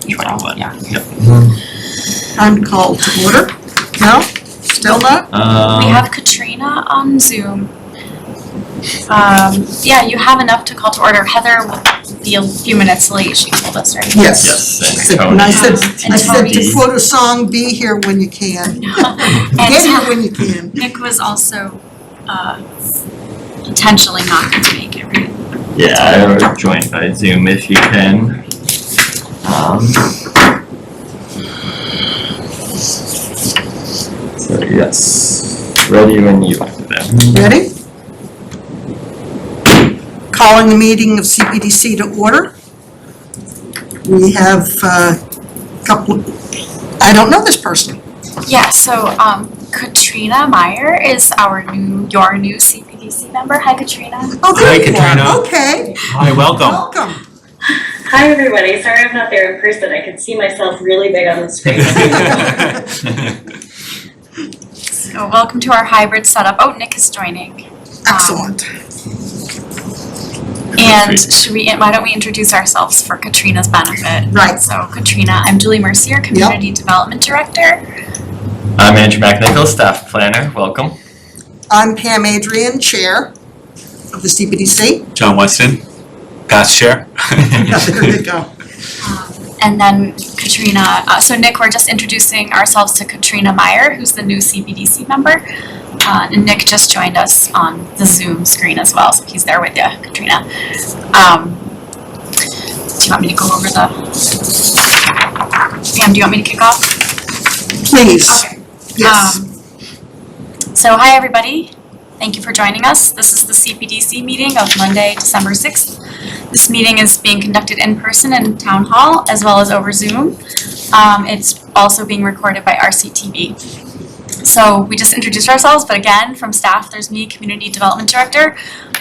April. 21. Yeah. Yep. I'm called to order. No? Still not? We have Katrina on Zoom. Yeah, you have enough to call to order. Heather will be a few minutes late, she told us, right? Yes. Yes, and And I Tony. said to quote a song, be here when you can. Get here when you can. Nick was also potentially not going to make it, right? Yeah, or join by Zoom if you can. So yes, ready when you are then. Ready? Calling the meeting of CPDC to order. We have a couple, I don't know this person. Yeah, so Katrina Meyer is your new CPDC member. Hi, Katrina. Oh, there Hi, you Katrina. are. Okay. Hi, welcome. Welcome. Hi everybody, sorry I'm not there in person, I can see myself really big on the screen. So welcome to our hybrid setup. Oh, Nick is joining. Excellent. And why don't we introduce ourselves for Katrina's benefit? Right. So Katrina, I'm Julie Mercier, Community Development Director. I'm Andrew McNichol, Staff Planner. Welcome. I'm Pam Adrian, Chair of the CPDC. John Weston, past chair. There you go. And then Katrina, so Nick, we're just introducing ourselves to Katrina Meyer, who's the new CPDC member. And Nick just joined us on the Zoom screen as well, so he's there with you, Katrina. Do you want me to go over Pam, do you want me to kick off? Please. Okay. Yes. So hi everybody, thank you for joining us. This is the CPDC meeting of Monday, December 6th. This meeting is being conducted in person in Town Hall as well as over Zoom. It's also being recorded by RCTV. So we just introduced ourselves, but again, from staff, there's me, Community Development Director,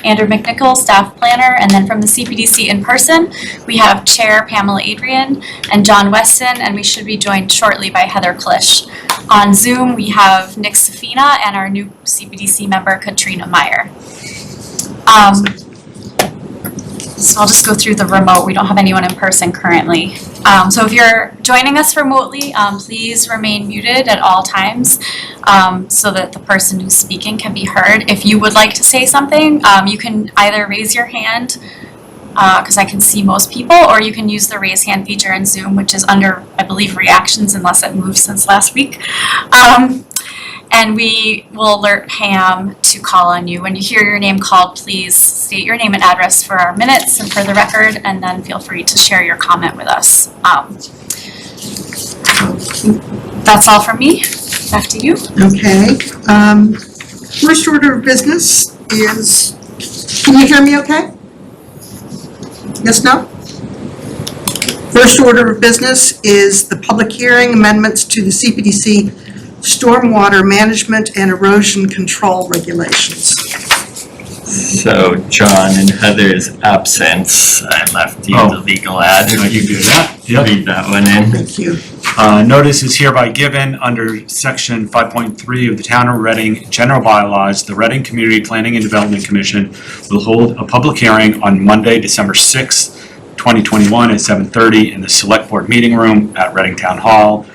Andrew McNichol, Staff Planner, and then from the CPDC in person, we have Chair Pamela Adrian and John Weston, and we should be joined shortly by Heather Klisch. On Zoom, we have Nick Safina and our new CPDC member, Katrina Meyer. So I'll just go through the remote. We don't have anyone in person currently. So if you're joining us remotely, please remain muted at all times so that the person who's speaking can be heard. If you would like to say something, you can either raise your hand because I can see most people, or you can use the raise hand feature in Zoom, which is under, I believe, reactions unless it moved since last week. And we will alert Pam to call on you. When you hear your name called, please state your name and address for our minutes and for the record, and then feel free to share your comment with us. That's all from me. Back to you. Okay. First order of business is, can you hear me okay? Yes, no? First order of business is the public hearing amendments to the CPDC Stormwater Management and Erosion Control Regulations. So John, in Heather's absence, I left you the legal ad. I can do that. Yep. Read that one in. Thank you. Notice is hereby given under section 5.3 of the Town of Reading General Bylaws. The Reading Community Planning and Development Commission will hold a public hearing on Monday, December 6th, 2021 at 7:30 in the Select Board Meeting Room at Reading Town Hall,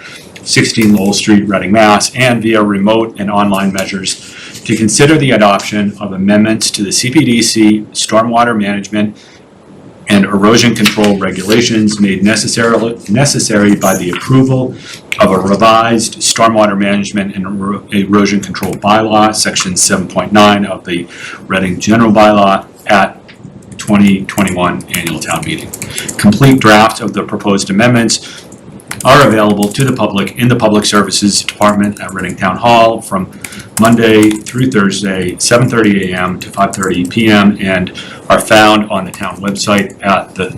16 Lowell Street, Reading, Mass, and via remote and online measures to consider the adoption of amendments to the CPDC Stormwater Management and Erosion Control Regulations made necessary by the approval of a revised Stormwater Management and Erosion Control Bylaw, Section 7.9 of the Reading General Bylaw at 2021 Annual Town Meeting. Complete draft of the proposed amendments are available to the public in the Public Services Department at Reading Town Hall from Monday through Thursday, 7:30 a.m. to 5:30 p.m. and are found on the town website at the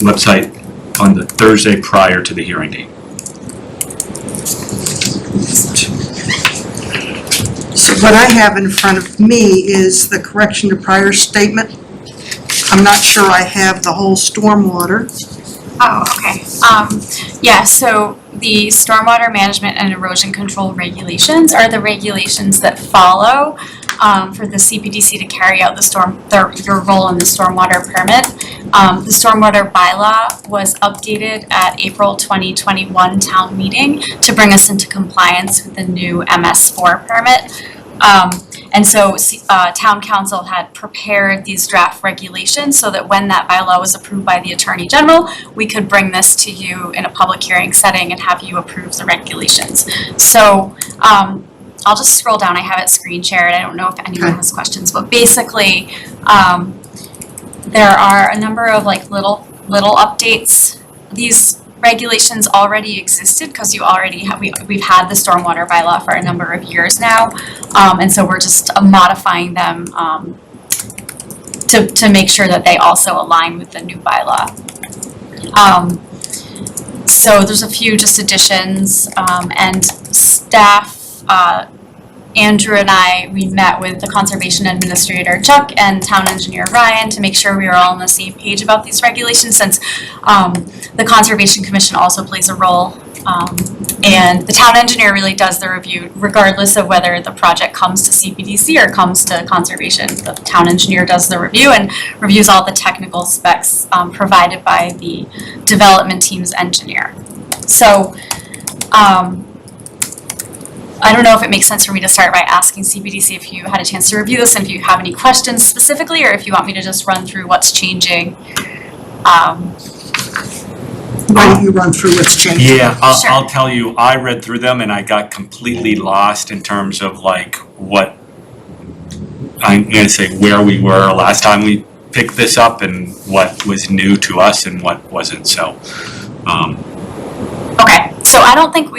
website on the Thursday prior to the hearing date. So what I have in front of me is the correction to prior statement. I'm not sure I have the whole stormwater. Oh, okay. Yeah, so the Stormwater Management and Erosion Control Regulations are the regulations that follow for the CPDC to carry out your role in the stormwater permit. The stormwater bylaw was updated at April 2021 town meeting to bring us into compliance with the new MS4 permit. And so town council had prepared these draft regulations so that when that bylaw was approved by the Attorney General, we could bring this to you in a public hearing setting and have you approve the regulations. So I'll just scroll down. I have it screen shared. I don't know if anyone has questions, but basically there are a number of like little updates. These regulations already existed because we've had the stormwater bylaw for a number of years now, and so we're just modifying them to make sure that they also align with the new bylaw. So there's a few just additions, and staff, Andrew and we met with the Conservation Administrator Chuck and Town Engineer Ryan to make sure we were all on the same page about these regulations, since the Conservation Commission also plays a role, and the Town Engineer really does the review regardless of whether the project comes to CPDC or comes to Conservation. The Town Engineer does the review and reviews all the technical specs provided by the development team's engineer. So I don't know if it makes sense for me to start by asking CPDC if you had a chance to review this and if you have any questions specifically, or if you want me to just run through what's changing. Why don't you run through what's changed? Yeah, Sure. I'll tell you, I read through them and I got completely lost in terms of like what, I'm gonna say where we were last time we picked this up and what was new to us and what wasn't, so. Okay, so I don't think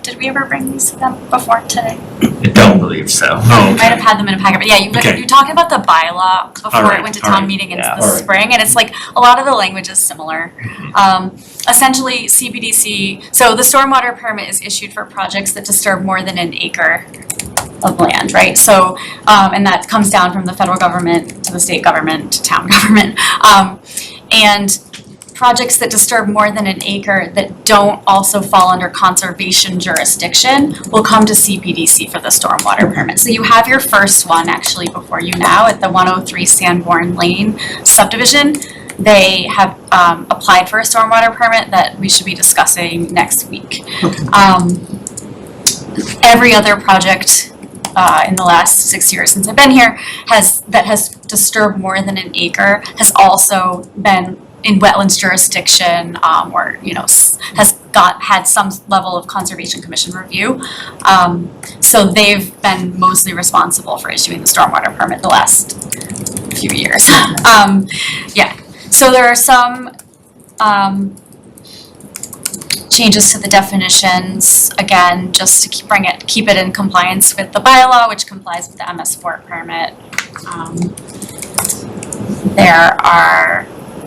did we ever bring these to them before today? I don't believe so. Oh, We might have had them in a packet, but yeah, you talked about the bylaw before Alright, it went to alright, town meeting in yeah, the alright. spring, and it's like a lot of the language is similar. Essentially, CPDC, so the stormwater permit is issued for projects that disturb more than an acre of land, right? So, and that comes down from the federal government to the state government to town government. And projects that disturb more than an acre that don't also fall under conservation jurisdiction will come to CPDC for the stormwater permit. So you have your first one actually before you now at the 103 Sanborn Lane subdivision. They have applied for a stormwater permit that we should be discussing next week. Every other project in the last 6 years since I've been here that has disturbed more than an acre has also been in wetlands jurisdiction, or has had some level of Conservation Commission review. So they've been mostly responsible for issuing the stormwater permit the last few years. Yeah, so there are some changes to the definitions, again, just to keep it in compliance with the bylaw, which complies with the MS4 permit.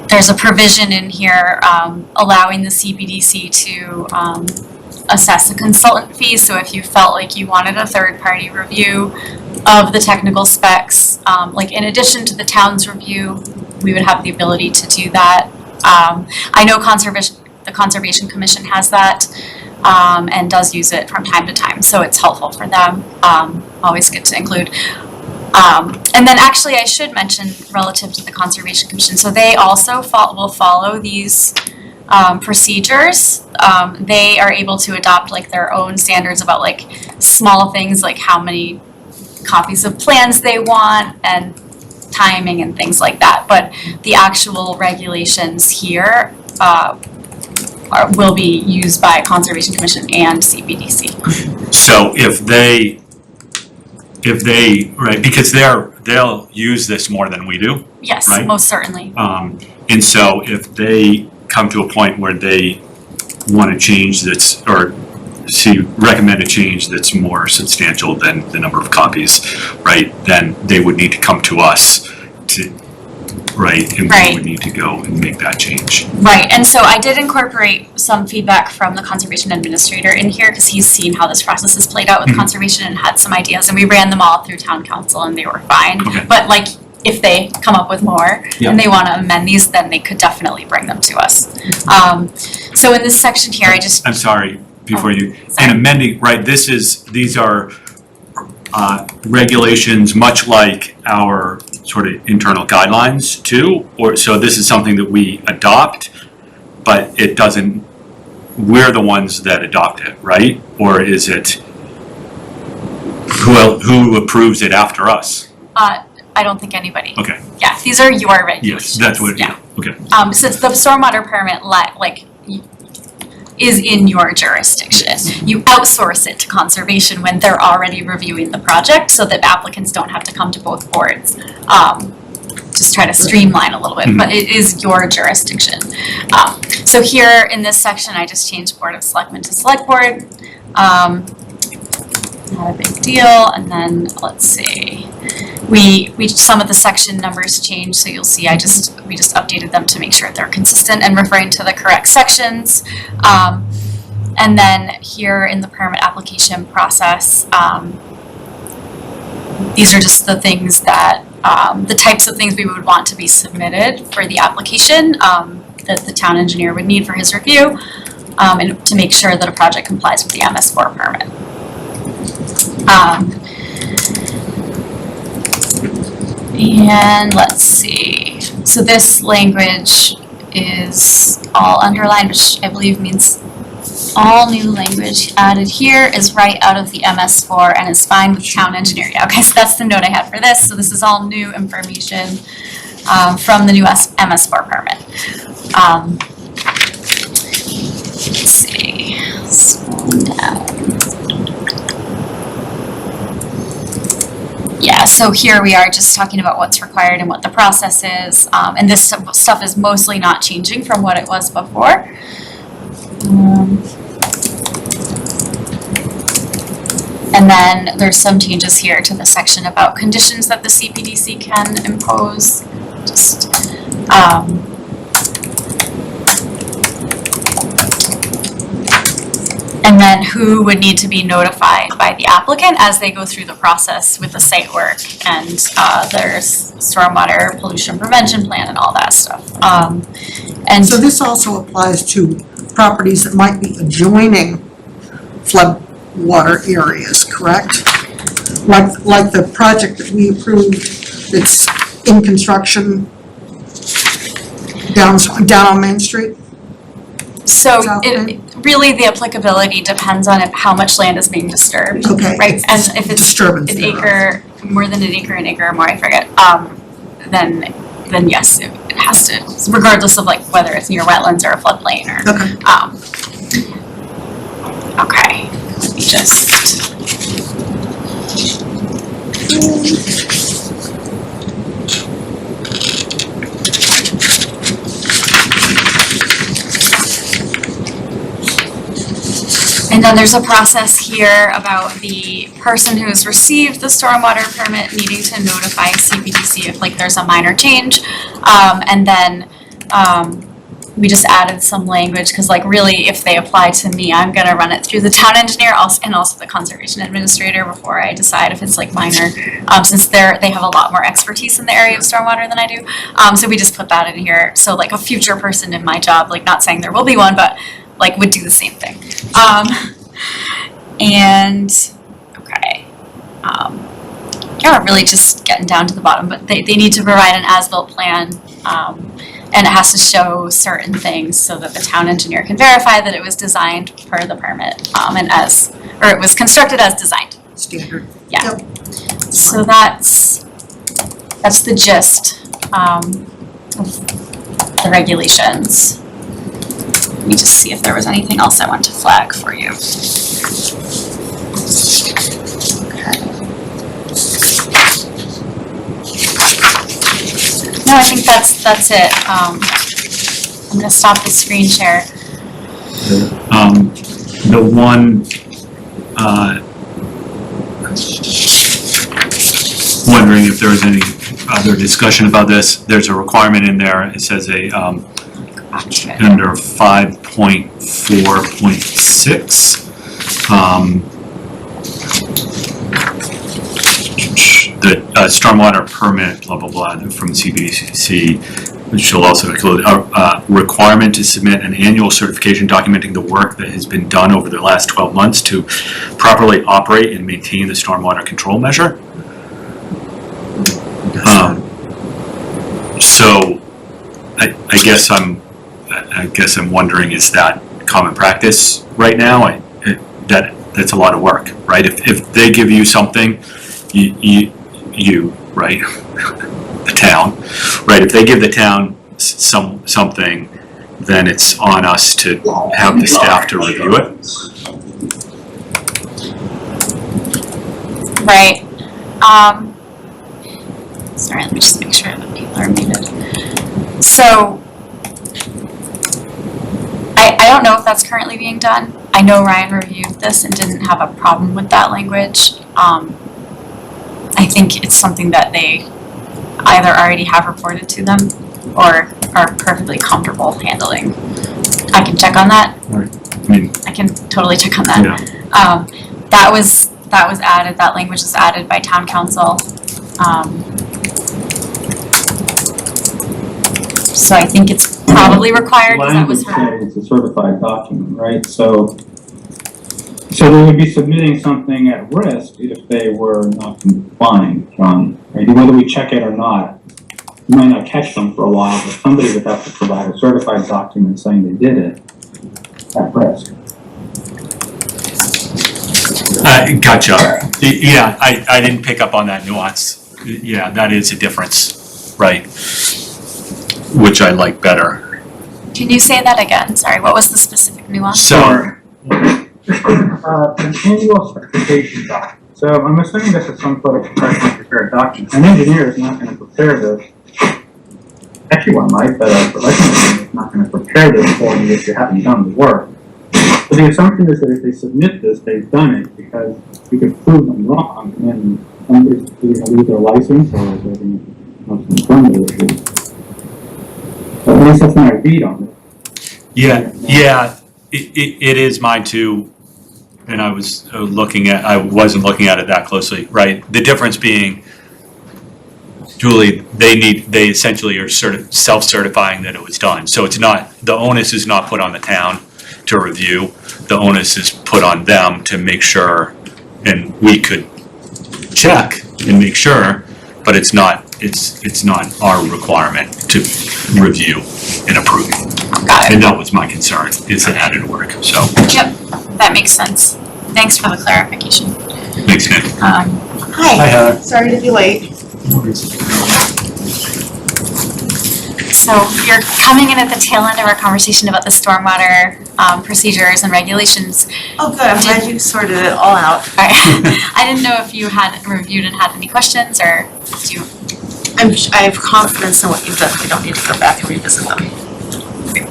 There's a provision in here allowing the CPDC to assess a consultant fee. So if you felt like you wanted a third-party review of the technical specs, like in addition to the town's review, we would have the ability to do that. I know the Conservation Commission has that and does use it from time to time, so it's helpful for them. Always good to include. And then actually I should mention relative to the Conservation Commission, so they also will follow these procedures. They are able to adopt like their own standards about like small things like how many copies of plans they want and timing and things like that. But the actual regulations here will be used by Conservation Commission and CPDC. So if they, right, because they'll use this more than we do. Yes, Right. most certainly. And so if they come to a point where they want to change this or recommend a change that's more substantial than the number of copies, right, then they would need to come to us right, and we would need to go and make that change. Right, and so I did incorporate some feedback from the Conservation Administrator in here because he's seen how this process is played out with Conservation and had some ideas, and we ran them all through Town Council and they were fine. Okay. But like, if they come up with more and they want to amend these, then they could definitely bring them to us. So in this section here, I'm sorry, before you, sorry. and amending, right, these are regulations, much like our sort of internal guidelines too? Or, so this is something that we adopt, but it doesn't, we're the ones that adopt it, right? Or is it, who approves it after us? I don't think anybody. Okay, Yeah, these are your regulations. yes, that's what, Yeah. okay. Since the stormwater permit is in your jurisdiction, you outsource it to conservation when they're already reviewing the project so that applicants don't have to come to both boards. Just try to streamline a little bit, but it is your jurisdiction. So here in this section, I just changed Board of Selectmen to Select Board. Not a big deal, and then let's see. Some of the section numbers changed, so you'll see we just updated them to make sure they're consistent and referring to the correct sections. And then here in the permit application process, these are just the things that, the types of things we would want to be submitted for the application that the town engineer would need for his review, and to make sure that a project complies with the MS4 permit. And let's see, so this language is all underlined, which I believe means all new language added here is right out of the MS4 and is fine with town engineer. Okay, so that's the note I had for this. So this is all new information from the new MS4 permit. Let's see, scroll down. Yeah, so here we are just talking about what's required and what the process is. And this stuff is mostly not changing from what it was before. And then there's some changes here to the section about conditions that the Cpdc can impose. Just, and then who would need to be notified by the applicant as they go through the process with the site work and there's stormwater pollution prevention plan and all that stuff. And So this also applies to properties that might be adjoining floodwater areas, correct? Like the project that we approved that's in construction down on Main Street? so really the applicability depends on how much land is being disturbed. Okay. Right, and if it's Disturbance an thereof. acre, more than an acre or more, I forget, then yes, it has to, regardless of like whether it's near wetlands or a floodplain or, Okay. okay, let me just. And then there's a process here about the person who has received the stormwater permit needing to notify Cpdc if like there's a minor change. And then we just added some language because like really if they apply to me, I'm gonna run it through the town engineer and also the conservation administrator before I decide if it's like minor, since they have a lot more expertise in the area of stormwater than I do. So we just put that in here. So like a future person in my job, like not saying there will be one, but like would do the same thing. And okay, yeah, we're really just getting down to the bottom, but they need to provide an as-built plan, and it has to show certain things so that the town engineer can verify that it was designed per the permit, and it was constructed as designed. Standard. Yeah. Yep. So that's the gist of the regulations. Let me just see if there was anything else I want to flag for you. Okay. No, I think that's it. I'm gonna stop the screen share. The one, wondering if there was any other discussion about this. There's a requirement in there. It says under 5.4.6, the stormwater permit, blah, blah, blah, from CPDC which shall also include a requirement to submit an annual certification documenting the work that has been done over the last 12 months to properly operate and maintain the stormwater control measure. So I guess I'm wondering, is that common practice right now? That's a lot of work, right? If they give you something, you right, the town, right? If they give the town something, then it's on us to have the staff to review it. Right. Sorry, let me just make sure that people are muted. So, I don't know if that's currently being done. I know Ryan reviewed this and didn't have a problem with that language. I think it's something that they either already have reported to them or are perfectly comfortable handling. I can check on that. I mean, I can totally check on that. yeah. That was added, that language was added by town council. So I think it's probably required because that was her. Language says it's a certified document, right? So they would be submitting something at risk if they were not complying, John, right? Whether we check it or not, you might not catch them for a while, but somebody would have to provide a certified document saying they did it at risk. Gotcha. Yeah, I didn't pick up on that nuance. Yeah, that is a difference, right? Which I like better. Can you say that again? Sorry, what was the specific nuance? So, An annual certification document. So I'm assuming this is some sort of professionally prepared document. An engineer is not going to prepare this. Actually, one might, but a professional engineer is not going to prepare this for you if you haven't done the work. So the assumption is that if they submit this, they've done it because you can prove them wrong, and then somebody's going to lose their license or they're going to have some permit issues. But at least that's my read on it. yeah, it is mine too. And I wasn't looking at it that closely, right? The difference being, Julie, they essentially are sort of self-certifying that it was done. So it's not, the onus is not put on the town to review. The onus is put on them to make sure, and we could check and make sure, but it's not our requirement to review and approve. Got it. And that was my concern, is the added work, so, Yep, that makes sense. Thanks for the clarification. makes sense. Hi, Heather. sorry to be late. So you're coming in at the tail end of our conversation about the stormwater procedures and regulations. Oh, good, I'm glad you sorted it all out. All right. I didn't know if you had reviewed and had any questions, or do you? I have confidence in what you've done, we don't need to go back and revisit them.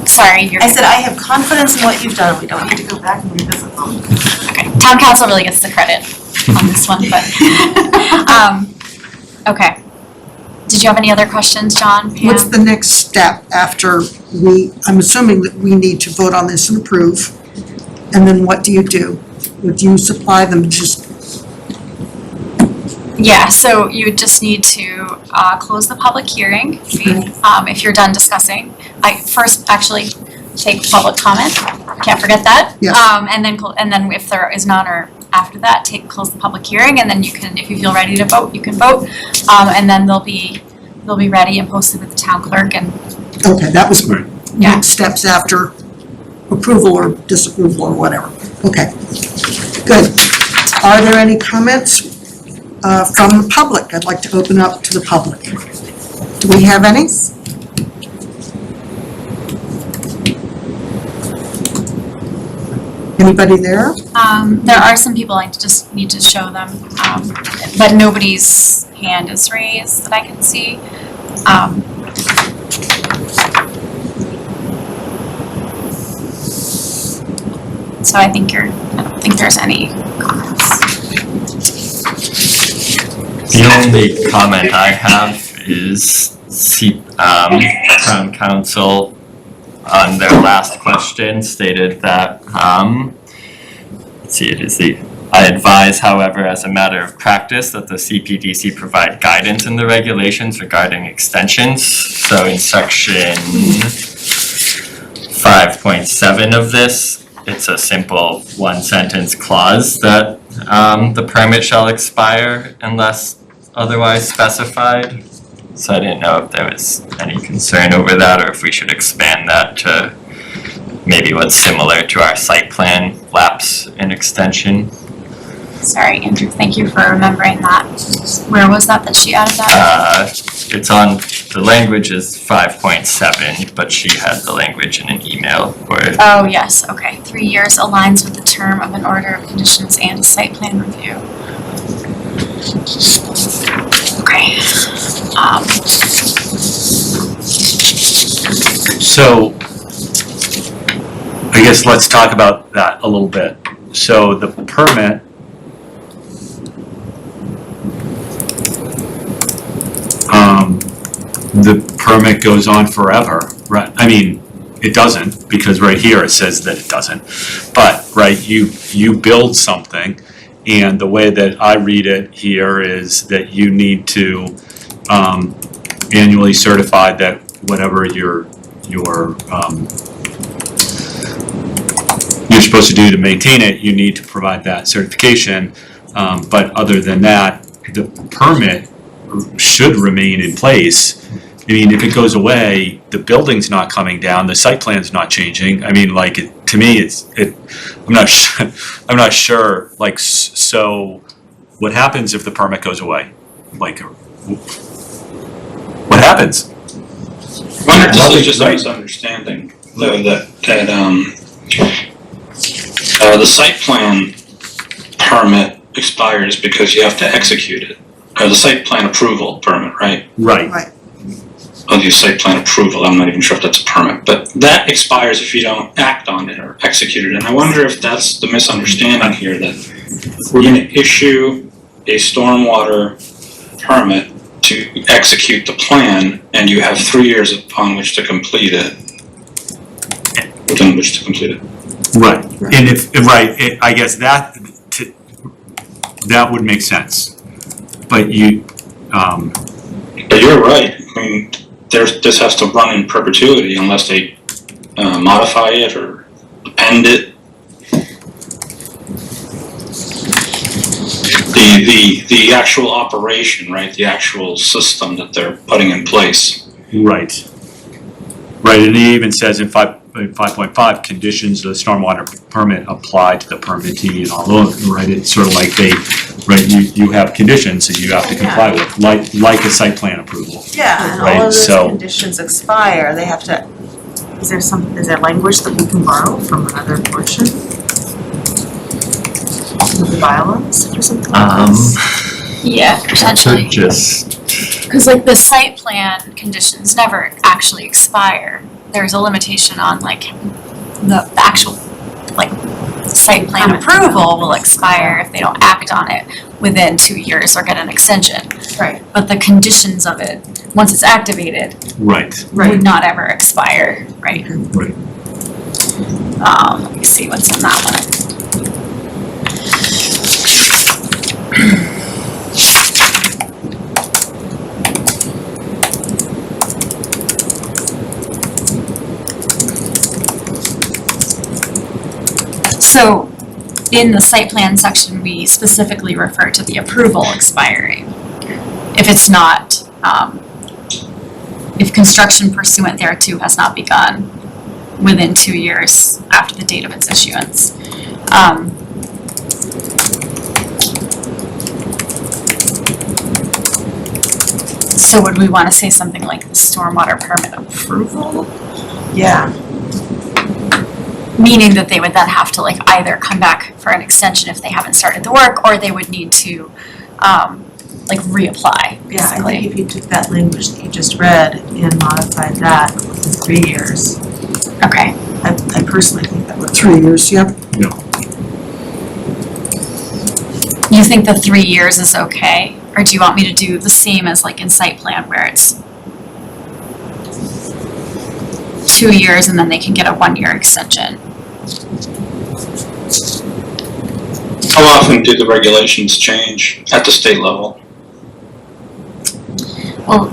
Sorry, you're. I said I have confidence in what you've done, we don't need to go back and revisit them. Okay, town council really gets the credit on this one, but, okay. Did you have any other questions, John, Pam? What's the next step after I'm assuming that we need to vote on this and approve, and then what do you do? Would you supply them just, Yeah, so you would just need to close the public hearing, if you're done discussing. I first actually take public comment, can't forget that. Yes. And then if there is none, or after that, close the public hearing, and then you can, if you feel ready to vote, you can vote. And then they'll be ready and posted with the town clerk, and okay, that was Right. Yeah. next steps after approval or disapproval or whatever. Okay, good. Are there any comments from the public? I'd like to open up to the public. Do we have any? Anybody there? there are some people I just need to show them, but nobody's hand is raised that I can see. So I don't think there's any comments. The only comment I have is town council on their last question stated that, let's see, it is the I advise, however, as a matter of practice, that the CPDC provide guidance in the regulations regarding extensions. So in section 5.7 of this, it's a simple one-sentence clause that the permit shall expire unless otherwise specified. So I didn't know if there was any concern over that, or if we should expand that to maybe what's similar to our site plan lapse and extension. Sorry, Andrew, thank you for remembering that. Where was that she added that? It's on, the language is 5.7, but she had the language in an email for it. Oh, yes, okay. 3 years aligns with the term of an order of conditions and a site plan review. Okay. So, I guess let's talk about that a little bit. So the permit, goes on forever, right? I mean, it doesn't, because right here it says that it doesn't. But, right, you build something, and the way that I read it here is that you need to annually certify that whatever you're supposed to do to maintain it, you need to provide that certification. But other than that, the permit should remain in place. I mean, if it goes away, the building's not coming down, the site plan's not changing. I mean, like, to me, I'm not sure, like, so what happens if the permit goes away? Like, what happens? This is just a misunderstanding, though, that the site plan permit expires because you have to execute it. Or the site plan approval permit, right? Right. Or the site plan approval, I'm not even sure if that's a permit, but that expires if you don't act on it or execute it. And I wonder if that's the misunderstanding here, that we're going to issue a stormwater permit to execute the plan, and you have 3 years upon which to complete it. Within which to complete it. Right. And I guess that would make sense. But But you're right. I mean, this has to run in perpetuity unless they modify it or append it. The actual operation, right? The actual system that they're putting in place. Right. Right, and it even says in 5.5, conditions of the stormwater permit apply to the permittee and all those, right? It's sort of like you have conditions that you have to comply with, like a site plan approval. Yeah, and Right, all of those so- conditions expire, they have to, is there language that we can borrow from another portion? Of the bylaws or something like this? Yeah, potentially. Just, Because like the site plan conditions never actually expire. There's a limitation on like the actual like site plan approval will expire if they don't act on it within 2 years or get an extension. Right. But the conditions of it, once it's activated, Right. would not ever expire, right? Right. Let me see what's in that one. So in the site plan section, we specifically refer to the approval expiring. If it's not, if construction pursuant thereto has not begun within 2 years after the date of its issuance. So would we want to say something like the stormwater permit approval? Yeah. Meaning that they would then have to like either come back for an extension if they haven't started the work, or they would need to like reapply, Yeah, I basically. think if you took that language that you just read and modified that within 3 years, Okay, I personally think that would. 3 years, yep. you think the 3 years is okay? Or do you want me to do the same as like in site plan where it's 2 years and then they can get a 1 year extension? How often do the regulations change at the state level? Well,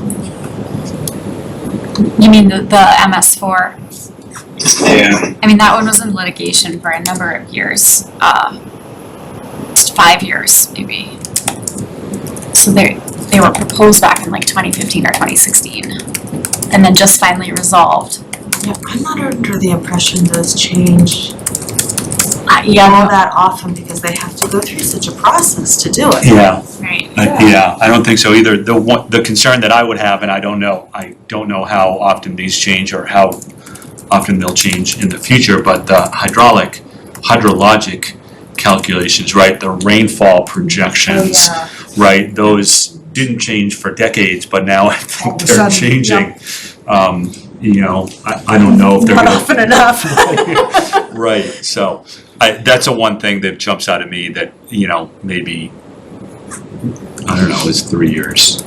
you mean the MS4? Yeah. I mean, that one was in litigation for a number of years, 5 years maybe. So they were proposed back in like 2015 or 2016, and then just finally resolved. Yeah, I'm not under the impression those change Yeah, all that often because they have to go through such a process to do it. Yeah, right. yeah, I don't think so either. The concern that I would have, and I don't know how often these change or how often they'll change in the future, but the hydrologic calculations, right, the rainfall projections, right, those didn't change for decades, but now I think they're sudden, changing. You know, I don't know if they're Not gonna. often enough. Right, so that's the one thing that jumps out at me that, you know, maybe, I don't know, is 3 years.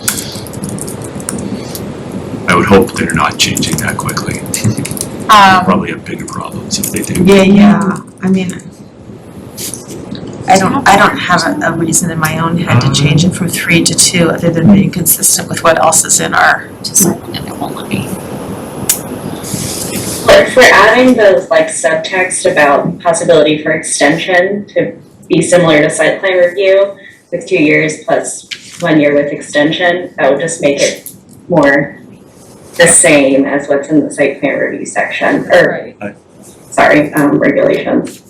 I would hope they're not changing that quickly. Probably have bigger problems if they do. Yeah, I mean, I don't have a reason in my own head to change it from 3 to 2, other than being consistent with what else is in our. Just it won't let me. Well, if we're adding those like subtext about possibility for extension to be similar to site plan review with 2 years plus 1 year with extension, that would just make it more the same as what's in the site plan review section, or, regulations.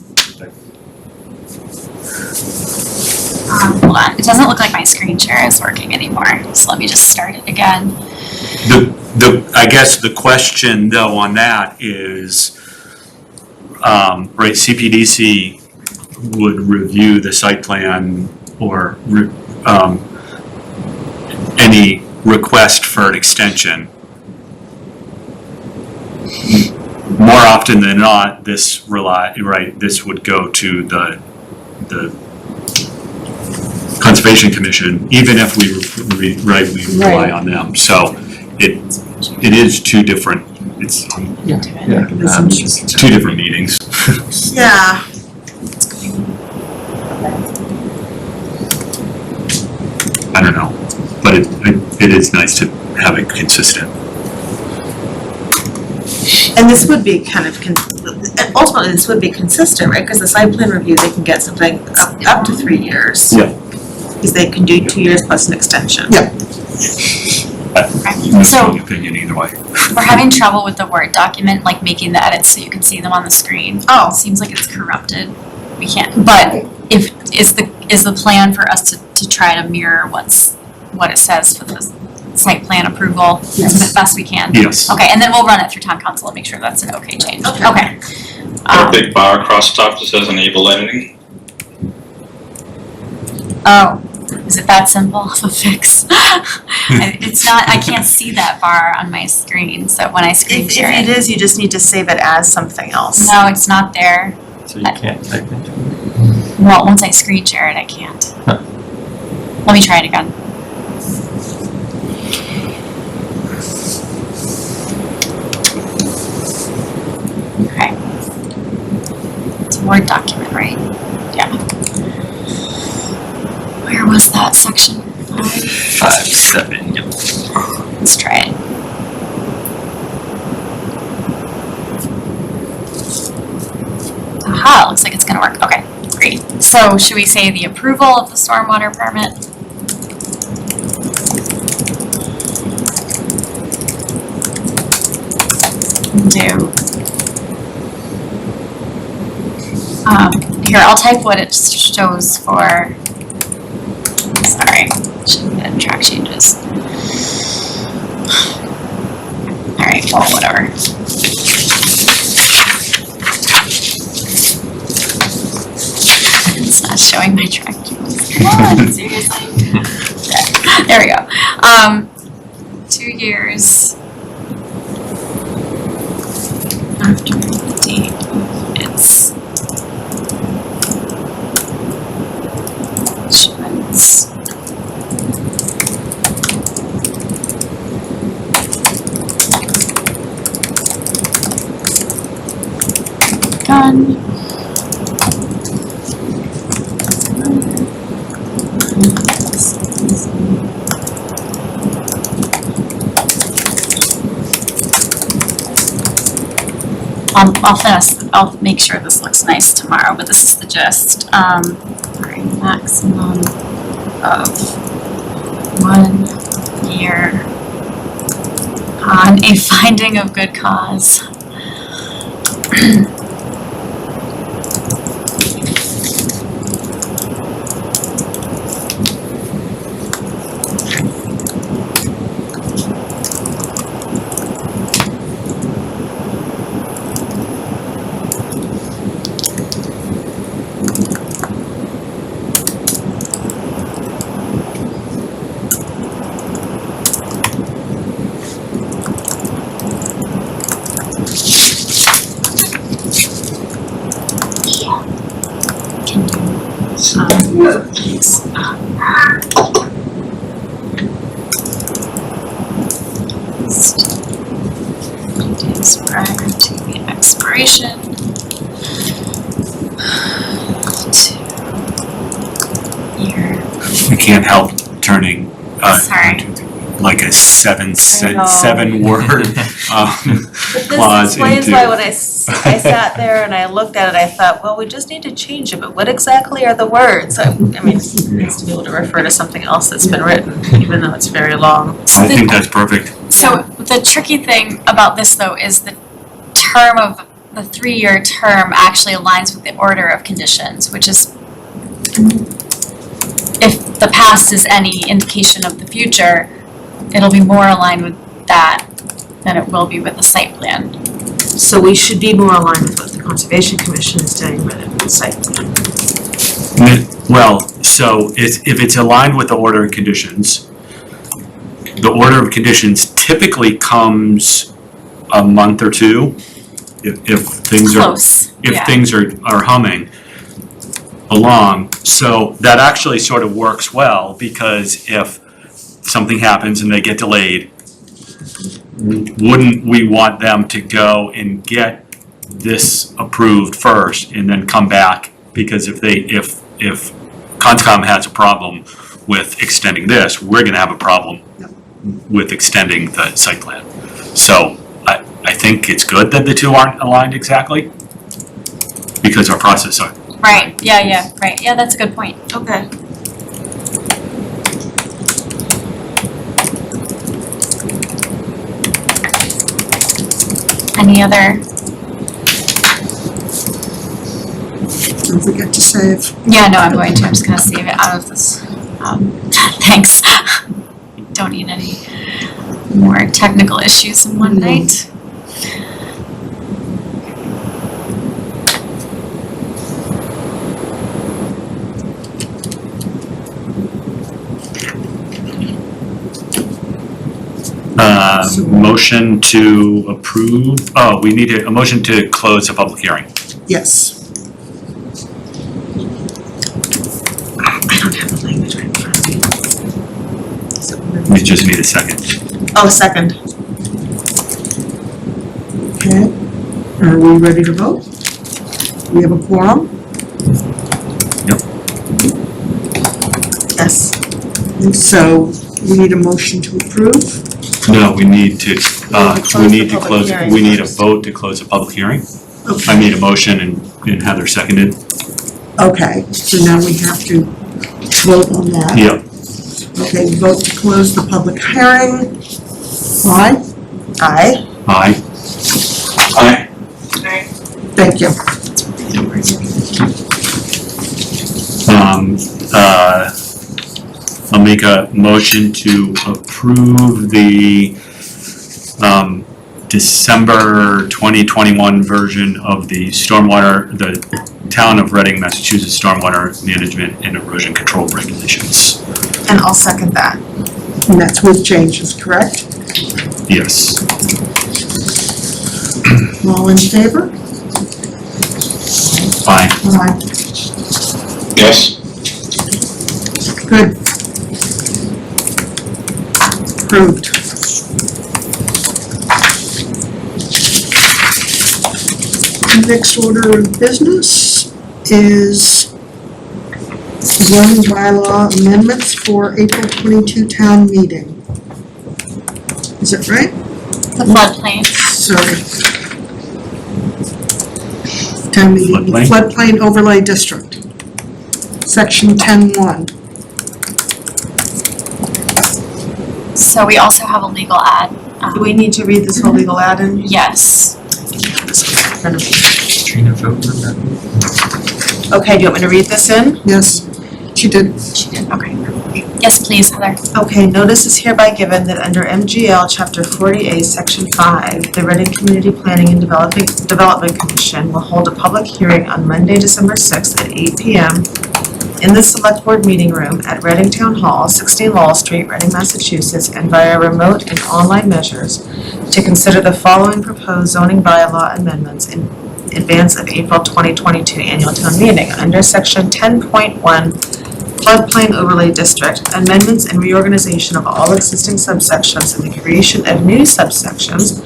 Hold on, it doesn't look like my screen share is working anymore, so let me just start it again. I guess the question though on that is, right, CPDC would review the site plan or any request for an extension. More often than not, this would go to the Conservation Commission, even if we rely on them. So it is two different. It's two different meetings. Yeah. I don't know, but it is nice to have it consistent. And this would be kind of, ultimately this would be consistent, right? Because the site plan review, they can get something up to 3 years. Yeah. Because they can do 2 years plus an extension. Yeah. No So- strong opinion either way. We're having trouble with the Word document, like making the edits so you can see them on the screen. Oh. It seems like it's corrupted. We can't, but is the plan for us to try to mirror what it says for the site plan approval as best we can? Yes. Okay, and then we'll run it through town council and make sure that's an okay change. Okay. A big bar across the top that says enable editing. Oh, is it that simple of a fix? It's not, I can't see that bar on my screen, so when I screen If share it is, you just need to save it as something else. No, it's not there. So you can't type into it. Well, once I screen share it, I can't. Huh. Let me try it again. Okay. It's a Word document, right? Yeah. Where was that section? 5.7, yep. Let's try it. Aha, looks like it's gonna work. Okay, great. So should we say the approval of the stormwater permit? Do. Here, I'll type what it shows for. Sorry, shouldn't get track changes. Alright, well, whatever. It's not showing my track changes. Come on, seriously? There we go. 2 years after the date of its issuance. Done. I'll make sure this looks nice tomorrow, but this is the gist. Sorry, maximum of 1 year on a finding of good cause. Days prior to the expiration. We can't help turning, Sorry. like a seven know. word, But clause this explains into. why when I sat there and I looked at it, I thought, well, we just need to change it, but what exactly are the words? I mean, it needs to be able to refer to something else that's been written, even though it's very long. I think that's perfect. So the tricky thing about this though is the term of the 3-year term actually aligns with the order of conditions, which is if the past is any indication of the future, it'll be more aligned with that than it will be with the site plan. So we should be more aligned with what the Conservation Commission is doing rather than the site plan. Well, so if it's aligned with the order of conditions, the order of conditions typically comes a month or two, if things are. Close, If yeah. things are humming along. So that actually sort of works well, because if something happens and they get delayed, wouldn't we want them to go and get this approved first and then come back? Because if Conscom has a problem with extending this, we're gonna have a problem with extending the site plan. So I think it's good that the two aren't aligned exactly, because our process are. Right, yeah, right, yeah, that's a good point. Okay. Any other, Don't forget to save. yeah, no, I'm going to, I'm just gonna save it out of this, thanks. Don't need any more technical issues in one night. Motion to approve, we need a motion to close the public hearing. Yes. I don't have the language right in front of me. So We just need a second. Oh, second. Okay. Are we ready to vote? We have a quorum? Yes. And so we need a motion to approve. No, we need to, close the public hearing we need a first. vote to close the public hearing. I Okay. made a motion and Heather seconded. Okay, so now we have to vote on that. Yep. Okay, vote to close the public hearing. Aye? Aye. Aye. Aye. Thank you. I'll make a motion to approve the December 2021 version of the stormwater, the Town of Reading, Massachusetts Stormwater Management and Erosion Control Regulations. And I'll second that. And that's with changes, correct? Yes. All in favor? Aye. Aye. Yes. Good. Approved. Next order of business is Zoning bylaw amendments for April 22 town meeting. Is that right? The floodplain. Sorry. Town meeting, Floodplain? floodplain overlay district. Section 10-1. So we also have a legal ad. Do we need to read this whole legal ad in? Yes. Trina, vote on that. Okay, do you want me to read this in? Yes, she did. She did, okay. Yes, please, Heather. Okay, notice is hereby given that under MGL Chapter 40A, Section 5, the Reading Community Planning and Development Commission will hold a public hearing on Monday, December 6th at 8 p.m. in the Select Board Meeting Room at Reading Town Hall, 16 Lowell Street, Reading, Massachusetts, and via remote and online measures to consider the following proposed zoning bylaw amendments in advance of April 2022 annual town meeting. Under Section 10.1 Floodplain Overlay District, amendments and reorganization of all existing subsections and the creation of new subsections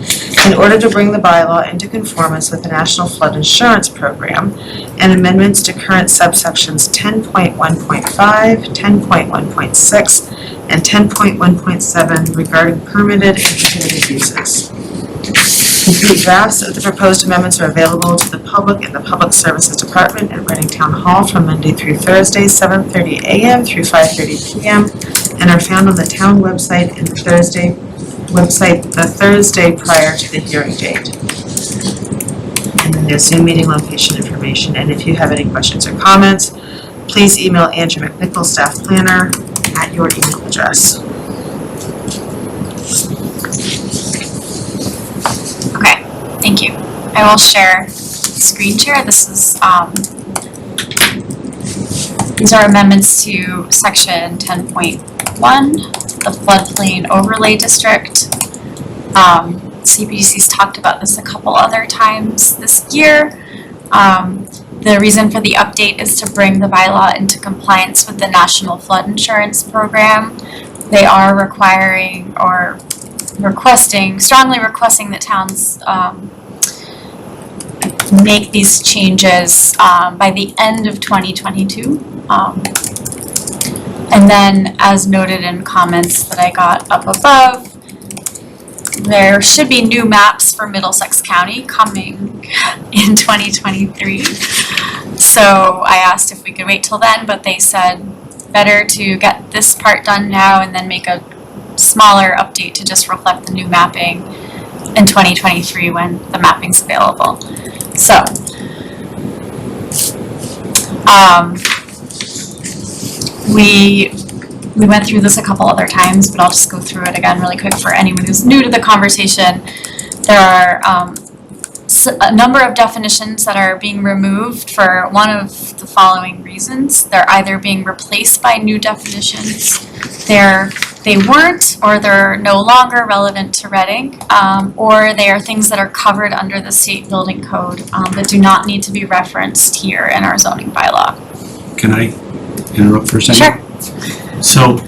in order to bring the bylaw into conformance with the National Flood Insurance Program, and amendments to current subsections 10.1.5, 10.1.6, and 10.1.7 regarding permitted and prohibited uses. Complete drafts of the proposed amendments are available to the public in the Public Services Department at Reading Town Hall from Monday through Thursday, 7:30 a.m. through 5:30 p.m. and are found on the town website and the Thursday prior to the hearing date. And then there's Zoom meeting location information, and if you have any questions or comments, please email Andrew McNichol, staff planner, at your email address. Okay, thank you. I will share screen share. This is, these are amendments to section 10.1, the floodplain overlay district. Cpdc's talked about this a couple other times this year. The reason for the update is to bring the bylaw into compliance with the National Flood Insurance Program. They are requiring or strongly requesting that towns make these changes by the end of 2022. And then, as noted in comments that I got up above, there should be new maps for Middlesex County coming in 2023. So I asked if we could wait till then, but they said better to get this part done now and then make a smaller update to just reflect the new mapping in 2023 when the mapping's available. So, we went through this a couple other times, but I'll just go through it again really quick for anyone who's new to the conversation. There are a number of definitions that are being removed for one of the following reasons. They're either being replaced by new definitions, they weren't, or they're no longer relevant to Reading, or they are things that are covered under the state building code that do not need to be referenced here in our zoning bylaw. Can I interrupt for a second? Sure. So,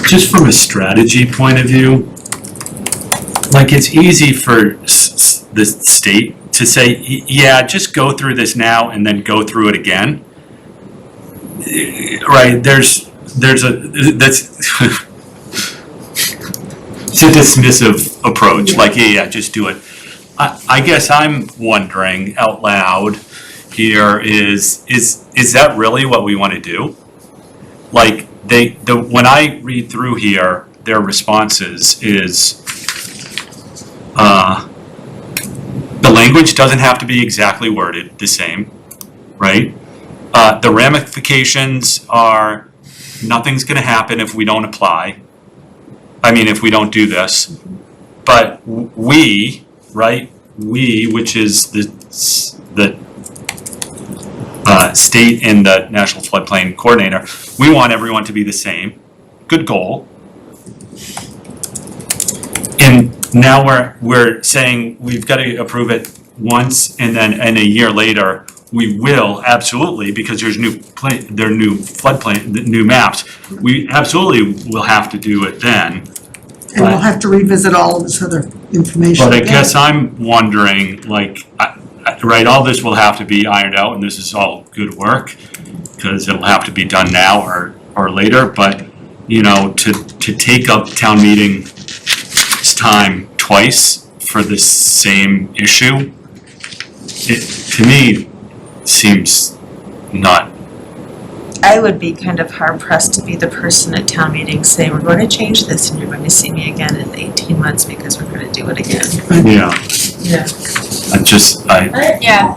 just from a strategy point of view, like it's easy for the state to say, yeah, just go through this now and then go through it again. Right, that's it's a dismissive approach, like, yeah, just do it. I guess I'm wondering out loud here is that really what we want to do? Like when I read through here, their responses is the language doesn't have to be exactly worded the same, right? The ramifications are nothing's going to happen if we don't apply. I mean, if we don't do this. But we, right? We, which is the state and the National Floodplain Coordinator, we want everyone to be the same. Good goal. And now we're saying we've got to approve it once, and then a year later we will absolutely, because there's new floodplain, new maps. We absolutely will have to do it then. And we'll have to revisit all of this other information. But I guess I'm wondering, like, right, all this will have to be ironed out, and this is all good work. because it'll have to be done now or later, but, you know, to take up town meeting's time twice for the same issue, it, to me, seems not. I would be kind of hard pressed to be the person at town meeting saying, we're going to change this and you're going to see me again in 18 months because we're going to do it again. Yeah. Yeah. Yeah,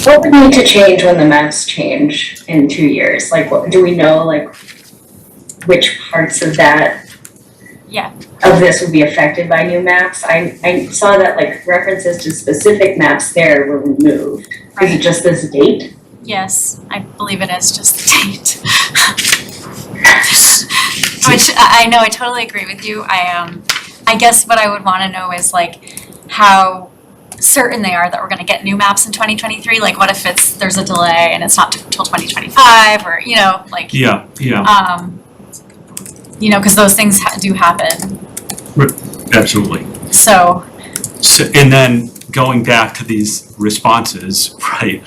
What would need to change when the maps change in 2 years? Like, what, do we know, like, which parts of that? Yeah. Of this would be affected by new maps? I saw that, like, references to specific maps there were removed. Is it just this date? yes, I believe it is just the date. Which, I know, I totally agree with you. I guess what I would wanna know is like how certain they are that we're gonna get new maps in 2023. Like what if there's a delay and it's not till 2025 or, you know, like. Yeah. You know, cause those things do happen, Absolutely. so. So, and then going back to these responses, right,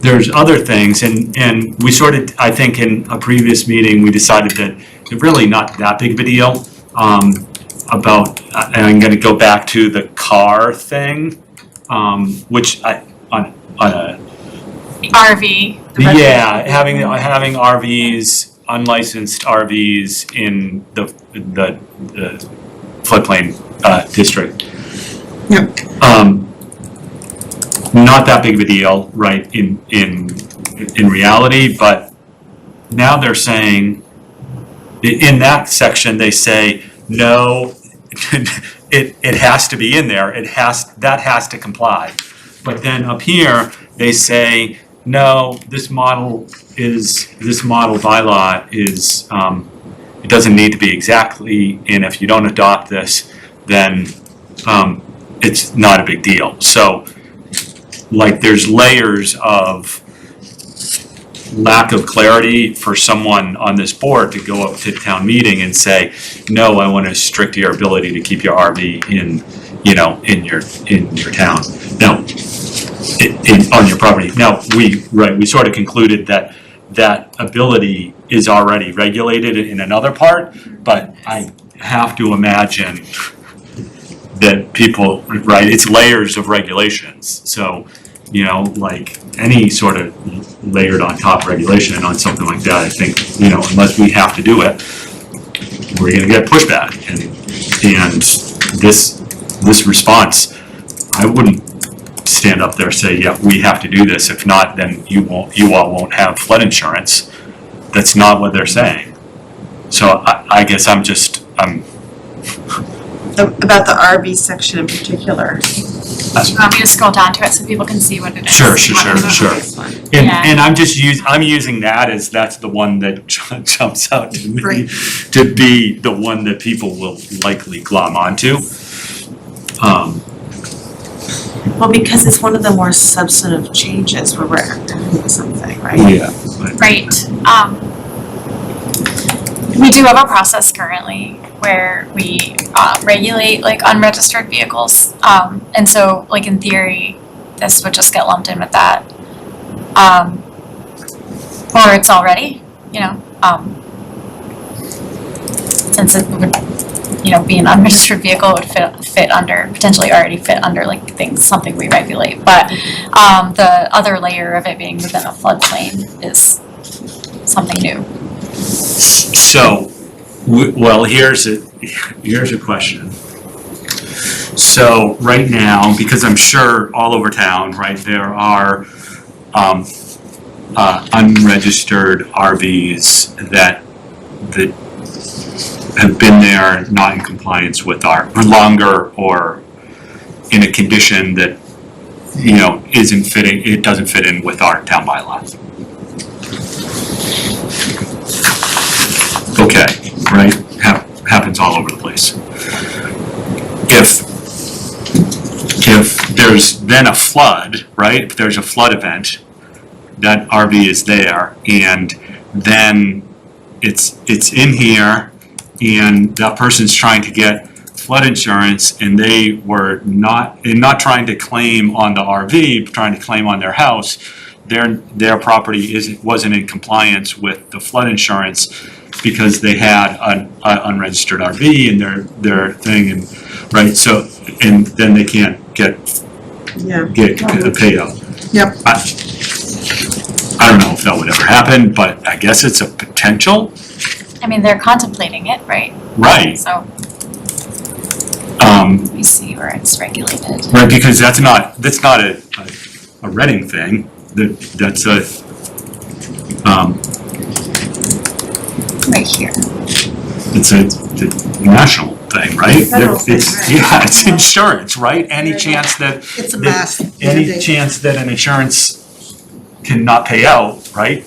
there's other things, and we sort of, I think in a previous meeting, we decided that it's really not that big of a deal, about, and I'm gonna go back to the car thing, which on a, RV. yeah, having RVs, unlicensed RVs in the floodplain, district. Yep. Not that big of a deal, right, in reality, but now they're saying, in that section, they say, no, it has to be in there, that has to comply. But then up here, they say, no, this model bylaw is, it doesn't need to be exactly, and if you don't adopt this, then, it's not a big deal. So, like, there's layers of lack of clarity for someone on this board to go up to town meeting and say, no, I want to restrict your ability to keep your RV in, you know, in your town. No, on your property. Now, we sort of concluded that ability is already regulated in another part, but I have to imagine that people, right, it's layers of regulations. So, you know, like any sort of layered on top regulation on something like that, I think, you know, unless we have to do it, we're gonna get pushback. And this response, I wouldn't stand up there and say, yeah, we have to do this. If not, then you all won't have flood insurance. That's not what they're saying. So I guess I'm About the RV section in particular. Do you want me to scroll down to it so people can see what it is? Sure. This one. And I'm using that as that's the one that jumps out to me Right. to be the one that people will likely glom onto. Well, because it's one of the more substantive changes where we're doing something, right? Yeah. Right, we do have a process currently where we regulate like unregistered vehicles, and so like in theory, this would just get lumped in with that. Or it's already, you know, since it would, you know, be an unregistered vehicle, it would fit under, potentially already fit under like something we regulate, but the other layer of it being within a floodplain is something new. So, well, here's a question. So right now, because I'm sure all over town, right, there are unregistered RVs that have been there not in compliance with or longer or in a condition that, you know, it doesn't fit in with our town bylaws. Okay, right, happens all over the place. If there's then a flood, right, if there's a flood event, that RV is there, and then it's in here, and that person's trying to get flood insurance, and they're not trying to claim on the RV, trying to claim on their house, their property wasn't in compliance with the flood insurance because they had an unregistered RV in their thing, and, right, so, and then they can't get a payout. Yep. I don't know if that would ever happen, but I guess it's a potential. I mean, they're contemplating it, right? Right. So we see where it's regulated. Right, because that's not a Reading thing, that's a, Right here. it's a national thing, right? Federal thing, It's, right. yeah, it's insurance, right? Any chance that, It's a mass any mandate. chance that an insurance cannot pay out, right?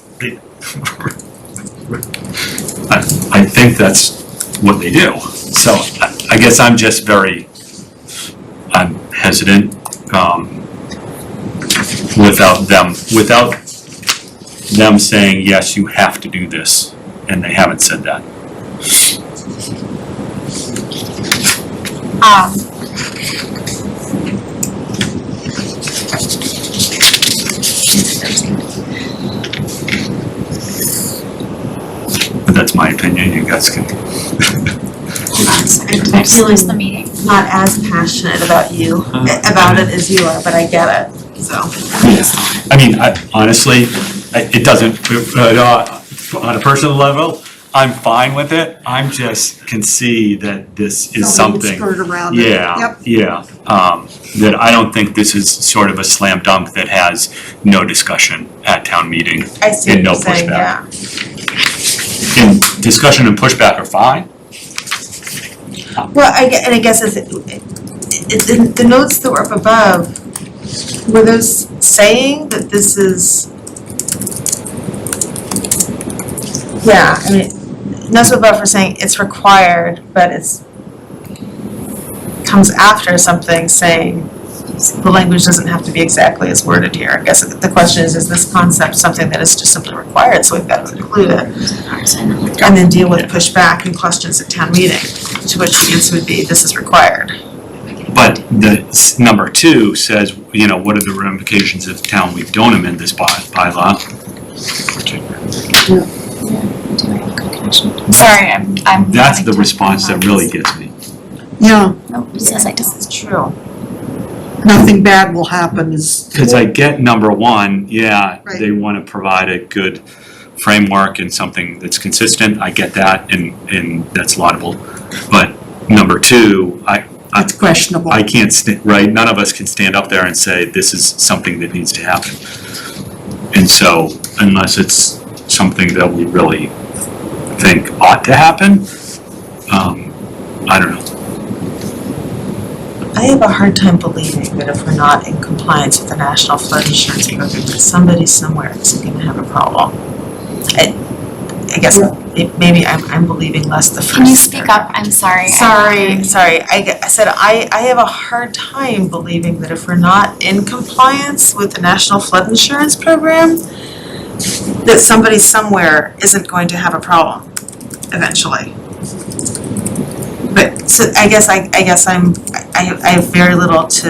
I think that's what they do. So I guess I'm just I'm hesitant, without them saying, yes, you have to do this, and they haven't said that. But that's my opinion, you guys can. Did I just lose the meeting? Not as passionate about it as you are, but I get it, so. I mean, honestly, it doesn't, on a personal level, I'm fine with it. I'm just can see that this is Something something. skirt around it. Yeah, Yep. yeah. That I don't think this is sort of a slam dunk that has no discussion at town meeting. I see And what no you're saying, yeah. And discussion and pushback are fine. Well, I guess the notes that were up above, were those saying that this is? Yeah, I mean, notes above were saying it's required, but comes after something saying the language doesn't have to be exactly as worded here. I guess the question is this concept something that is just simply required, so we've got to include it? And then deal with pushback and questions at town meeting, to which the answer would be, this is required. But the number 2 says, what are the ramifications if town we don't amend this bylaw? Sorry, I'm. That's the response that really gets me. Yeah, No, it says I don't. This is true. nothing bad will happen is. Because I get number 1, yeah, Right. they want to provide a good framework and something that's consistent. I get that, and that's laudable. But number 2, It's questionable. I can't, right, none of us can stand up there and say, this is something that needs to happen. And so, unless it's something that we really think ought to happen, I don't know. I have a hard time believing that if we're not in compliance with the National Flood Insurance Program, that somebody somewhere isn't gonna have a problem. I guess maybe I'm believing less the first. Can you speak up? I'm sorry. Sorry, I said I have a hard time believing that if we're not in compliance with the National Flood Insurance Program, that somebody somewhere isn't going to have a problem eventually. But, so I guess I have very little to,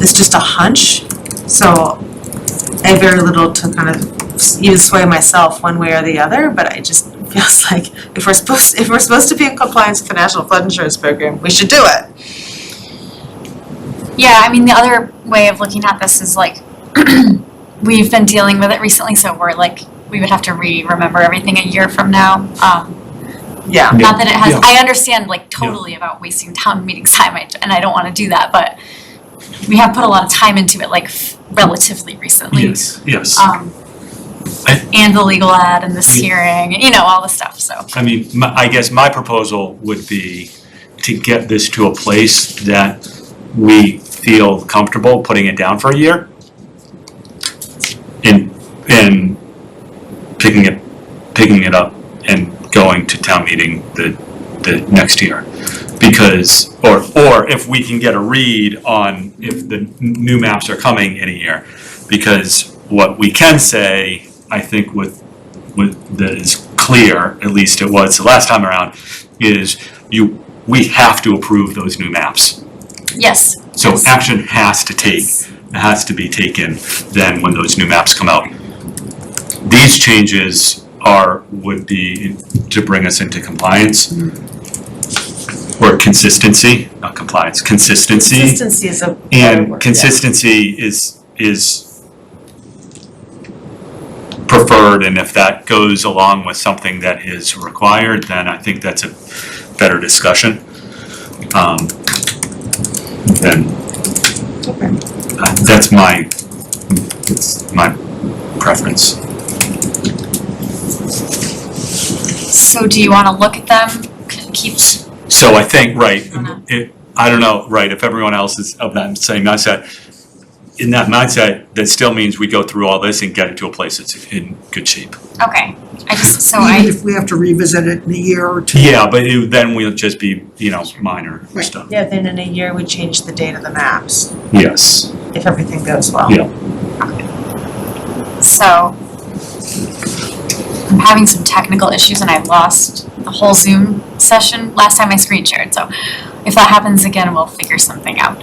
it's just a hunch, so I have very little to kind of even sway myself one way or the other, but it just feels like if we're supposed to be in compliance with the National Flood Insurance Program, we should do it. Yeah, I mean, the other way of looking at this is like, we've been dealing with it recently, so we're like, we would have to remember everything a year from now. Yeah. Not that it has, Yeah. I understand like totally about wasting town meeting time, and I don't wanna do that, but we have put a lot of time into it, like relatively recently. Yes. And the legal ad and this hearing, all the stuff, so. I mean, I guess my proposal would be to get this to a place that we feel comfortable putting it down for a year. And picking it up and going to town meeting the next year. Because, or if we can get a read on if the new maps are coming in a year. Because what we can say, I think that is clear, at least it was the last time around, is we have to approve those new maps. Yes. So Yes. action has to take has to be taken then when those new maps come out. These changes would be to bring us into compliance or consistency, not compliance, consistency. Consistency is a better word, And consistency is preferred, and if that goes along with something that is required, then I think that's a better discussion. Then that's my preference. So do you wanna look at them, keep, So I think, right, I don't know, right, if everyone else is of that same mindset, in that mindset, that still means we go through all this and get it to a place that's in good shape. okay, Even if we have to revisit it in a year or two. Yeah, but then we'll just be, minor Right. stuff. Yeah, then in a year we change the date of the maps, Yes, if everything goes well. Yeah. so I'm having some technical issues and I lost the whole Zoom session last time I screen shared, so if that happens again, we'll figure something out.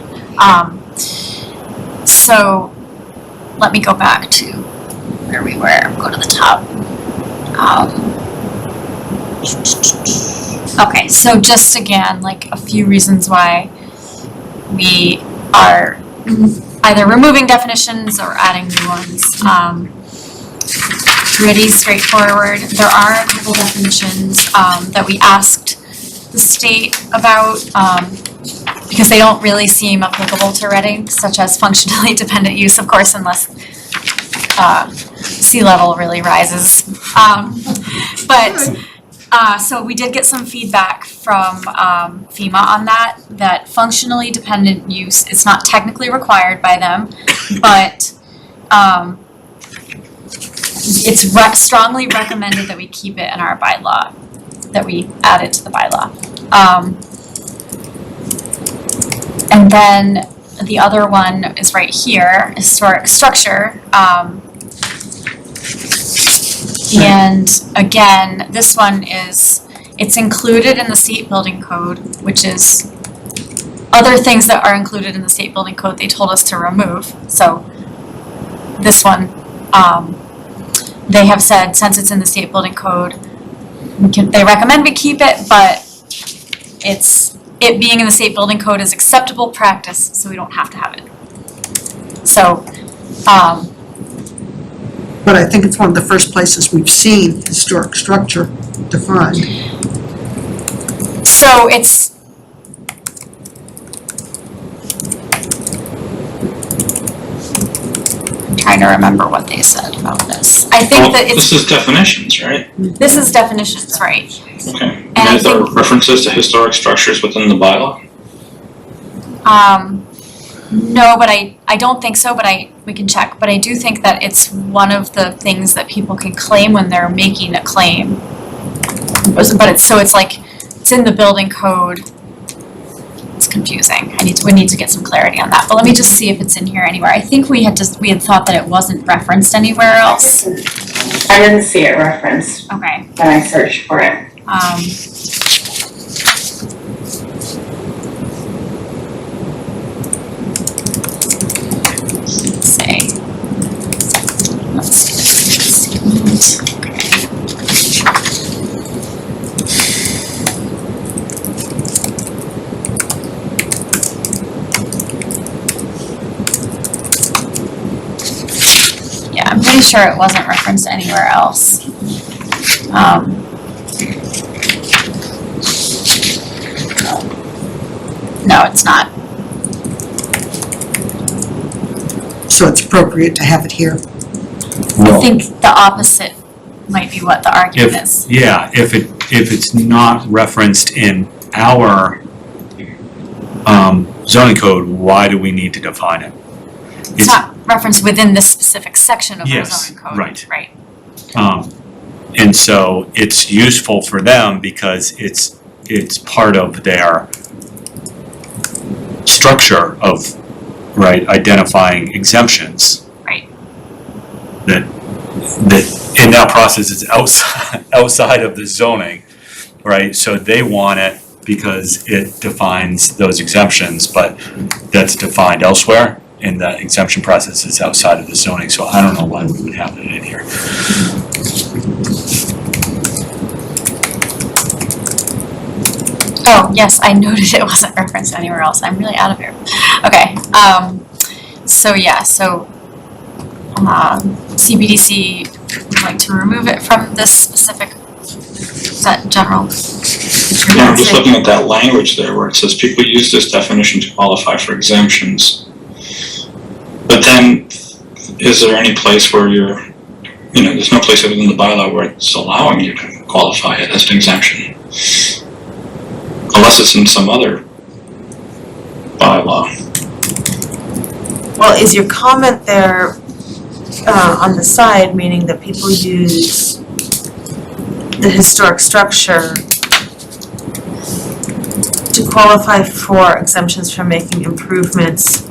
So let me go back to where we were, go to the top. Okay, so just again, like a few reasons why we are either removing definitions or adding new ones. Pretty straightforward. There are a couple definitions that we asked the state about because they don't really seem applicable to Reading, such as functionally dependent use, of course, unless sea level really rises. So we did get some feedback from FEMA on that functionally dependent use is not technically required by them, but it's strongly recommended that we keep it in our bylaw, that we add it to the bylaw. And then the other one is right here, historic structure. And again, this one it's included in the state building code, which is other things that are included in the state building code they told us to remove. So this one, they have said, since it's in the state building code, they recommend we keep it, but it being in the state building code is acceptable practice, so we don't have to have it. So, But I think it's one of the first places we've seen historic structure defined. so it's, I'm trying to remember what they said about this. I think that This is definitions, right? this is definitions, right? Okay. And I Are there think- references to historic structures within the bylaw? No, but I don't think so, but we can check, but I do think that it's one of the things that people can claim when they're making a claim. But it's in the building code. It's confusing. We need to get some clarity on that, but let me just see if it's in here anywhere. I think we had thought that it wasn't referenced anywhere else. I didn't see it referenced Okay, when I searched for it. Let's see. Okay. Yeah, I'm pretty sure it wasn't referenced anywhere else. No, it's not. So it's appropriate to have it here. I think the opposite might be what the argument is. If it's not referenced in our zoning code, why do we need to define it? It's not referenced within this specific section of our Yes, zoning code, right. right? And so it's useful for them because it's part of their structure of, identifying exemptions. Right. That in that process is outside of the zoning, right? So they want it because it defines those exemptions, but that's defined elsewhere. and the exemption process is outside of the zoning, so I don't know why we would have it in here. Oh, yes, I noted it wasn't referenced anywhere else. I'm really out of here. Okay, so yeah, CBDC would like to remove it from this specific, is that general? Yeah, I'm just looking at that language there where it says people use this definition to qualify for exemptions. But then, is there any place where there's no place within the bylaw where it's allowing you to qualify it as an exemption? Unless it's in some other bylaw. Well, is your comment there on the side, meaning that people use the historic structure to qualify for exemptions from making improvements,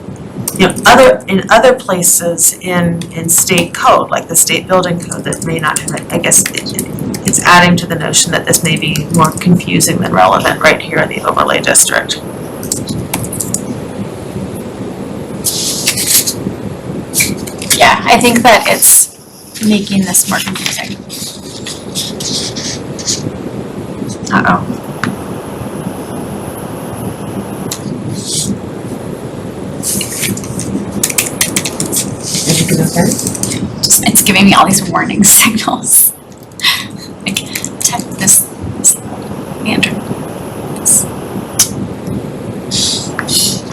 in other places in state code, like the state building code that may not have it? I guess it's adding to the notion that this may be more confusing than relevant right here in the overlay district. Yeah, I think that it's making this more confusing. Uh-oh. It's giving me all these warning signals. Like, check this Andrew.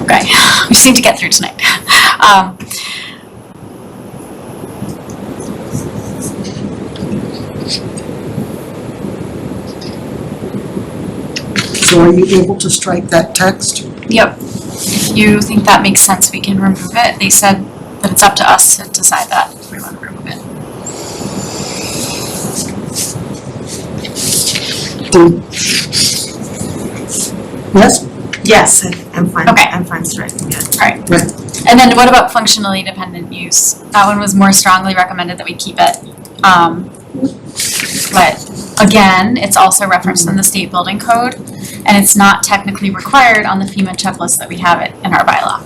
Okay, we just need to get through tonight. So are you able to strike that text? Yep. If you think that makes sense, we can remove it. They said that it's up to us to decide that if we want to remove it. Yes? Yes, I'm fine. Okay. I'm fine striking it. Alright. Right. And then what about functionally dependent use? That one was more strongly recommended that we keep it. But again, it's also referenced in the state building code, and it's not technically required on the FEMA checklist that we have it in our bylaw.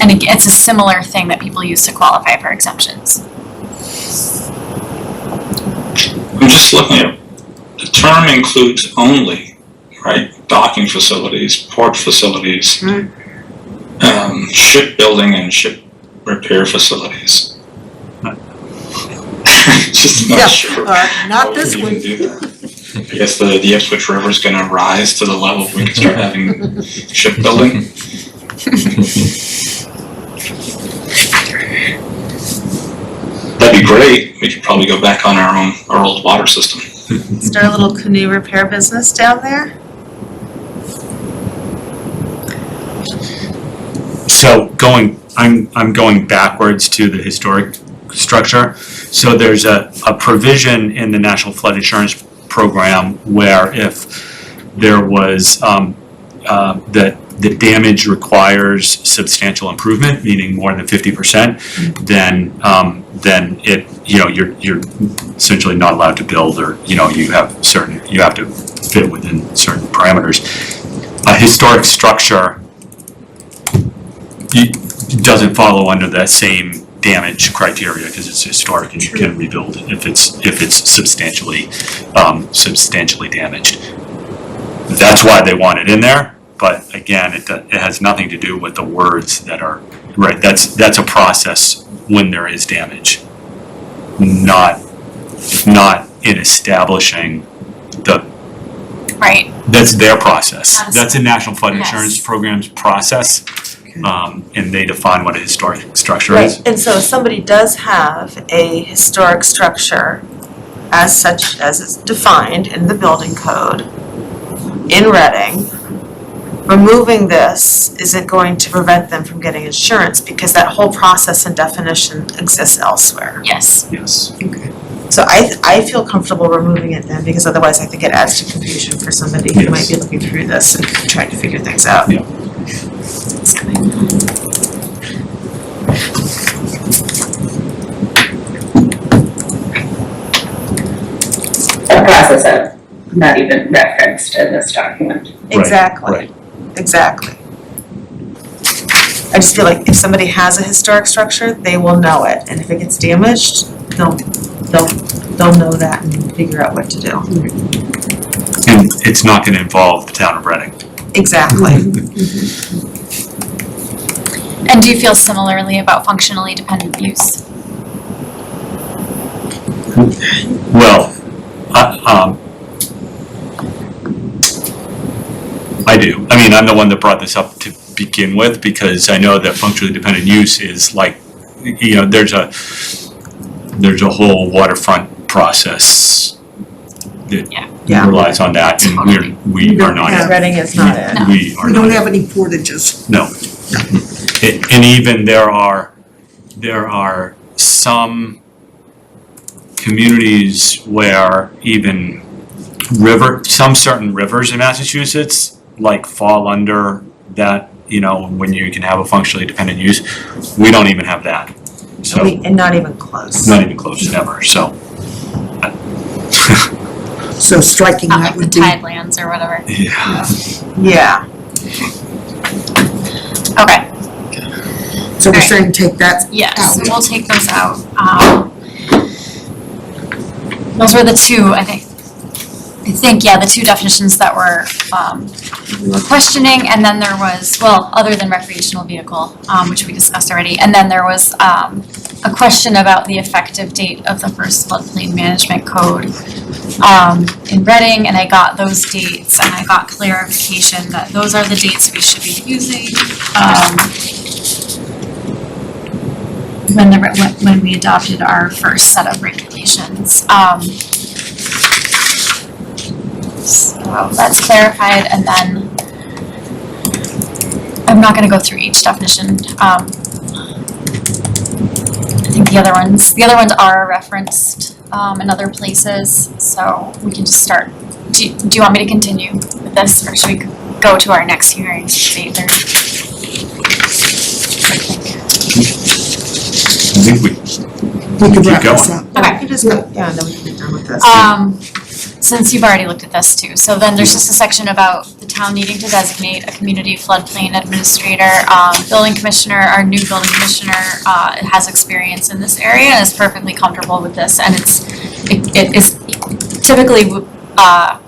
And it's a similar thing that people use to qualify for exemptions. I'm just looking at, the term includes only, right? Docking facilities, port facilities, shipbuilding and ship repair facilities. Just not sure. Not this how we one. can do that. I guess the Ipswich River's gonna rise to the level we can start having shipbuilding. That'd be great. We could probably go back on our old water system. Start a little canoe repair business down there? So I'm going backwards to the historic structure. So there's a provision in the National Flood Insurance Program where if there was that the damage requires substantial improvement, meaning more than 50%, then it, you're essentially not allowed to build, or you have to fit within certain parameters. A historic structure doesn't follow under that same damage criteria because it's historic and you can rebuild it if it's substantially damaged. That's why they want it in there. But again, it has nothing to do with the words that are, right, that's a process when there is damage. Not in establishing the, Right. that's their process. Yes. That's a National Flood Insurance Yes. Program's process, and they define what a historic structure is. Right, and so if somebody does have a historic structure as such as it's defined in the building code in Reading, removing this isn't going to prevent them from getting insurance because that whole process and definition exists elsewhere. Yes. Yes. So I feel comfortable removing it then, because otherwise I think it adds to confusion for somebody who might be looking through this and trying to figure things out. Yeah. I'll process it. not even referenced in this document. Exactly. Right. Exactly. I just feel like if somebody has a historic structure, they will know it, and if it gets damaged, they'll know that and figure out what to do. And it's not gonna involve the town of Reading. Exactly. And do you feel similarly about functionally dependent use? Well, I do. I mean, I'm the one that brought this up to begin with because I know that functionally dependent use is like, you know, there's a whole waterfront process that Yeah. relies on that, and we are not. Reading is not it. No. We are We not. don't have any portages. No. And even there are some communities where even some certain rivers in Massachusetts like fall under that, you know, when you can have a functionally dependent use. We don't even have that. So, And not even close. not even close, never, so. So striking Not that like the would be. tidelands or whatever. Yeah. Yeah. Okay, So we're Alright. saying take that yes, out. so we'll take those out. Those were the two, I think, the two definitions that we were questioning, and then there was, well, other than recreational vehicle, which we discussed already, and then there was a question about the effective date of the first floodplain management code in Reading, and I got those dates, and I got clarification that those are the dates we should be using. When we adopted our first set of regulations. So that's clarified, and then I'm not gonna go through each definition. I think the other ones are referenced in other places, so we can just start. Do you want me to continue with this, or should we go to our next hearing, 8:30? I think we We could Keep wrap this going. up. Okay. You can just go, yeah, then we can be done with this. Since you've already looked at this too, so then there's just a section about the town needing to designate a community floodplain administrator, building commissioner, our new building commissioner, has experience in this area and is perfectly comfortable with this, and it is typically, a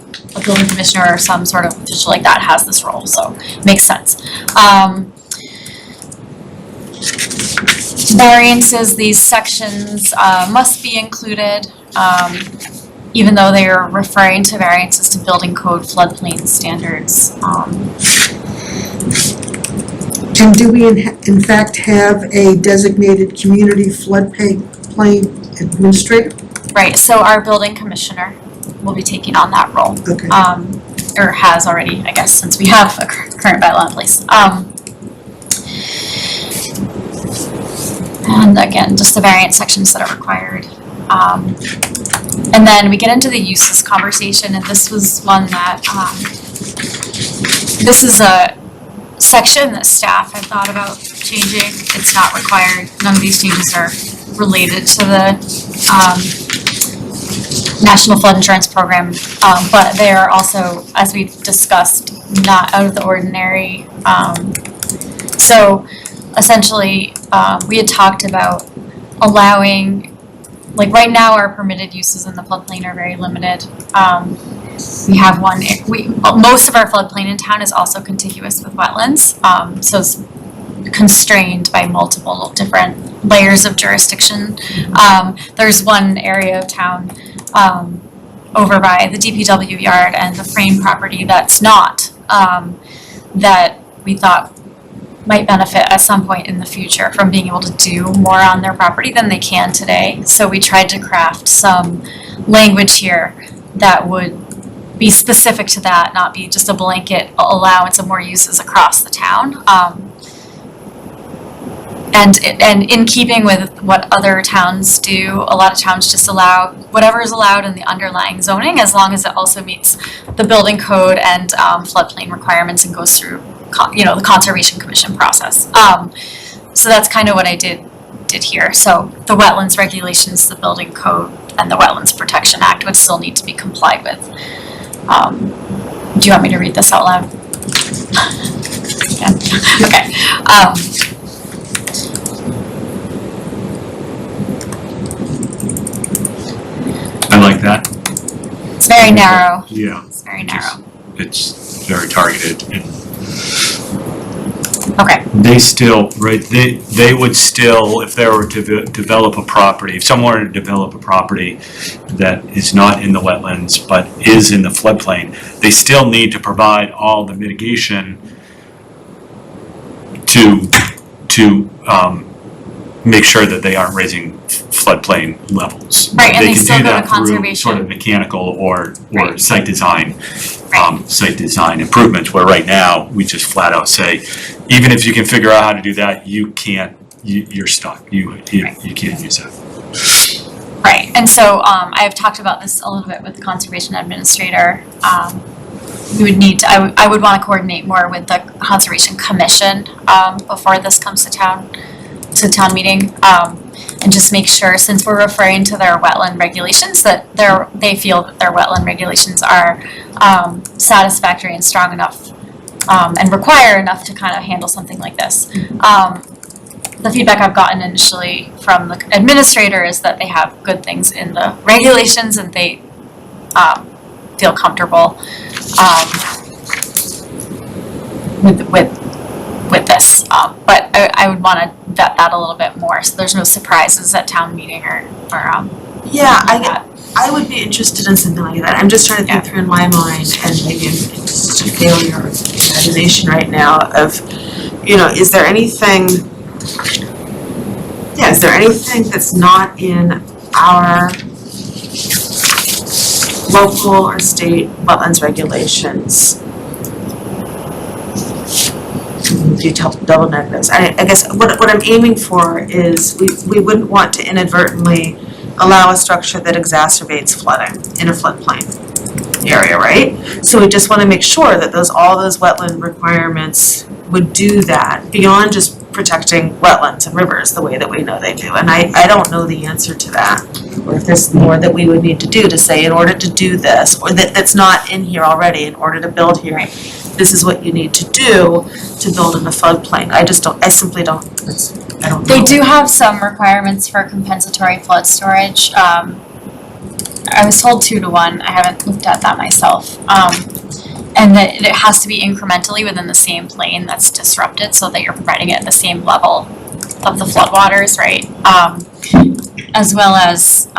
building commissioner or some sort of official like that has this role, so makes sense. Variances, these sections, must be included, even though they are referring to variances to building code floodplain standards. And do we in fact have a designated community floodplain administrator? Right, so our building commissioner will be taking on that role, Okay. or has already, I guess, since we have a current bylaw in place. And again, just the variance sections that are required. And then we get into the uses conversation, and this was one that, this is a section that staff had thought about changing. It's not required. None of these changes are related to the National Flood Insurance Program, but they are also, as we've discussed, not out of the ordinary. So essentially, we had talked about allowing, like right now our permitted uses in the floodplain are very limited. We have most of our floodplain in town is also contiguous with wetlands, so it's constrained by multiple different layers of jurisdiction. There's one area of town over by the DPW yard and the frame property that's not, that we thought might benefit at some point in the future from being able to do more on their property than they can today. So we tried to craft some language here that would be specific to that, not be just a blanket allowance of more uses across the town. And in keeping with what other towns do, a lot of towns just allow whatever is allowed in the underlying zoning, as long as it also meets the building code and floodplain requirements and goes through the Conservation Commission process. So that's kind of what I did here. So the Wetlands Regulations, the building code, and the Wetlands Protection Act would still need to be complied with. Do you want me to read this out loud? Yeah. Okay. I like that. It's very narrow. Yeah. It's very narrow. It's very targeted and Okay. they still, right, they would still, if they were to develop a property, if someone were to develop a property that is not in the wetlands but is in the floodplain, they still need to provide all the mitigation to make sure that they aren't raising floodplain levels. Right, and they still go to can do that through conservation. sort of mechanical or Right. site design. Right. Site design improvements, where right now, we just flat out say, even if you can figure out how to do that, you're stuck, you can't use that. Right, and so I've talked about this a little bit with the conservation administrator. We would need to, I would want to coordinate more with the Conservation Commission before this comes to town meeting, and just make sure, since we're referring to their wetland regulations, that they feel that their wetland regulations are satisfactory and strong enough and require enough to kind of handle something like this. The feedback I've gotten initially from the administrator is that they have good things in the regulations and they feel comfortable with this. But I would want to vet that a little bit more so there's no surprises at town meeting or Yeah, that. I would be interested in something like that. I'm just trying to think through in my mind, and maybe I'm just a failure of imagination right now of, is there anything that's not in our local or state wetlands regulations? Double negatives. I guess what I'm aiming for is we wouldn't want to inadvertently allow a structure that exacerbates flooding in a floodplain area, right? So we just want to make sure that all those wetland requirements would do that beyond just protecting wetlands and rivers the way that we know they do. And I don't know the answer to that, or if there's more that we would need to do to say, in order to do this, or that's not in here already, in order to build here, this is what you need to do to build in a floodplain. I simply don't know. They do have some requirements for compensatory flood storage. I was told 2-to-1, I haven't looked at that myself. And that it has to be incrementally within the same plane that's disrupted so that you're providing it at the same level of the floodwaters, right? As well as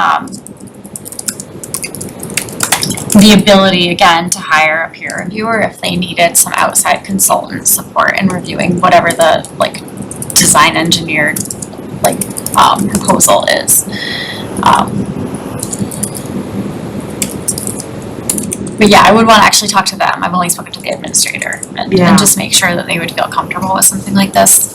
the ability, again, to hire a peer reviewer if they needed some outside consultant support in reviewing whatever the, design engineered, proposal is. But yeah, I would want to actually talk to them. I've only spoken to the administrator and just make sure that they would feel comfortable with something like this.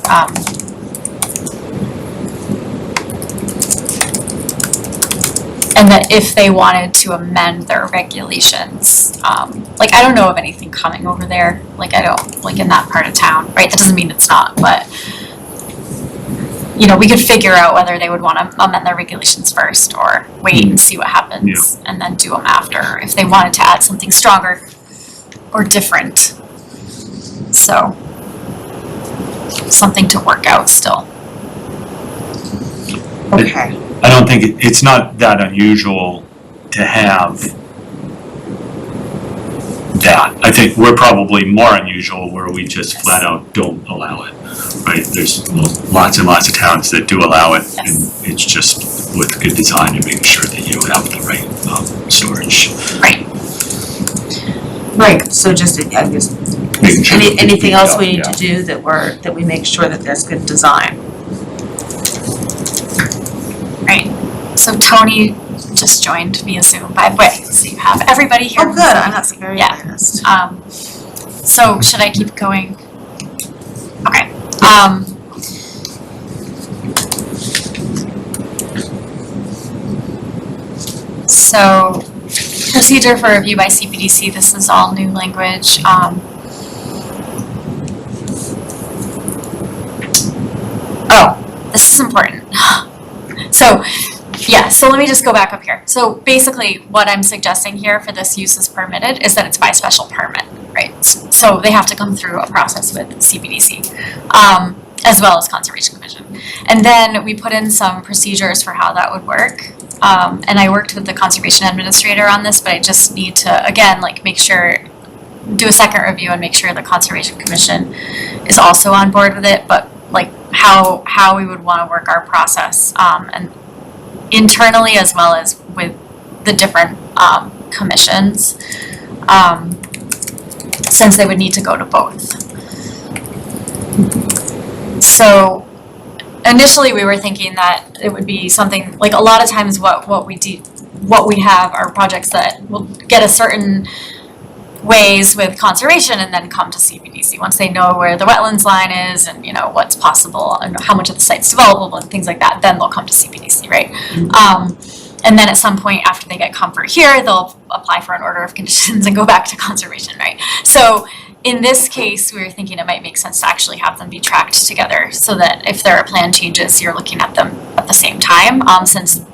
And that if they wanted to amend their regulations, I don't know of anything coming over there, in that part of town, right? That doesn't mean it's not, but we could figure out whether they would want to amend their regulations first or wait and see what happens and then do them after if they wanted to add something stronger or different. So, something to work out still. Okay. I don't think it's not that unusual to have that. I think we're probably more unusual where we just flat out don't allow it, right? There's lots and lots of towns that do allow it, and it's just with good design and making sure that you have the right storage. Right, so just, I guess, Making sure that anything else we need yeah. to do that we make sure that there's good design. Right. So Tony just joined via Zoom, by the way, so you have everybody here. Oh, good, I'm not very Yeah. embarrassed. So should I keep going? Okay. So procedure for review by Cpdc, this is all new language. Oh, this is important. So Yeah, so let me just go back up here. So basically, what I'm suggesting here for this use is permitted is that it's by special permit, right? So they have to come through a process with Cpdc, as well as Conservation Commission. And then we put in some procedures for how that would work. And I worked with the Conservation Administrator on this, but I just need to, again, like make sure, do a second review and make sure the Conservation Commission is also on board with it, but like how we would want to work our process, and internally as well as with the different commissions, since they would need to go to both. So initially we were thinking that it would be something like a lot of times what we have are projects that will get a certain ways with conservation and then come to Cpdc once they know where the wetlands line is and what's possible and how much of the site's developable and things like that, then they'll come to Cpdc, right? And then at some point after they get comfort here, they'll apply for an order of conditions and go back to conservation, right? So in this case, we were thinking it might make sense to actually have them be tracked together so that if there are plan changes, you're looking at them at the same time, since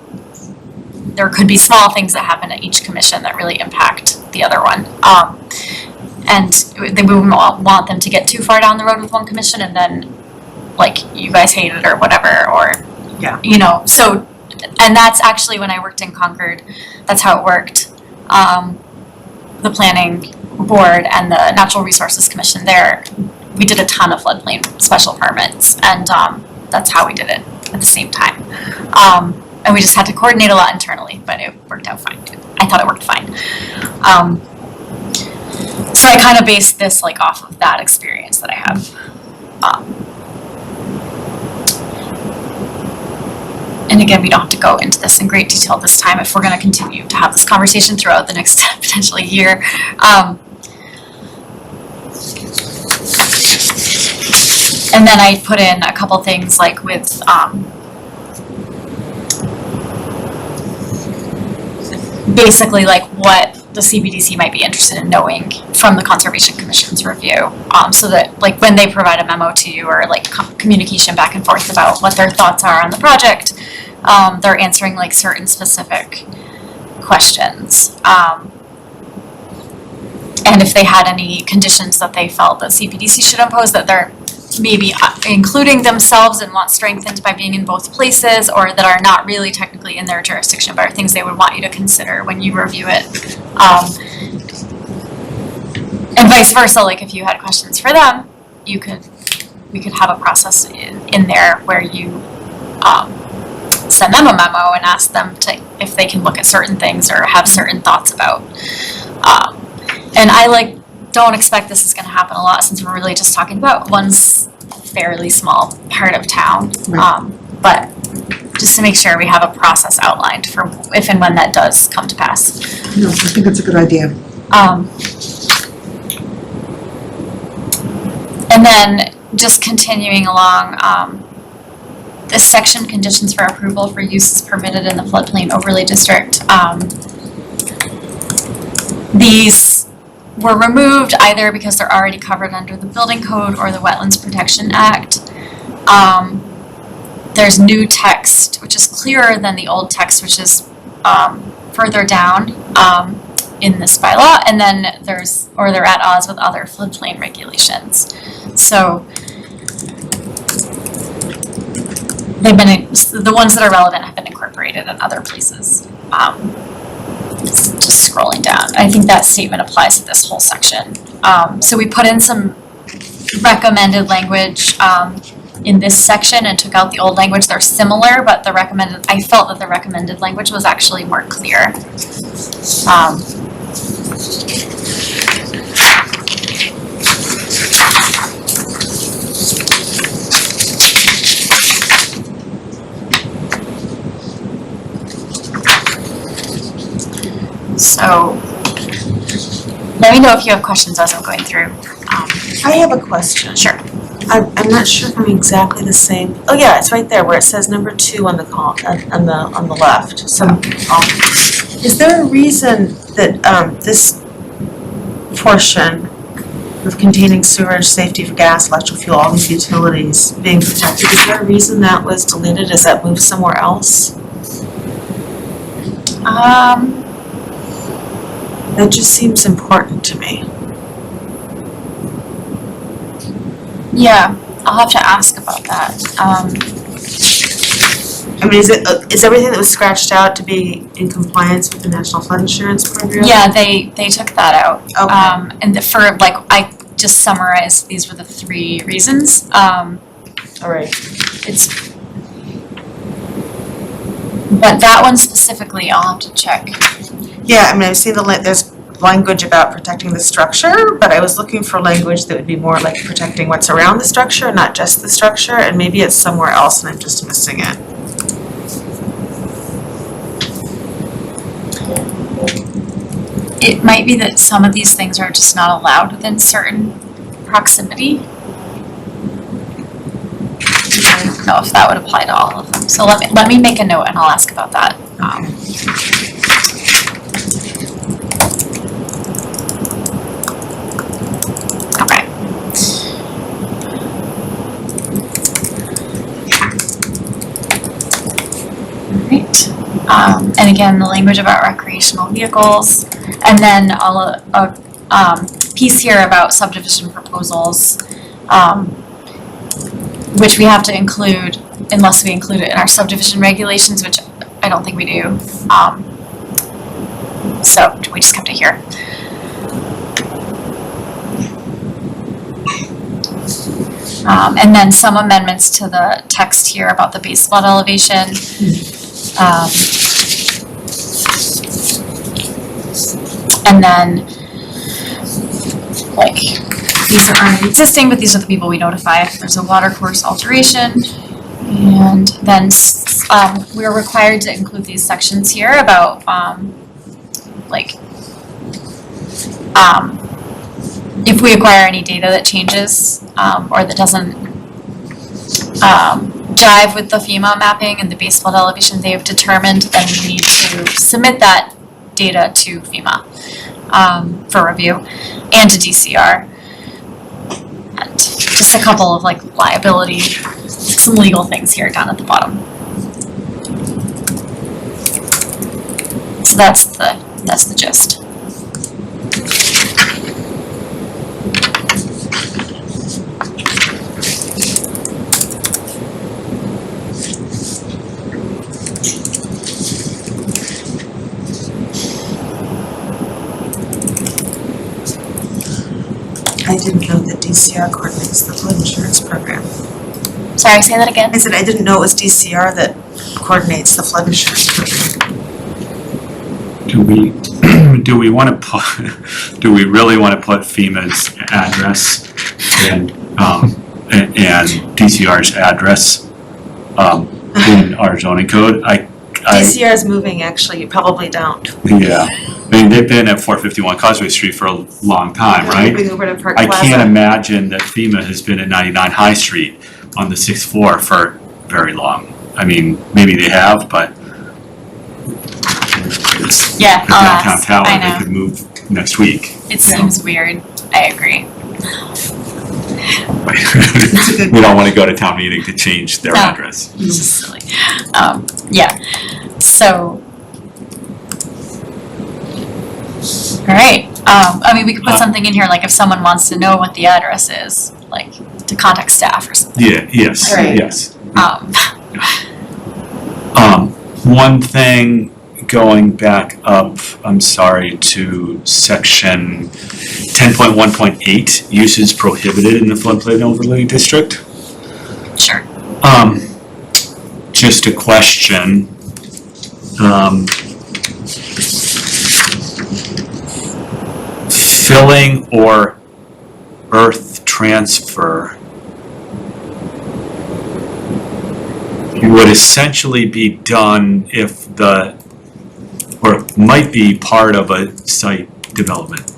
there could be small things that happen at each commission that really impact the other one. And we wouldn't want them to get too far down the road with one commission and then like you guys hate it or whatever, or so, and that's actually when I worked in Concord, that's how it worked. The planning board and the Natural Resources Commission there, we did a ton of floodplain special permits, and that's how we did it at the same time. And we just had to coordinate a lot internally, but it worked out fine. I thought it worked fine. So I kind of based this like off of that experience that I have. And again, we don't have to go into this in great detail this time if we're going to continue to have this conversation throughout the next potentially year. And then I put in a couple things like with basically like what the Cpdc might be interested in knowing from the Conservation Commission's review, so that like when they provide a memo to you or like communication back and forth about what their thoughts are on the project, they're answering like certain specific questions. And if they had any conditions that they felt that Cpdc should impose that they're maybe including themselves and want strengthened by being in both places, or that are not really technically in their jurisdiction but are things they would want you to consider when you review it. And vice versa, like if you had questions for them, we could have a process in there where you send them a memo and ask them to if they can look at certain things or have certain thoughts about. And I don't expect this is going to happen a lot since we're really just talking about one fairly small part of town. But just to make sure we have a process outlined for if and when that does come to pass. No, I think that's a good idea. And then just continuing along, this section, conditions for approval for uses permitted in the floodplain overlay district. These were removed either because they're already covered under the building code or the Wetlands Protection Act. There's new text, which is clearer than the old text, which is further down in this bylaw, and then they're at odds with other floodplain regulations. So the ones that are relevant have been incorporated in other places. Just scrolling down, I think that statement applies to this whole section. So we put in some recommended language in this section and took out the old language. They're similar, but I felt that the recommended language was actually more clear. So let me know if you have questions as I'm going through. I have a question. Sure. I'm not sure if I'm exactly the same. Oh yeah, it's right there where it says number 2 on the on the left. So, is there a reason that this portion of containing sewerage safety for gas, electric fuel, all these utilities being protected, is there a reason that was deleted? Is that moved somewhere else? That just seems important to me. Yeah, I'll have to ask about that. I mean, is everything that was scratched out to be in compliance with the National Flood Insurance Program? Yeah, they took that out. Okay. And for, like, I just summarized, these were the 3 reasons. All right. But that one specifically, I'll have to check. Yeah, I mean, I've seen there's language about protecting the structure, but I was looking for language that would be more like protecting what's around the structure, not just the structure, and maybe it's somewhere else and I'm just missing it. It might be that some of these things are just not allowed within certain proximity. I don't know if that would apply to all of them. So let me make a note and I'll ask about that. Okay. Alright. And again, the language about recreational vehicles, and then a piece here about subdivision proposals, which we have to include unless we include it in our subdivision regulations, which I don't think we do. So we just kept it here. And then some amendments to the text here about the base flood elevation. And then, like, these are already existing, but these are the people we notify if there's a water course alteration. And then we're required to include these sections here about, if we acquire any data that changes, or that doesn't jive with the FEMA mapping and the base flood elevation they have determined, then we need to submit that data to FEMA for review and to DCR. And just a couple of like liability, some legal things here down at the bottom. So that's the gist. I didn't know that DCR coordinates the flood insurance program. Sorry, say that again. I said I didn't know it was DCR that coordinates the flood insurance program. Do we want to put, do we really want to put FEMA's address and DCR's address in our zoning code? DCR is moving, actually, you probably don't. Yeah, I mean, they've been at 451 Causeway Street for a long time, right? Moving over to Park I Plaza. can't imagine that FEMA has been at 99 High Street on the 6th floor for very long. I mean, maybe they have, but it's Yeah, a I'll downtown ask. tower, I they know. could move next week. It seems weird. I agree. We don't want to go to town meeting to change their No. address. It's just silly. Yeah. So. All right. I mean, we could put something in here, like if someone wants to know what the address is, like to contact staff or something. Yeah, yes, Right. yes. Um, One thing, going back up, I'm sorry, to section 10.1.8, uses prohibited in the floodplain overlay district. sure. Just a question. Filling or earth transfer would essentially be done if or might be part of a site development.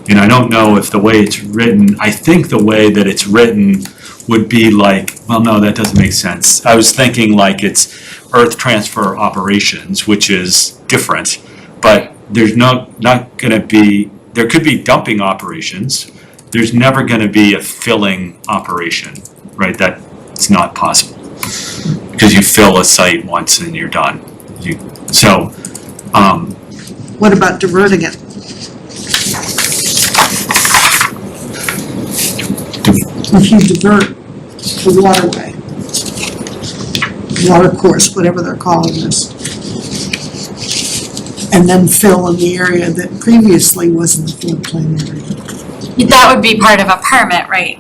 And I don't know if the way it's written, I think the way that it's written would be like, well, no, that doesn't make sense. I was thinking like it's earth transfer operations, which is different, but there's not gonna be, there could be dumping operations. There's never gonna be a filling operation, right? That's not possible. Because you fill a site once and you're done. So What about diverting it? If you divert the waterway, water course, whatever they're calling this, and then fill in the area that previously was in the floodplain area. That would be part of a permit, right?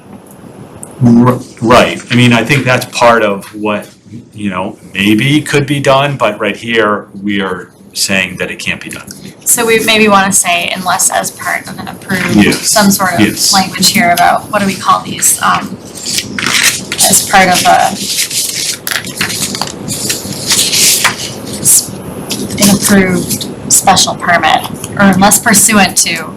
Right, I mean, I think that's part of what, maybe could be done, but right here, we are saying that it can't be done. So we maybe wanna say unless as part of an approved, Yes, some sort of yes. language here about, what do we call these, as part of an approved special permit, or unless pursuant to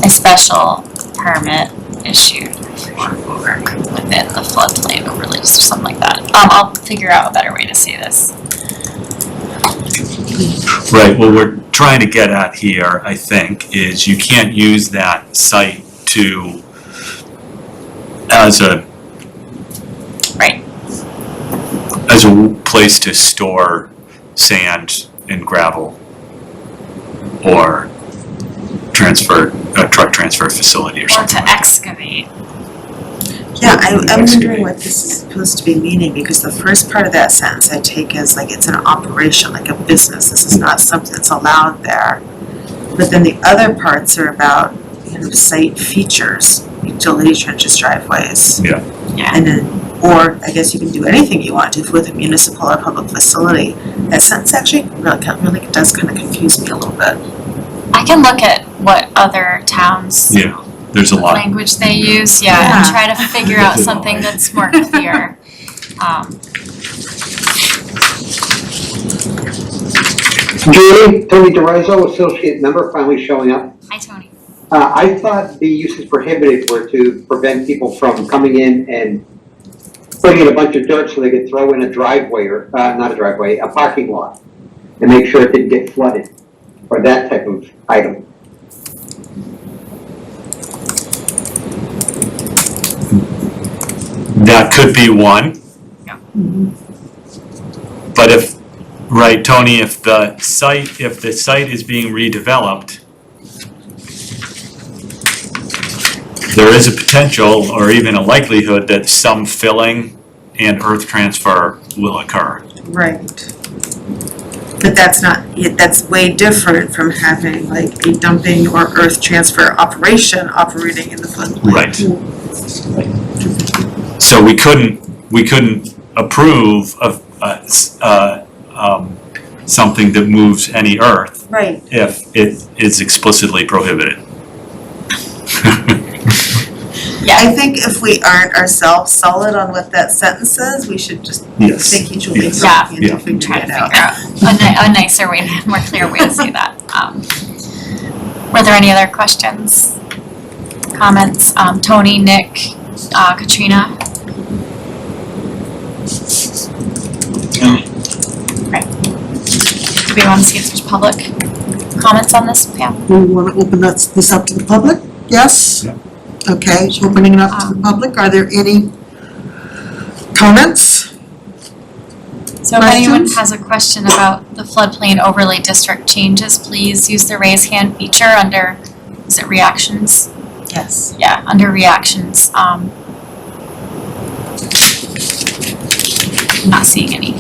a special permit issued for work within the floodplain overlays or something like that. I'll figure out a better way to say this. Right, what we're trying to get at here, I think, is you can't use that site as a Right. as a place to store sand and gravel or a truck transfer facility or Or something to like that. excavate. Yeah, I'm wondering what this is supposed to be meaning, because the first part of that sentence I take as like it's an operation, like a business, this is not something that's allowed there. But then the other parts are about, site features, utility trenches, driveways. Yeah. Yeah. And then, or I guess you can do anything you want to with a municipal or public facility. That sentence actually really does kind of confuse me a little bit. I can look at what other towns' Yeah, there's a lot. language they use, and Yeah. try to figure out something that's more clear. Julie, Tony DeRiso, associate member, finally showing up. Hi, Tony. I thought the uses prohibited were to prevent people from coming in and putting in a bunch of dirt so they could throw in a driveway or, not a driveway, a parking lot, and make sure it didn't get flooded, or that type of item. That could be one. Yeah. But right, Tony, if the site is being redeveloped, there is a potential or even a likelihood that some filling and earth transfer will occur. Right. But that's way different from having like a dumping or earth transfer operation operating in the floodplain. Right. So we couldn't approve of something that moves any earth Right. if it is explicitly prohibited. I think if we aren't ourselves solid on what that sentence says, we should just Yes. think each other Yeah. into figuring Try to it figure out. out a nicer way, more clear way to say that. Were there any other questions, comments? Tony, Nick, Katrina? No. Right. Do we want to see if there's public comments on this, Pam? We want to open this up to the public? Yes? Yeah. Okay, opening it up to the public. Are there any comments? So if anyone Questions? has a question about the floodplain overlay district changes, please use the raise hand feature under, is it reactions? Yes. Yeah, under reactions. I'm not seeing any.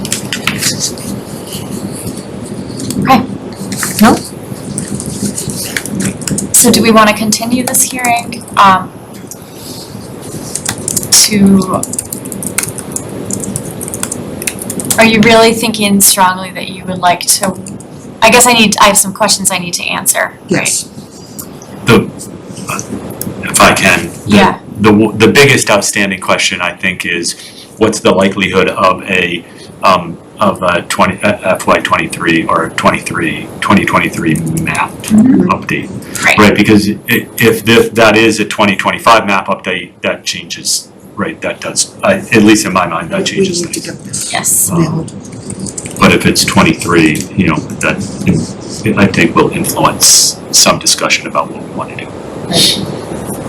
Okay. No? So do we want to continue this hearing are you really thinking strongly that you would like to, I guess I have some questions I need to answer, right? Yes. If I can. Yeah. The biggest outstanding question, I think, is what's the likelihood of a FY23 or 2023 map update? Right, because if that is a 2025 map update, that changes, right, that does, at least in my mind, that changes We need to things. get this Yes. nailed. But if it's 23, that, I think will influence some discussion about what we want to do.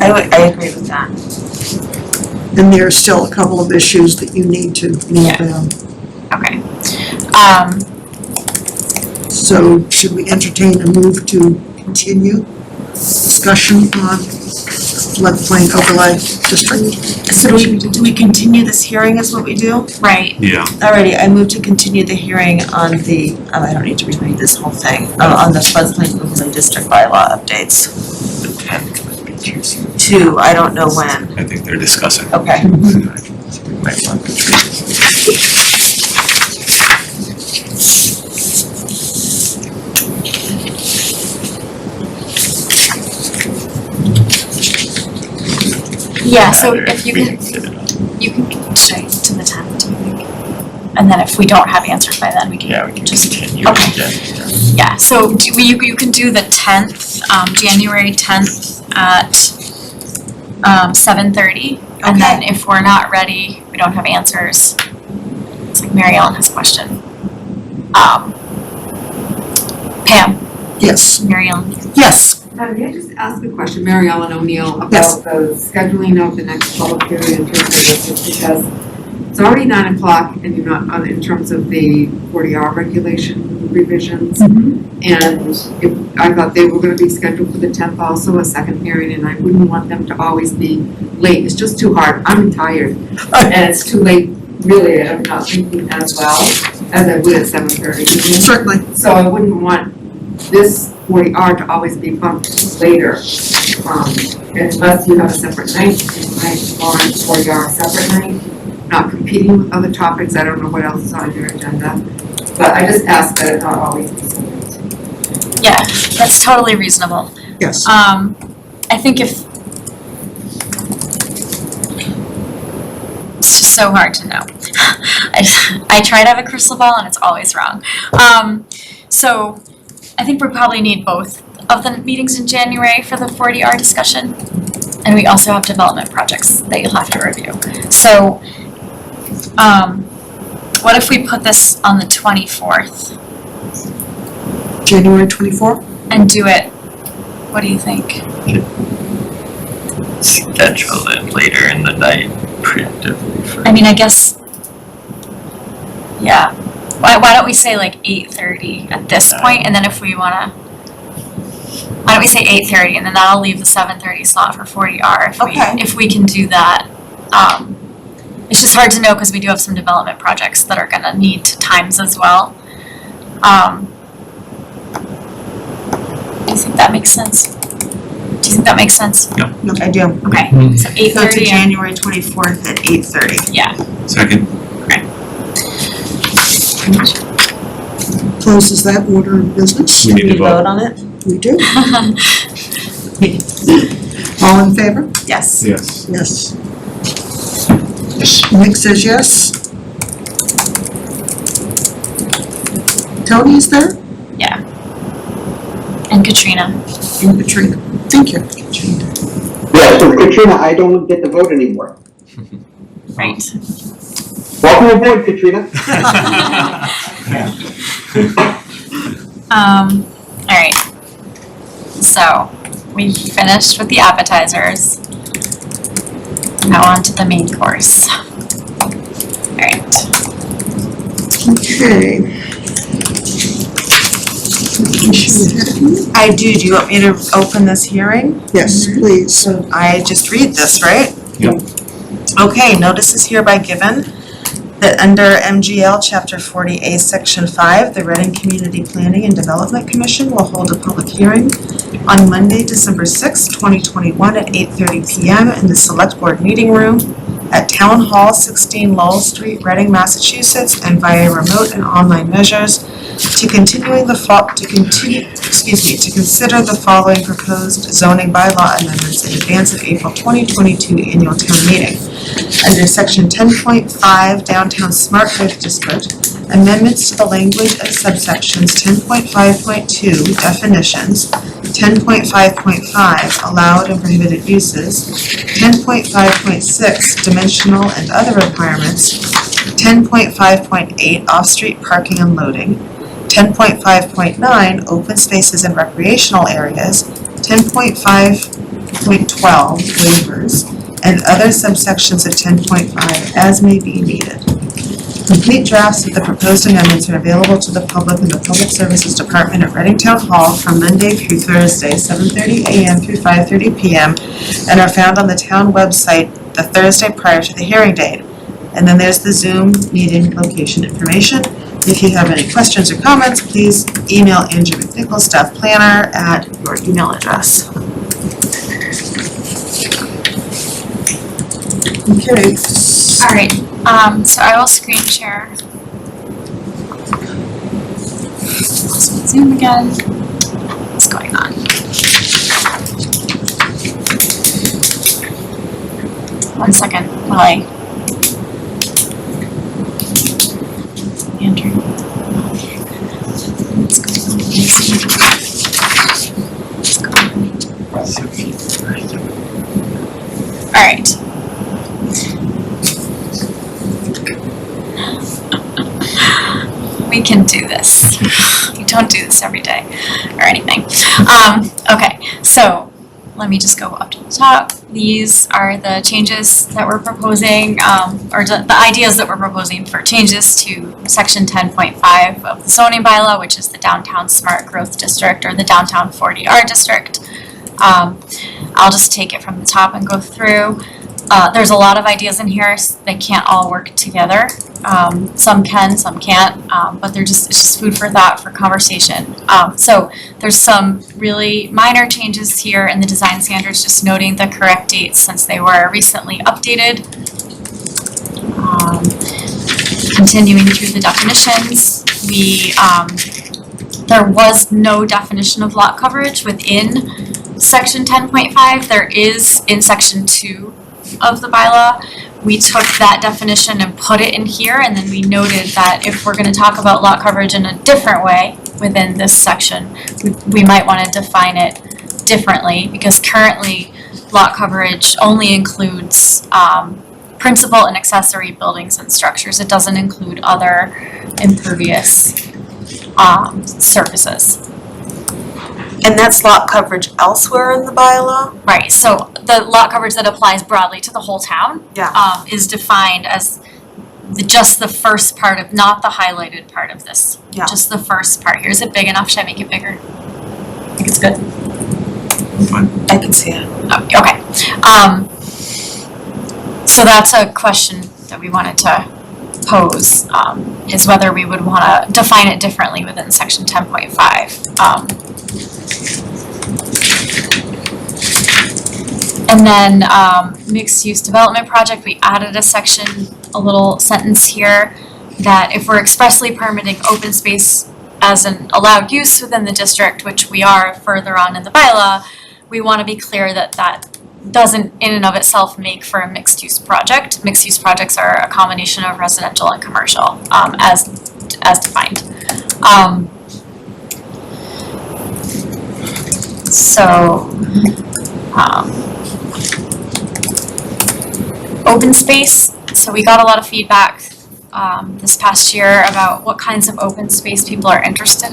I agree with that. And there are still a couple of issues that you need to nail Yeah. down. Okay. So should we entertain a move to continue discussion on floodplain overlay district? So do we continue this hearing is what we do? Right. Yeah. Alrighty, I move to continue the hearing on the, I don't need to reread this whole thing, on the floodplain overlay district bylaw updates. The 10th would be too soon. To, I don't know when. I think they're discussing. Okay. Might want to Yeah, so if you We can, get it on. you can straight to the 10th, do you think? And then if we don't have answers by then, we can Yeah, we can just, continue okay. again. Yeah, so you can do the 10th, January 10th at 7:30. And then if we're not ready, we don't have answers, it's like Mary Ellen has a question. Pam, Yes. Mary Ellen. Yes. May I just ask a question, Mary Ellen O'Neill, Yes. about the scheduling of the next public hearing in terms of this, is because it's already 9 o'clock and you're not, in terms of the 40R regulation revisions. And if, I thought they were gonna be scheduled for the 10th also, a second hearing, and I wouldn't want them to always be late. It's just too hard. I'm tired. And it's too late, really, I'm not thinking as well as I would at 7:30. Certainly. So I wouldn't want this 40R to always be bumped later, unless you have a separate night, like on 40R separate night, not competing with other topics. I don't know what else is on your agenda, but I just ask that it not always be so late. Yeah, that's totally reasonable. Yes. I think if, it's just so hard to know. I try to have a crystal ball and it's always wrong. So I think we probably need both of the meetings in January for the 40R discussion. And we also have development projects that you'll have to review. So, what if we put this on the 24th January 24th? and do it, what do you think? Schedule it later in the night preemptively for. I mean, I guess, yeah. Why don't we say like 8:30 at this point, and then if we wanna, why don't we say 8:30, and then that'll leave the 7:30 slot for 40R Okay. if we can do that. It's just hard to know because we do have some development projects that are gonna need times as well. Do you think that makes sense? Do you think that makes sense? I do. Okay, so So to 8:30 and, January 24th at 8:30. yeah, Second. Closes that order of business. We need to vote. on it? We do. All in favor? Yes. Yes. Yes. Yes. Nick says yes. Tony is there? yeah. And Katrina. And Katrina. Thank you. Yeah, so Katrina, I don't get to vote anymore. Right. Welcome aboard, Katrina. All right. So we finished with the appetizers. Now on to the main course. All right. Okay. I do. Do you want me to open this hearing? Yes, please. So I just read this, right? Yep. Okay, notice is hereby given that under MGL Chapter 40A, Section 5, the Reading Community Planning and Development Commission will hold a public hearing on Monday, December 6, 2021 at 8:30 p.m. in the Select Board Meeting Room at Town Hall, 16 Lowell Street, Reading, Massachusetts, and via remote and online measures to consider the following proposed zoning bylaw amendments in advance of April 2022 annual town meeting. Under section 10.5 Downtown Smart Growth District, amendments to the language of subsections 10.5.2 definitions, 10.5.5 allowed and prohibited uses, 10.5.6 dimensional and other requirements, 10.5.8 off-street parking and loading, 10.5.9 open spaces and recreational areas, 10.5.12 waivers, and other subsections of 10.5 as may be needed. Complete drafts of the proposed amendments are available to the public in the Public Services Department at Reading Town Hall from Monday through Thursday, 7:30 a.m. through 5:30 p.m. and are found on the town website the Thursday prior to the hearing date. And then there's the Zoom meeting location information. If you have any questions or comments, please email Angie McNichol, staff planner, at your email address. Okay. All right, so I will screen share. Zoom again. What's going on? One second while I. Andrew. What's going on? What's going on? All right. We can do this. You don't do this every day or anything. Okay, so let me just go up to the top. These are the changes that we're proposing, or the ideas that we're proposing for changes to section 10.5 of the zoning bylaw, which is the Downtown Smart Growth District or the Downtown 40R District. I'll just take it from the top and go through. There's a lot of ideas in here. They can't all work together. Some can, some can't, but it's just food for thought, for conversation. So there's some really minor changes here in the design standards, just noting the correct dates since they were recently updated. Continuing through the definitions, there was no definition of lot coverage within section 10.5. There is in section 2 of the bylaw. We took that definition and put it in here, and then we noted that if we're going to talk about lot coverage in a different way within this section, we might want to define it differently, because currently lot coverage only includes principal and accessory buildings and structures. It doesn't include other impervious surfaces. And that's lot coverage elsewhere in the bylaw? Right, so the lot coverage that applies broadly to the whole town is defined as just the first part of, not the highlighted part of this. Yeah. Just the first part here. Is it big enough? Should I make it bigger? I think it's good. I can see it. Oh, okay. So that's a question that we wanted to pose, is whether we would want to define it differently within section 10.5. And then mixed-use development project, we added a section, a little sentence here, that if we're expressly permitting open space as an allowed use within the district, which we are further on in the bylaw, we want to be clear that that doesn't in and of itself make for a mixed-use project. Mixed-use projects are a combination of residential and commercial, as defined. Open space, so we got a lot of feedback this past year about what kinds of open space people are interested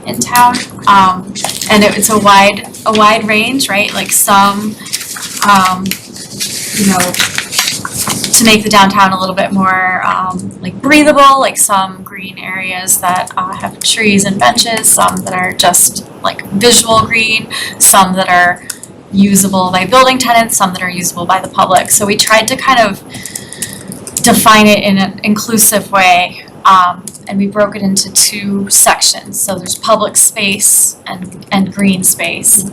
in town. And it's a wide range, right? Like some, to make the downtown a little bit more like breathable, like some green areas that have trees and benches, some that are just like visual green, some that are usable by building tenants, some that are usable by the public. So we tried to kind of define it in an inclusive way, and we broke it into two sections. So there's public space and green space.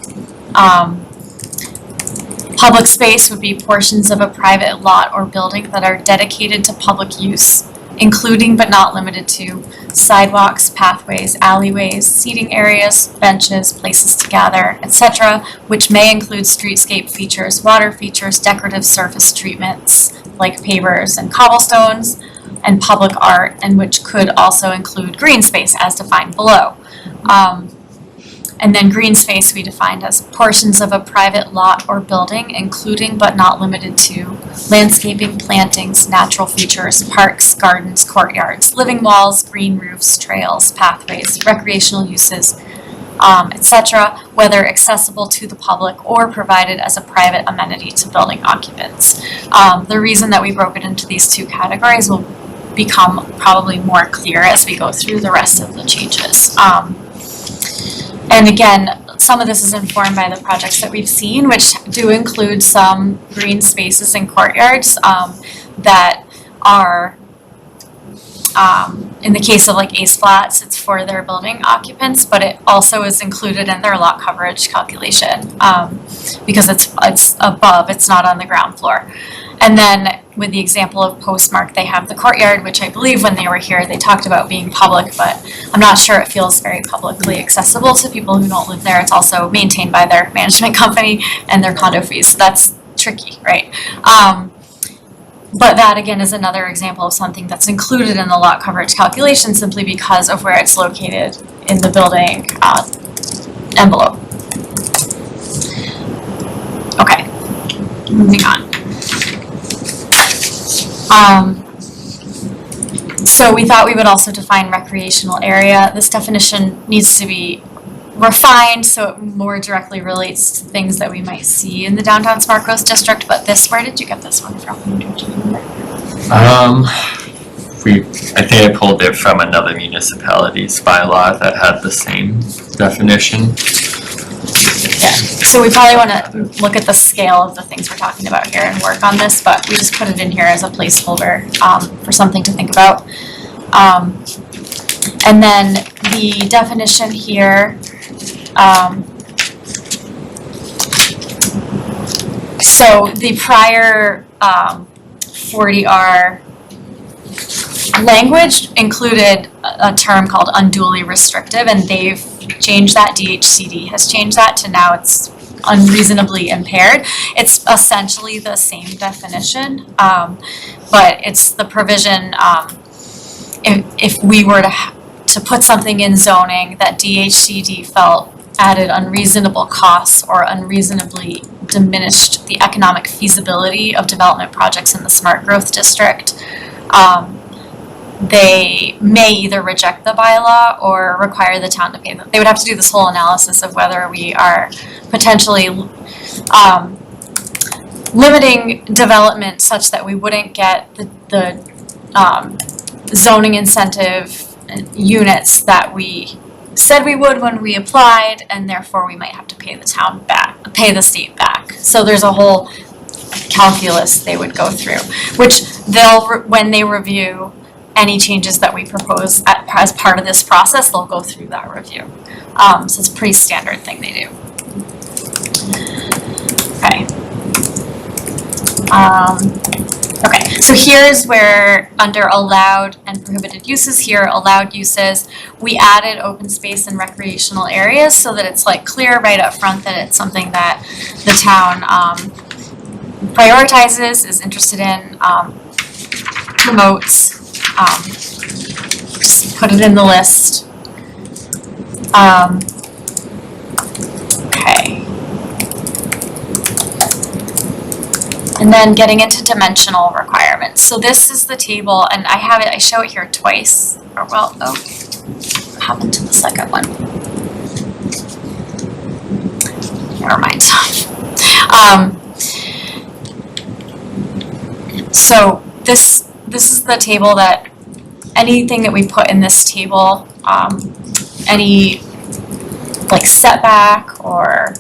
Public space would be portions of a private lot or building that are dedicated to public use, including but not limited to sidewalks, pathways, alleyways, seating areas, benches, places to gather, etc., which may include streetscape features, water features, decorative surface treatments like pavers and cobblestones, and public art, and which could also include green space as defined below. And then green space we defined as portions of a private lot or building, including but not limited to landscaping, plantings, natural features, parks, gardens, courtyards, living walls, green roofs, trails, pathways, recreational uses, etc., whether accessible to the public or provided as a private amenity to building occupants. The reason that we broke it into these two categories will become probably more clear as we go through the rest of the changes. And again, some of this is informed by the projects that we've seen, which do include some green spaces and courtyards that are, in the case of like Ace Flats, it's for their building occupants, but it also is included in their lot coverage calculation because it's above, it's not on the ground floor. And then with the example of Postmark, they have the courtyard, which I believe when they were here, they talked about being public, but I'm not sure it feels very publicly accessible to people who don't live there. It's also maintained by their management company and their condo fees, so that's tricky, right? But that again is another example of something that's included in the lot coverage calculation simply because of where it's located in the building envelope. Okay, moving on. So we thought we would also define recreational area. This definition needs to be refined so it more directly relates to things that we might see in the downtown smart growth district, but this, where did you get this one from? I think I pulled it from another municipality's bylaw that had the same definition. Yeah, so we probably want to look at the scale of the things we're talking about here and work on this, but we just put it in here as a placeholder for something to think about. And then the definition here, so the prior 40R language included a term called unduly restrictive, and they've changed that. DHCD has changed that to now it's unreasonably impaired. It's essentially the same definition, but it's the provision if we were to put something in zoning that DHCD felt added unreasonable costs or unreasonably diminished the economic feasibility of development projects in the smart growth district, they may either reject the bylaw or require the town to pay them. They would have to do this whole analysis of whether we are potentially limiting development such that we wouldn't get the zoning incentive units that we said we would when we applied, and therefore we might have to pay the town back, pay the state back. So there's a whole calculus they would go through, which they'll, when they review any changes that we propose as part of this process, they'll go through that review. So it's a pretty standard thing they do. Okay. Okay, so here's where under allowed and prohibited uses here, allowed uses, we added open space and recreational areas so that it's like clear right up front that it's something that the town prioritizes, is interested in, promotes. Just put it in the list. Okay. And then getting into dimensional requirements. So this is the table, and I have it, I show it here twice. Or well, oh, what happened to the second one? Never mind. So this is the table that anything that we put in this table, any like setback or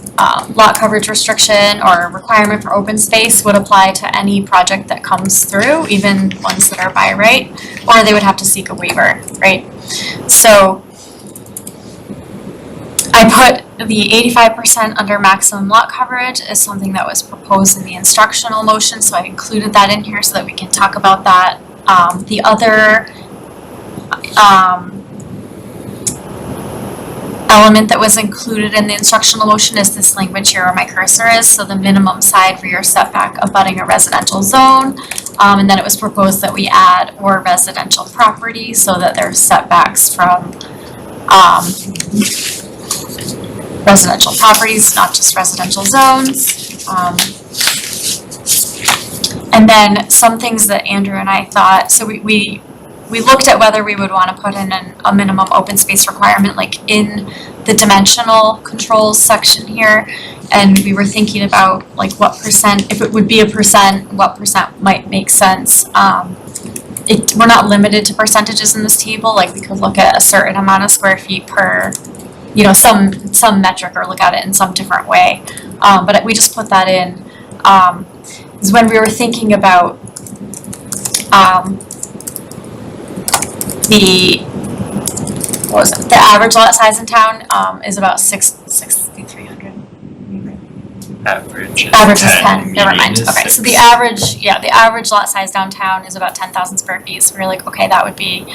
lot coverage restriction or requirement for open space would apply to any project that comes through, even ones that are by right, or they would have to seek a waiver, right? So I put the 85% under maximum lot coverage as something that was proposed in the instructional motion, so I included that in here so that we can talk about that. The other element that was included in the instructional motion is this language here where my cursor is, so the minimum side rear setback abutting a residential zone, and then it was proposed that we add or residential property so that there's setbacks from residential properties, not just residential zones. And then some things that Andrew and I thought, so we looked at whether we would want to put in a minimum open space requirement like in the dimensional controls section here, and we were thinking about like what percent, if it would be a percent, what percent might make sense. we're not limited to percentages in this table, like we could look at a certain amount of square feet per, some metric, or look at it in some different way. But we just put that in, is when we were thinking about the average lot size in town is about 6,300. Average is Average is 10, 10, never mind, median is okay, so 6. the average lot size downtown is about 10,000 square feet, so we're like, okay, that would be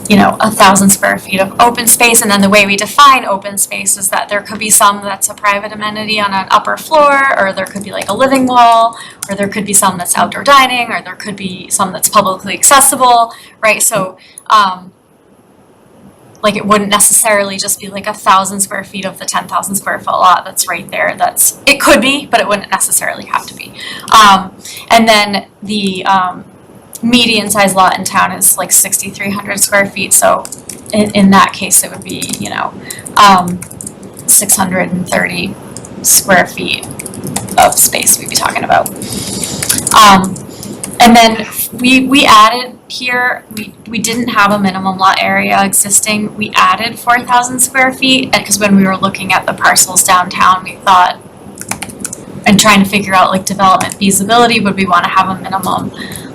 1,000 square feet of open space. And then the way we define open space is that there could be some that's a private amenity on an upper floor, or there could be like a living wall, or there could be some that's outdoor dining, or there could be some that's publicly accessible, right? So like it wouldn't necessarily just be like 1,000 square feet of the 10,000 square foot lot that's right there. It could be, but it wouldn't necessarily have to be. And then the median size lot in town is like 6,300 square feet. So in that case, it would be, 630 square feet of space we'd be talking about. And then we added here, we didn't have a minimum lot area existing. We added 4,000 square feet because when we were looking at the parcels downtown, we thought, and trying to figure out like development feasibility, would we want to have a minimum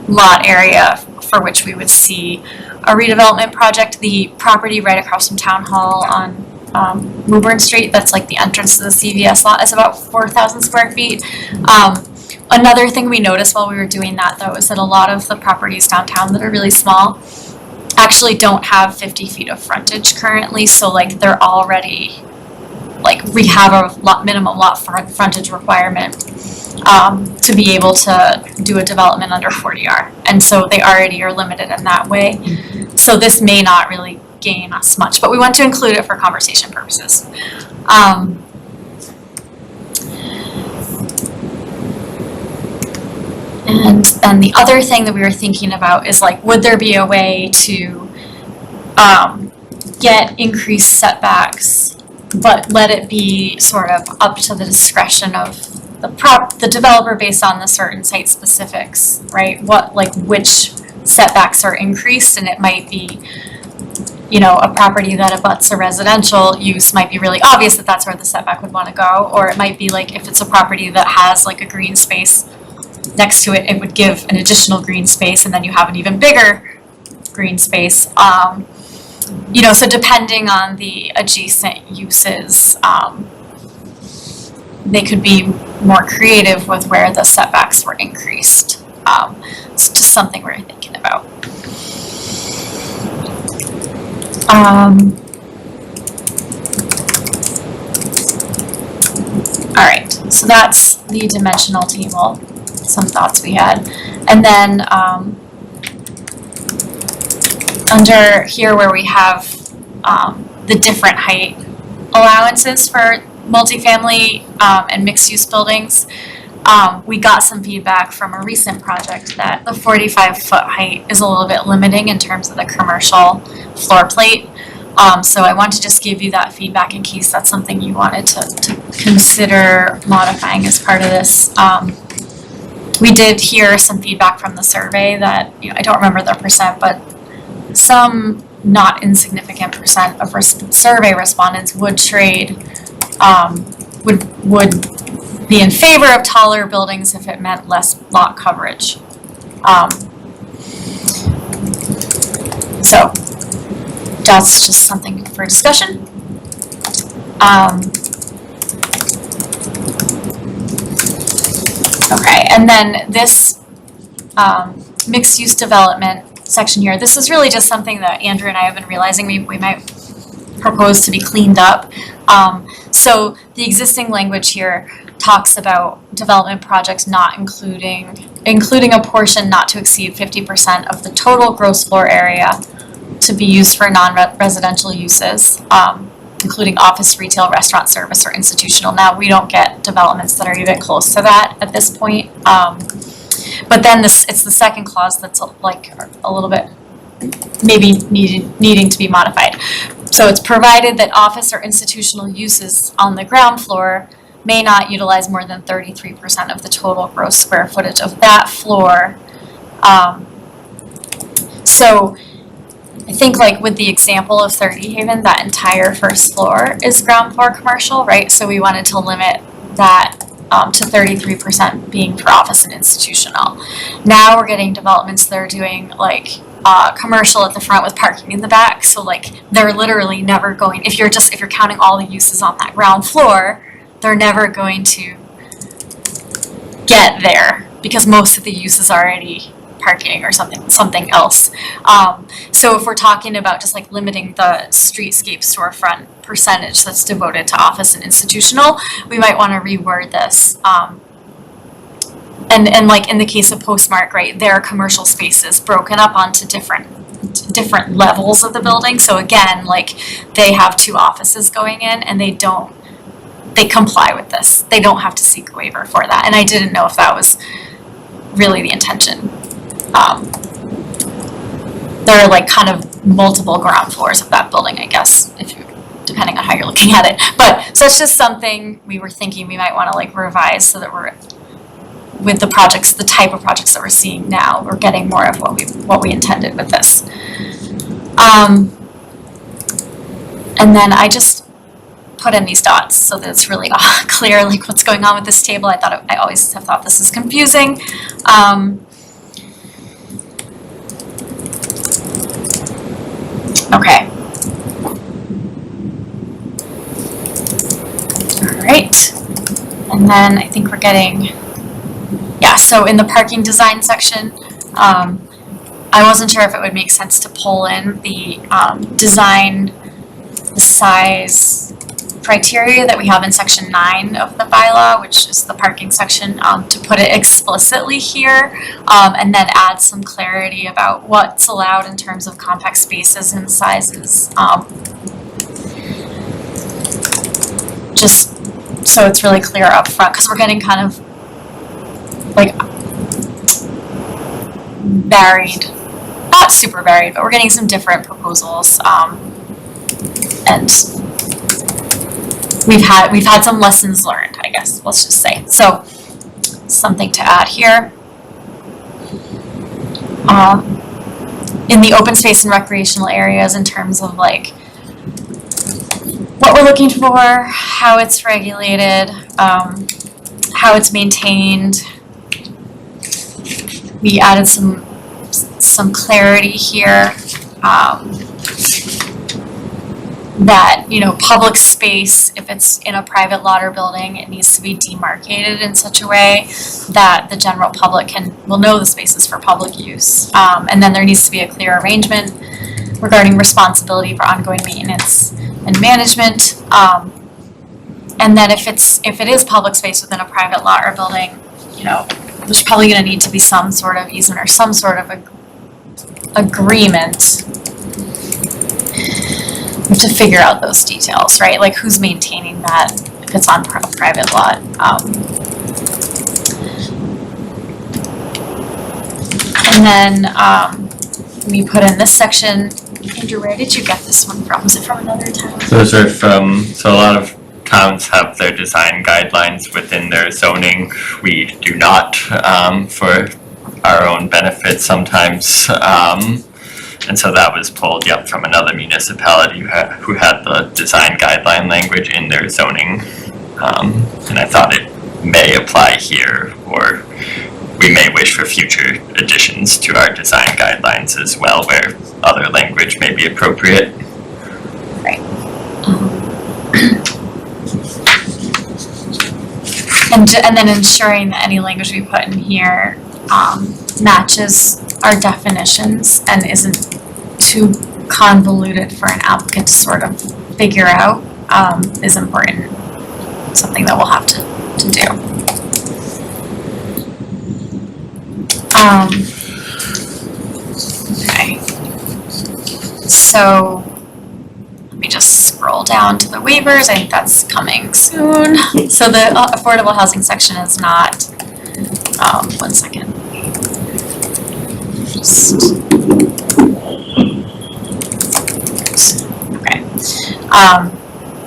lot area for which we would see a redevelopment project? The property right across from Town Hall on Woburn Street, that's like the entrance to the CVS lot, is about 4,000 square feet. Another thing we noticed while we were doing that, though, is that a lot of the properties downtown that are really small actually don't have 50 feet of frontage currently. So like they're already, like we have a minimum lot frontage requirement to be able to do a development under 40R. And so they already are limited in that way. So this may not really gain us much, but we want to include it for conversation purposes. And then the other thing that we were thinking about is like, would there be a way to get increased setbacks, but let it be sort of up to the discretion of the developer based on the certain site specifics, right? Which setbacks are increased, and it might be, a property that abuts a residential use might be really obvious that that's where the setback would want to go, or it might be like if it's a property that has like a green space next to it, it would give an additional green space, and then you have an even bigger green space. So depending on the adjacent uses, they could be more creative with where the setbacks were increased. It's just something we're thinking about. All right, so that's the dimensional table, some thoughts we had. And then under here where we have the different height allowances for multifamily and mixed-use buildings, we got some feedback from a recent project that the 45-foot height is a little bit limiting in terms of the commercial floor plate. So I want to just give you that feedback in case that's something you wanted to consider modifying as part of this. We did hear some feedback from the survey that, I don't remember the percent, but some not insignificant percent of survey respondents would trade, would be in favor of taller buildings if it meant less lot coverage. So that's just something for discussion. Okay, and then this mixed-use development section here, this is really just something that Andrew and I have been realizing we might propose to be cleaned up. So the existing language here talks about development projects not including a portion not to exceed 50% of the total gross floor area to be used for non-residential uses, including office, retail, restaurant, service, or institutional. Now, we don't get developments that are even close to that at this point. But then it's the second clause that's like a little bit maybe needing to be modified. So it's provided that office or institutional uses on the ground floor may not utilize more than 33% of the total gross square footage of that floor So I think like with the example of 30 Haven, that entire first floor is ground floor commercial, right? So we wanted to limit that to 33% being for office and institutional. Now we're getting developments that are doing like commercial at the front with parking in the back. So like they're literally never going, if you're counting all the uses on that ground floor, they're never going to get there because most of the use is already parking or something else. So if we're talking about just like limiting the streetscape storefront percentage that's devoted to office and institutional, we might want to reword this. And like in the case of Postmark, right, there are commercial spaces broken up onto different levels of the building. So again, like they have 2 offices going in and they comply with this. They don't have to seek a waiver for that. And I didn't know if that was really the intention. There are like kind of multiple ground floors of that building, I guess, depending on how you're looking at it. But so it's just something we were thinking we might want to like revise so that we're with the projects, the type of projects that we're seeing now, we're getting more of what we intended with this. And then I just put in these dots so that it's really clear like what's going on with this table. I always have thought this is confusing. Okay. All right. And then I think we're getting, yeah, so in the parking design section, I wasn't sure if it would make sense to pull in the design size criteria that we have in section 9 of the bylaw, which is the parking section, to put it explicitly here, and then add some clarity about what's allowed in terms of compact spaces and sizes. Just so it's really clear up front, because we're getting kind of like varied, not super varied, but we're getting some different proposals, and we've had some lessons learned, I guess, let's just say. So something to add here. In the open space and recreational areas, in terms of like what we're looking for, how it's regulated, how it's maintained. We added some clarity here, that, you know, public space, if it's in a private lot or building, it needs to be demarcated in such a way that the general public will know the space is for public use. And then there needs to be a clear arrangement regarding responsibility for ongoing maintenance and management. And then if it is public space within a private lot or building, you know, there's probably going to need to be some sort of easement or some sort of agreement. We have to figure out those details, right? Like who's maintaining that if it's on a private lot. And then we put in this section. Andrew, where did you get this one from? Was it from another town? Those are from, so a lot of towns have their design guidelines within their zoning. We do not, for our own benefit sometimes. And so that was pulled, from another municipality who had the design guideline language in their zoning. And I thought it may apply here, or we may wish for future additions to our design guidelines as well, where other language may be appropriate. Right. And then ensuring that any language we put in here matches our definitions and isn't too convoluted for an applicant to sort of figure out is important. Something that we'll have to do. Okay. So let me just scroll down to the waivers. I think that's coming soon. So the affordable housing section is not, 1 second. Okay.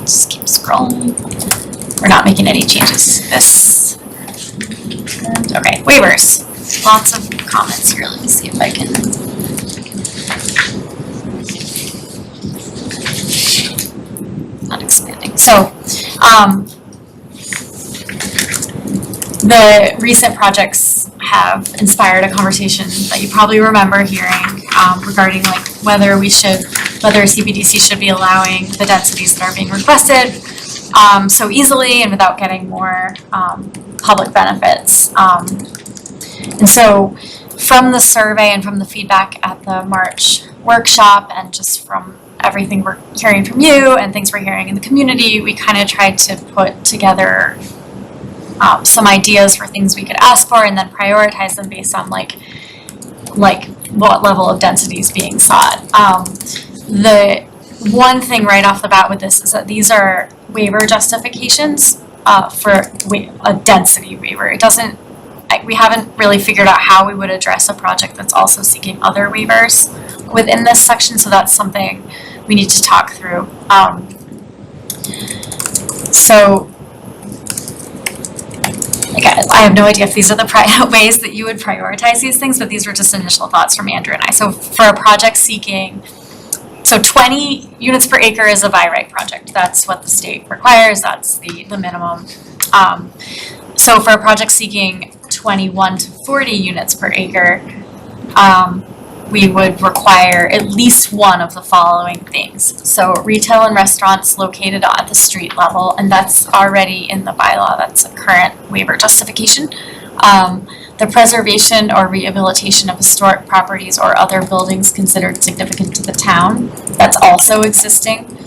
Just keep scrolling. We're not making any changes to this. And, okay, waivers. Lots of comments here. Let me see if I can So, the recent projects have inspired a conversation that you probably remember hearing regarding like whether Cpdc should be allowing the densities that are being requested so easily and without getting more public benefits. And so from the survey and from the feedback at the March workshop and just from everything we're hearing from you and things we're hearing in the community, we kind of tried to put together some ideas for things we could ask for and then prioritize them based on like what level of density is being sought. The one thing right off the bat with this is that these are waiver justifications for a density waiver. It doesn't, we haven't really figured out how we would address a project that's also seeking other waivers within this section, so that's something we need to talk through. So again, I have no idea if these are the ways that you would prioritize these things, but these were just initial thoughts from Andrew and I. So for a project seeking, so 20 units per acre is a by right project. That's what the state requires. That's the minimum. So for a project seeking 21 to 40 units per acre, we would require at least one of the following things. So retail and restaurants located at the street level, and that's already in the bylaw. That's a current waiver justification. The preservation or rehabilitation of historic properties or other buildings considered significant to the town. That's also existing.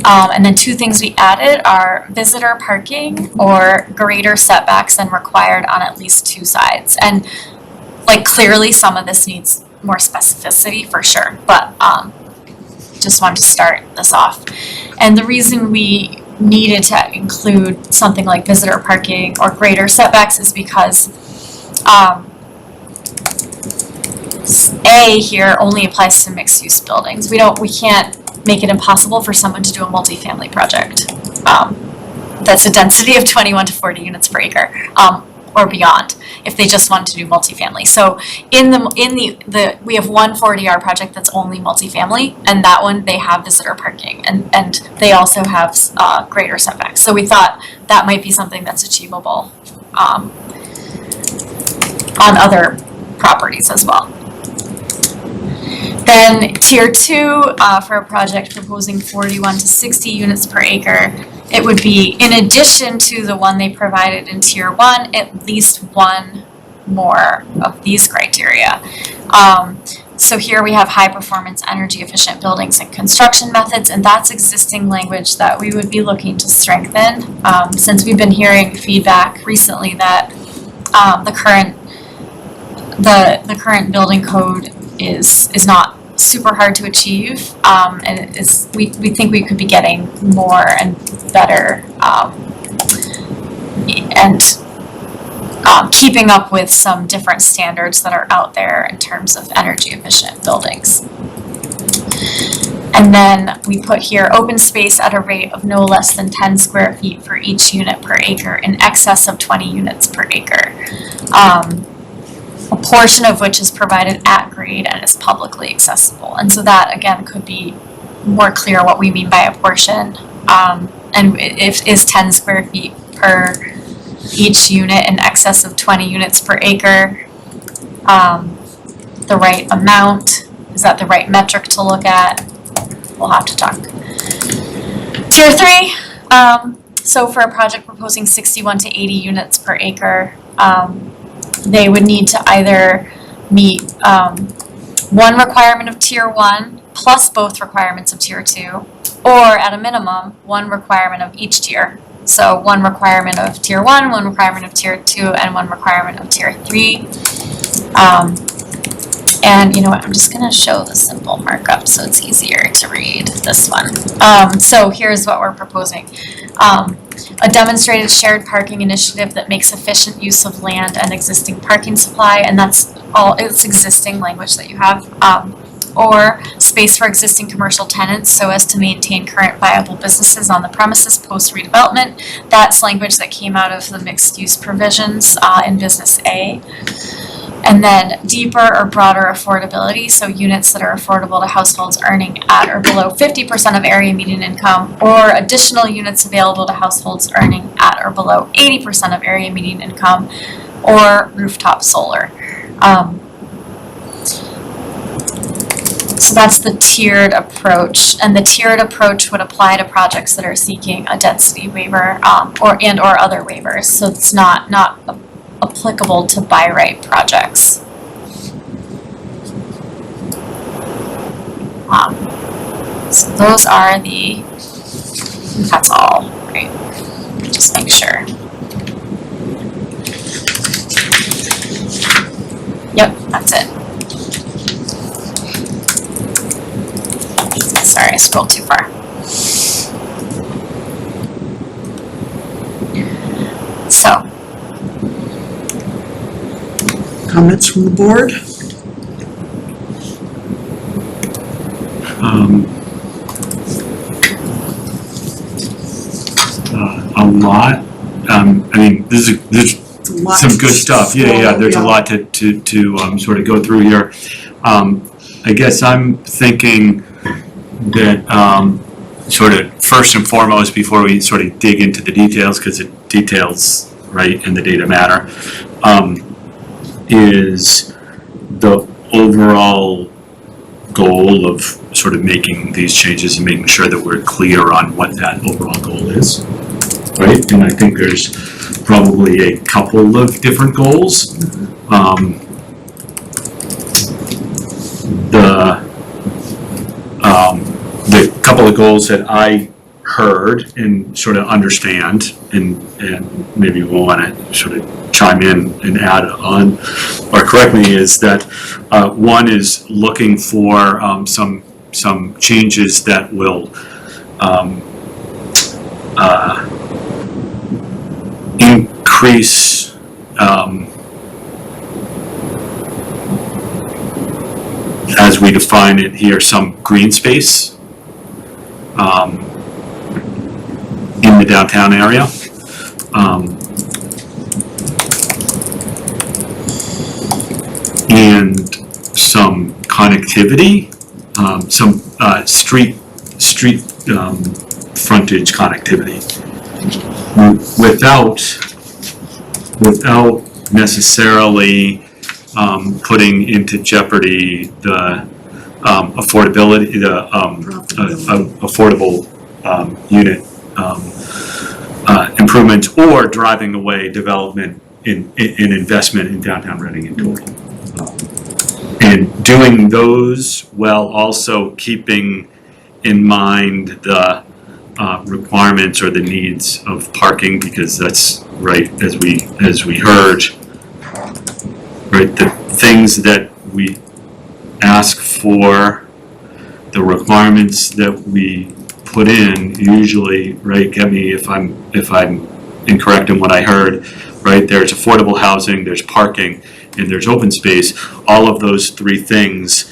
And then two things we added are visitor parking or greater setbacks than required on at least two sides. And like clearly some of this needs more specificity for sure, but just wanted to start this off. And the reason we needed to include something like visitor parking or greater setbacks is because A here only applies to mixed use buildings. We can't make it impossible for someone to do a multifamily project. That's a density of 21 to 40 units per acre. Or beyond, if they just want to do multifamily. So we have one 40R project that's only multifamily, and that one they have visitor parking, and they also have greater setbacks. So we thought that might be something that's achievable on other properties as well. Then tier 2 for a project proposing 41 to 60 units per acre. It would be, in addition to the one they provided in tier 1, at least one more of these criteria. So here we have high performance energy efficient buildings and construction methods, and that's existing language that we would be looking to strengthen since we've been hearing feedback recently that the current building code is not super hard to achieve, and we think we could be getting more and better and keeping up with some different standards that are out there in terms of energy efficient buildings. And then we put here open space at a rate of no less than 10 square feet for each unit per acre in excess of 20 units per acre. A portion of which is provided at grade and is publicly accessible. And so that, again, could be more clear what we mean by a portion. And if is 10 square feet per each unit in excess of 20 units per acre, the right amount, is that the right metric to look at? We'll have to talk. Tier 3, so for a project proposing 61 to 80 units per acre, they would need to either meet one requirement of tier 1 plus both requirements of tier 2, or at a minimum, one requirement of each tier. So one requirement of tier 1, one requirement of tier 2, and one requirement of tier 3. And you know what, I'm just gonna show the simple markup so it's easier to read this one. So here's what we're proposing. A demonstrated shared parking initiative that makes efficient use of land and existing parking supply, and that's all, it's existing language that you have. Or space for existing commercial tenants so as to maintain current viable businesses on the premises post redevelopment. That's language that came out of the mixed use provisions in Business A. And then deeper or broader affordability, so units that are affordable to households earning at or below 50% of area median income, or additional units available to households earning at or below 80% of area median income, or rooftop solar. So that's the tiered approach, and the tiered approach would apply to projects that are seeking a density waiver or other waivers. So it's not applicable to by right projects. So those are that's all, right? Just make sure. Yep, that's it. Sorry, I scrolled too far. So, Comments from the board? A lot. I mean, there's some good stuff. Yeah, there's a lot to sort of go through here. I guess I'm thinking that sort of first and foremost, before we sort of dig into the details, because the details, right, and the data matter, is the overall goal of sort of making these changes and making sure that we're clear on what that overall goal is, right? And I think there's probably a couple of different goals. The couple of goals that I heard and sort of understand, and maybe we'll want to sort of chime in and add on or correct me, is that one is looking for some changes that will increase as we define it here, some green space in the downtown area. And some connectivity, some street frontage connectivity, without necessarily putting into jeopardy the affordability, the affordable unit improvements, or driving away development in investment in downtown Reading and Torrey. And doing those while also keeping in mind the requirements or the needs of parking, because that's right, as we heard, right, the things that we ask for, the requirements that we put in usually, right, get me if I'm incorrect in what I heard, right, there's affordable housing, there's parking, and there's open space. All of those three things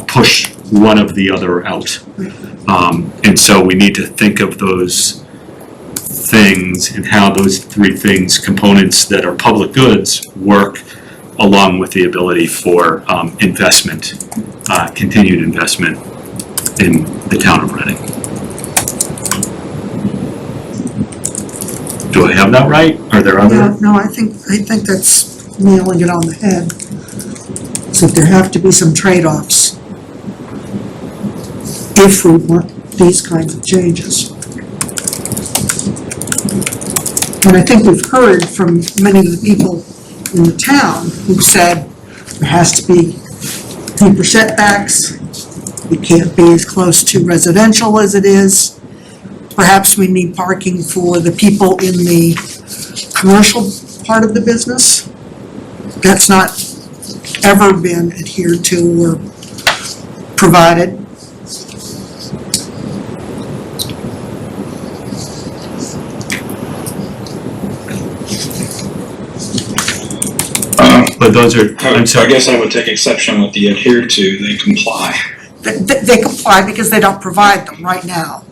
push one of the other out. And so we need to think of those things and how those three things, components that are public goods, work along with the ability for investment, continued investment in the town of Reading. Do I have that right? Are there other? No, I think that's nailing it on the head. So there have to be some trade-offs if we want these kinds of changes. And I think we've heard from many of the people in the town who've said there has to be deeper setbacks, it can't be as close to residential as it is. Perhaps we need parking for the people in the commercial part of the business. That's not ever been adhered to or provided. But those are, I'm I sorry. guess I would take exception with the adhere to, they comply, They comply because they don't provide them right now.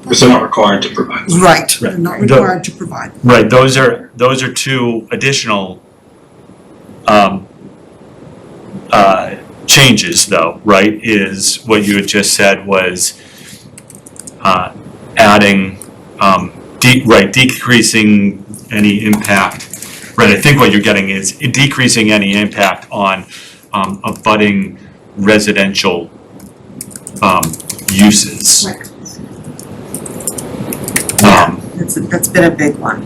because they're not required to provide them. Right, they're not required to provide. Right, those are two additional changes though, right, is what you had just said was adding, decreasing any impact, right, I think what you're getting is decreasing any impact on abutting residential uses. Right. Yeah, that's been a big one.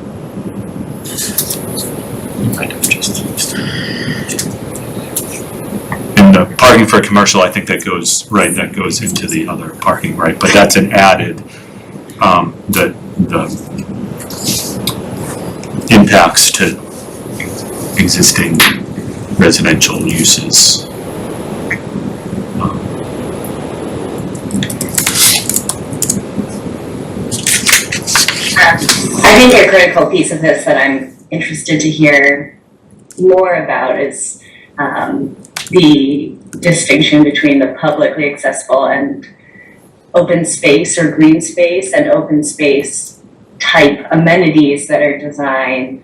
And the parking for commercial, I think that goes, right, that goes into the other parking, right, but that's an added, the impacts to existing residential uses. I think a critical piece of this that I'm interested to hear more about is the distinction between the publicly accessible and open space or green space and open space type amenities that are designed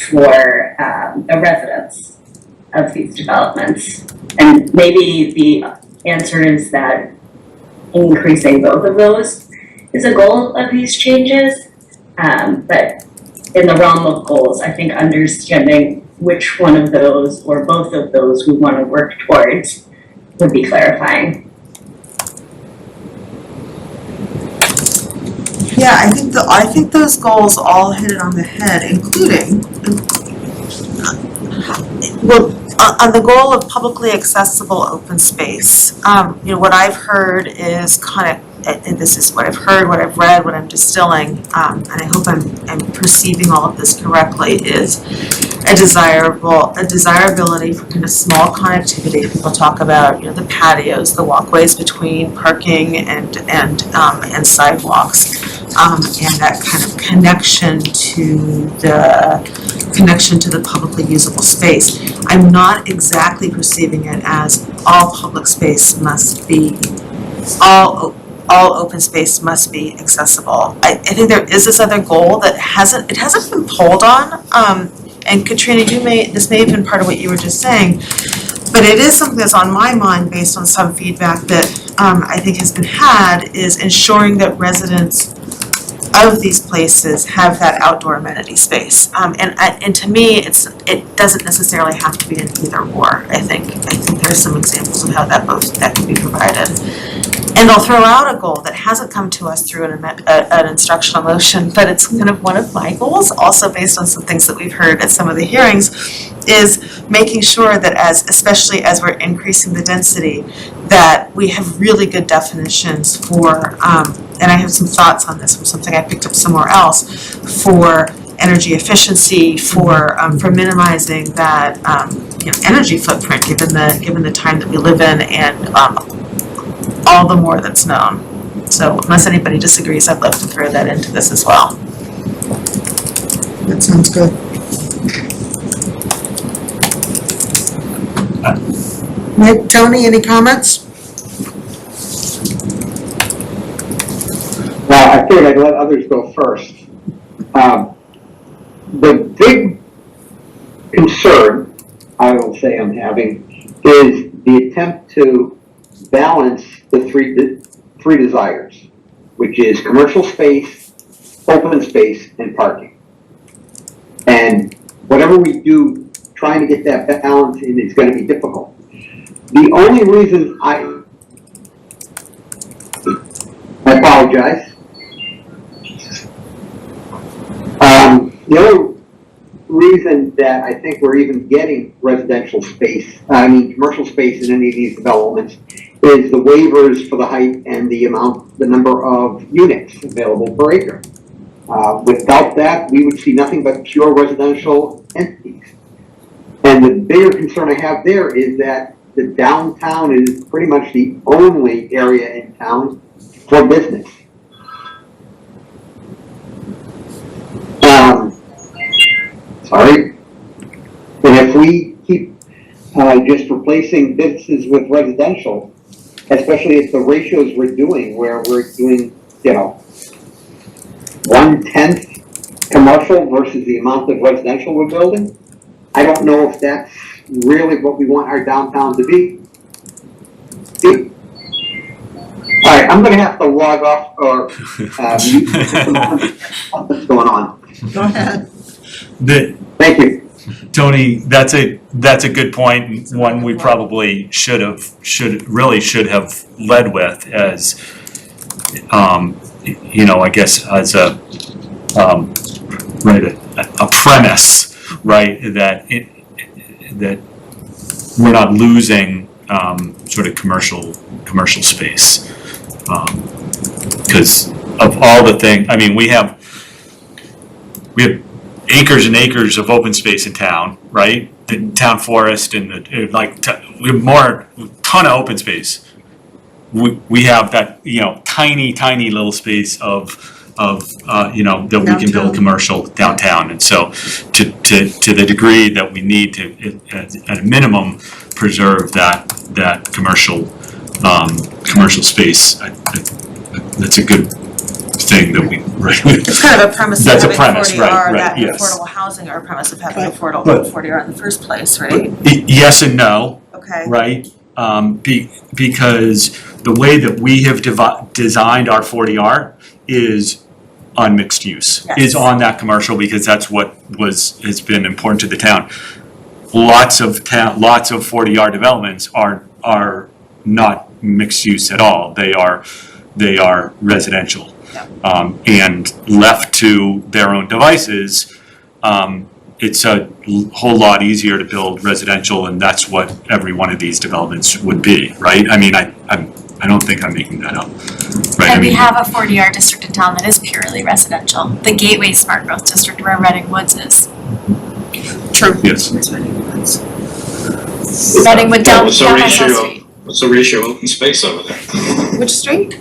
for a residence of these developments. And maybe the answer is that increasing both of those is a goal of these changes. But in the realm of goals, I think understanding which one of those or both of those we want to work towards would be clarifying. Yeah, I think those goals all hit it on the head, including, on the goal of publicly accessible open space. What I've heard is and this is what I've heard, what I've read, what I'm distilling, and I hope I'm perceiving all of this correctly, is a desirability for kind of small connectivity. People talk about, the patios, the walkways between parking and sidewalks, and that kind of connection to the publicly usable space. I'm not exactly perceiving it as all public space must be, all open space must be accessible. I think there is this other goal that hasn't been polled on, and Katrina, this may have been part of what you were just saying, but it is something that's on my mind based on some feedback that I think has been had, is ensuring that residents of these places have that outdoor amenity space. And to me, it doesn't necessarily have to be an either or. I think there's some examples of how that can be provided. And I'll throw out a goal that hasn't come to us through an instructional motion, but it's kind of one of my goals, also based on some things that we've heard at some of the hearings, is making sure that especially as we're increasing the density, that we have really good definitions for, and I have some thoughts on this from something I picked up somewhere else, for energy efficiency, for minimizing that energy footprint given the time that we live in, and all the more that's known. So unless anybody disagrees, I'd love to throw that into this as well. That sounds good. Tony, any comments? Well, I figured I'd let others go first. The big concern I will say I'm having is the attempt to balance the three desires, which is commercial space, open space, and parking. And whatever we do, trying to get that balance in is going to be difficult. The only reason I apologize. The only reason that I think we're even getting commercial space in any of these developments is the waivers for the height and the number of units available per acre. Without that, we would see nothing but pure residential entities. And the bigger concern I have there is that the downtown is pretty much the only area in town for business. Sorry. And if we keep just replacing businesses with residential, especially at the ratios we're doing, where we're doing, 1/10 commercial versus the amount of residential we're building, I don't know if that's really what we want our downtown to be. All right, I'm gonna have to log off or, mute. What's going on? Go ahead. Thank you. Tony, that's a good point, one we probably should have led with as, I guess as a premise, right, that we're not losing sort of commercial space. Because of all the things, I mean, we have acres and acres of open space in town, right? The town forest and we have ton of open space. We have that, tiny little space of that we can build commercial downtown. And so to the degree that we need to, at a minimum, preserve that commercial space, that's a good thing that we, right? It's kind of a premise of That's a having premise, 40R, right, that yes. affordable housing, or a premise of having Right. affordable But- 40R in the first place, right? Yes and no, Okay. right? Because the way that we have designed our 40R is on mixed use, is Yes. on that commercial, because that's what has been important to the town. Lots of 40R developments are not mixed use at all. They are residential. And left to their own devices, it's a whole lot easier to build residential, and that's what every one of these developments would be, right? I mean, I don't think I'm making that up, right? And we have a 40R district in town that is purely residential, the Gateway Smart Growth District where Reading Woods is. True. Yes. Reading Wood down by What's South Street. the ratio of open space over there? Which street?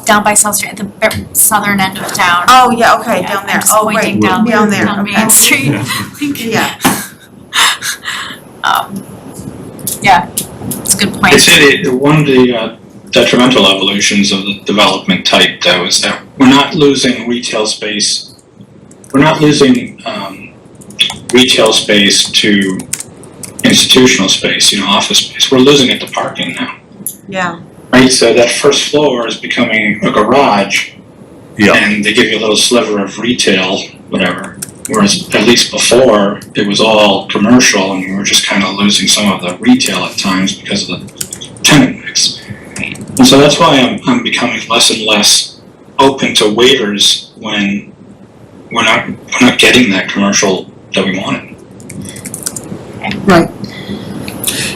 Down by South Street, at the southern end of town. Oh, yeah, okay, Yeah, down there. I'm just Oh, right, pointing down there, down okay. Main Street. Yeah. Yeah, it's a good point. They say that one of the detrimental evolutions of the development type, though, is that we're not losing retail space. We're not losing retail space to institutional space, office space. We're losing it to parking now, Yeah. right? So that first floor is becoming a garage, Yeah. and they give you a little sliver of retail, whatever. Whereas at least before, it was all commercial, and we were just kind of losing some of the retail at times because of the tenant mix. And so that's why I'm becoming less and less open to waivers when we're not getting that commercial that we wanted. Right.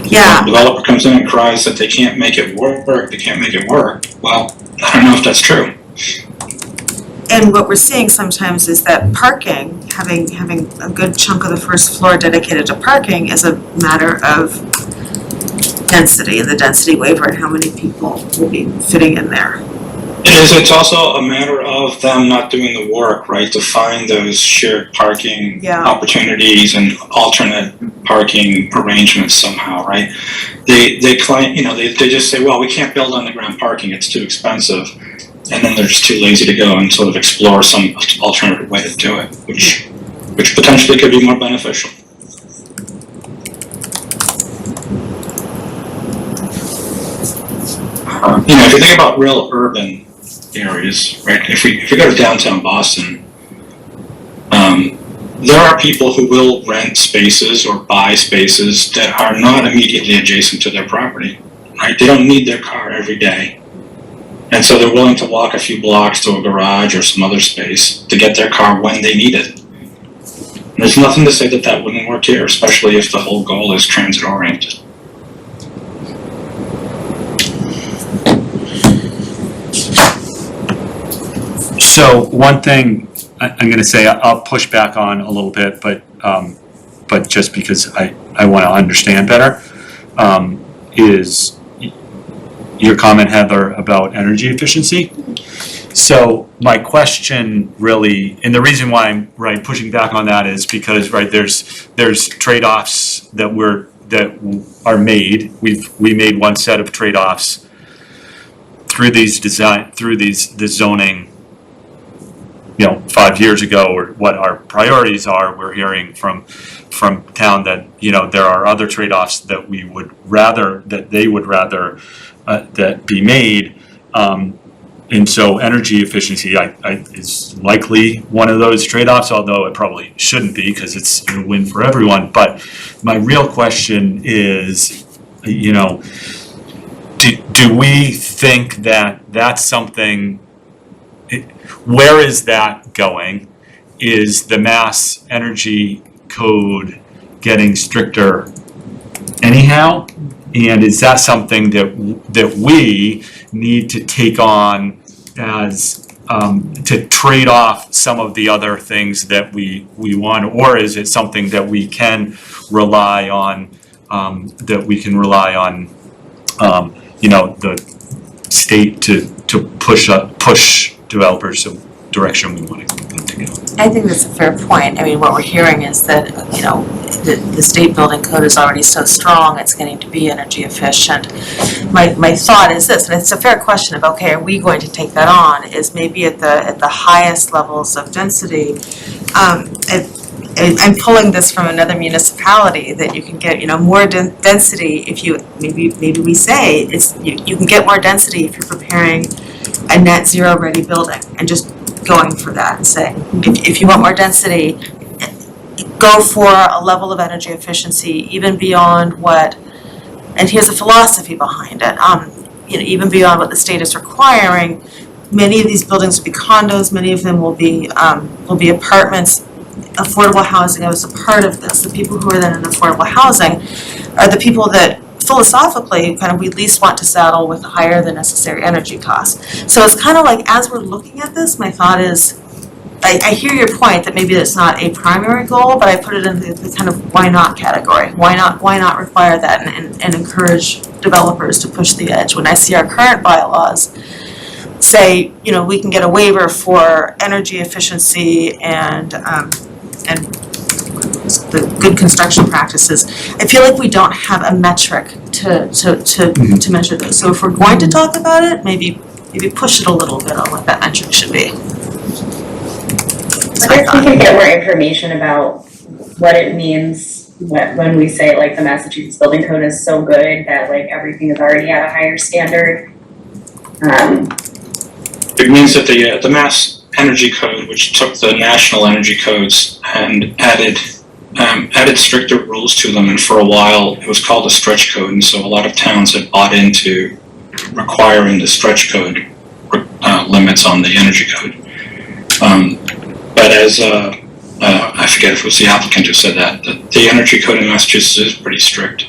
Yeah. The developer comes in and cries that they can't make it work, well, I don't know if that's true. And what we're seeing sometimes is that parking, having a good chunk of the first floor dedicated to parking, is a matter of density, the density waiver, and how many people will be fitting in there. It's also a matter of them not doing the work, right, to find those shared parking Yeah. opportunities and alternate parking arrangements somehow, right? They claim, they just say, well, we can't build underground parking, it's too expensive. And then they're just too lazy to go and sort of explore some alternative way to do it, which potentially could be more beneficial. If you think about real urban areas, right? If we go to downtown Boston, there are people who will rent spaces or buy spaces that are not immediately adjacent to their property, right? They don't need their car every day. And so they're willing to walk a few blocks to a garage or some other space to get their car when they need it. And there's nothing to say that that wouldn't work here, especially if the whole goal is transit oriented. So one thing I'm going to say, I'll push back on a little bit, but just because I want to understand better, is your comment, Heather, about energy efficiency. So my question really, and the reason why I'm pushing back on that is because there's trade-offs that are made. We made one set of trade-offs through the zoning 5 years ago, or what our priorities are, we're hearing from town that, there are other trade-offs that they would rather that be made. And so energy efficiency is likely one of those trade-offs, although it probably shouldn't be because it's a win for everyone. But my real question is, do we think that that's something, where is that going? Is the Mass Energy Code getting stricter anyhow? And is that something that we need to take on as to trade off some of the other things that we want, or is it something that we can rely on? The state to push developers the direction we want them to go. I think that's a fair point. I mean, what we're hearing is that, the state building code is already so strong, it's getting to be energy efficient. My thought is this, and it's a fair question of, okay, are we going to take that on, is maybe at the highest levels of density, I'm pulling this from another municipality, that you can get, more density if you, maybe we say, you can get more density if you're preparing a net zero ready building, and just going for that and saying, if you want more density, go for a level of energy efficiency even beyond what, and here's the philosophy behind it, even beyond what the state is requiring. Many of these buildings will be condos, many of them will be apartments. Affordable housing, I was a part of this. The people who are then in affordable housing are the people that philosophically we least want to saddle with higher than necessary energy costs. So it's kind of like, as we're looking at this, my thought is, I hear your point that maybe it's not a primary goal, but I put it in the kind of why not category. Why not require that and encourage developers to push the edge? When I see our current bylaws say, we can get a waiver for energy efficiency and the good construction practices, I feel like we don't have a metric to measure those. So if we're going to talk about it, maybe push it a little bit on what that metric should be. I guess we can get more information about what it means when we say the Massachusetts Building Code is so good that everything is already at a higher standard. It means that the Mass Energy Code, which took the national energy codes and added stricter rules to them, and for a while it was called a stretch code, and so a lot of towns had bought into requiring the stretch code limits on the energy code. But as I forget if it was the applicant who said that the energy code in Massachusetts is pretty strict.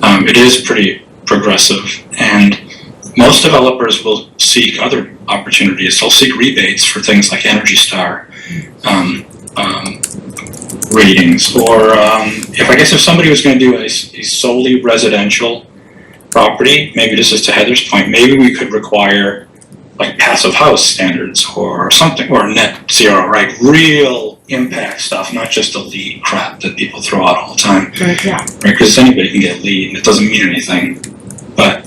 It is pretty progressive, and most developers will seek other opportunities. They'll seek rebates for things like Energy Star ratings, or if somebody was going to do a solely residential property, maybe this is to Heather's point, maybe we could require passive house standards or something, or net zero, right? Real impact stuff, not just the LEED crap that people throw out all the time. Right, yeah. Right, because anybody can get LEED and it doesn't mean anything. But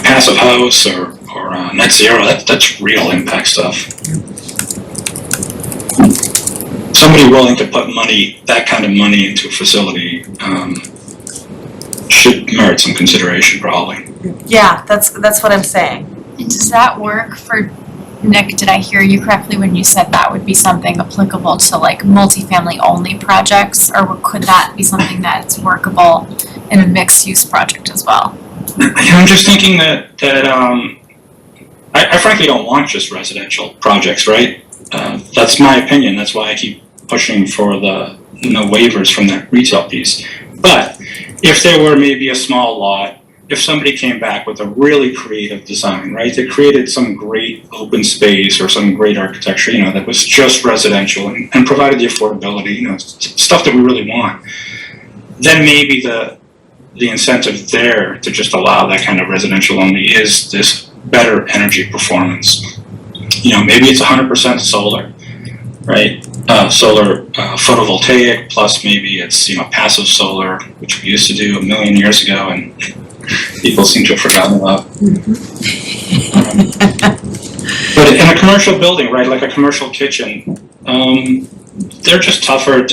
passive house or net zero, that's real impact stuff. Somebody willing to put that kind of money into a facility should merit some consideration, probably. Yeah, that's what I'm saying. And does that work for, Nick, did I hear you correctly when you said that would be something applicable to multifamily only projects, or could that be something that's workable in a mixed use project as well? I'm just thinking that I frankly don't want just residential projects, right? That's my opinion. That's why I keep pushing for the waivers from that retail piece. But if there were maybe a small lot, if somebody came back with a really creative design, right, that created some great open space or some great architecture, that was just residential and provided the affordability, stuff that we really want, then maybe the incentive there to just allow that kind of residential only is this better energy performance. Maybe it's 100% solar, right? Solar photovoltaic, plus maybe it's passive solar, which we used to do 1 million years ago, and people seem to have forgotten about. But in a commercial building, right, like a commercial kitchen, they're just tougher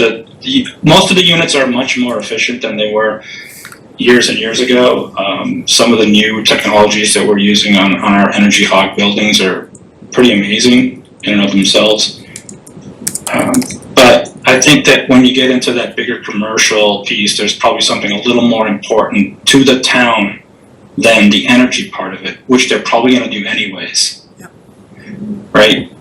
most of the units are much more efficient than they were years and years ago. Some of the new technologies that we're using on our energy hog buildings are pretty amazing in and of themselves. But I think that when you get into that bigger commercial piece, there's probably something a little more important to the town than the energy part of it, which they're probably going to do anyways. Yep. Right?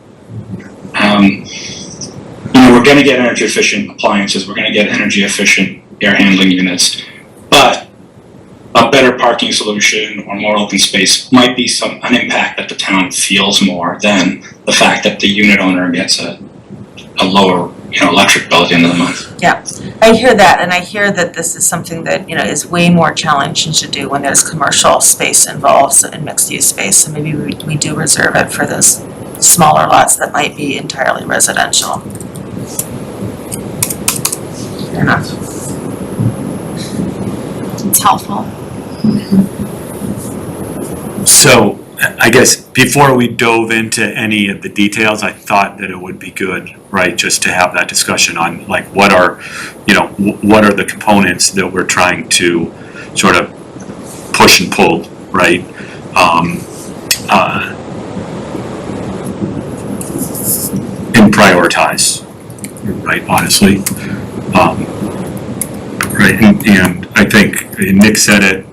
We're going to get energy efficient appliances, we're going to get energy efficient air handling units, but a better parking solution or more open space might be an impact that the town feels more than the fact that the unit owner gets a lower electric bill at the end of the month. Yeah, I hear that, and I hear that this is something that, is way more challenging to do when there's commercial space involved in mixed-use space, so maybe we do reserve it for those smaller lots that might be entirely residential. Fair enough. It's helpful. So, I guess before we dove into any of the details, I thought that it would be good, right, just to have that discussion on like what are the components that we're trying to sort of push and pull, right? And prioritize, right, honestly. Right, and I think Nick said it,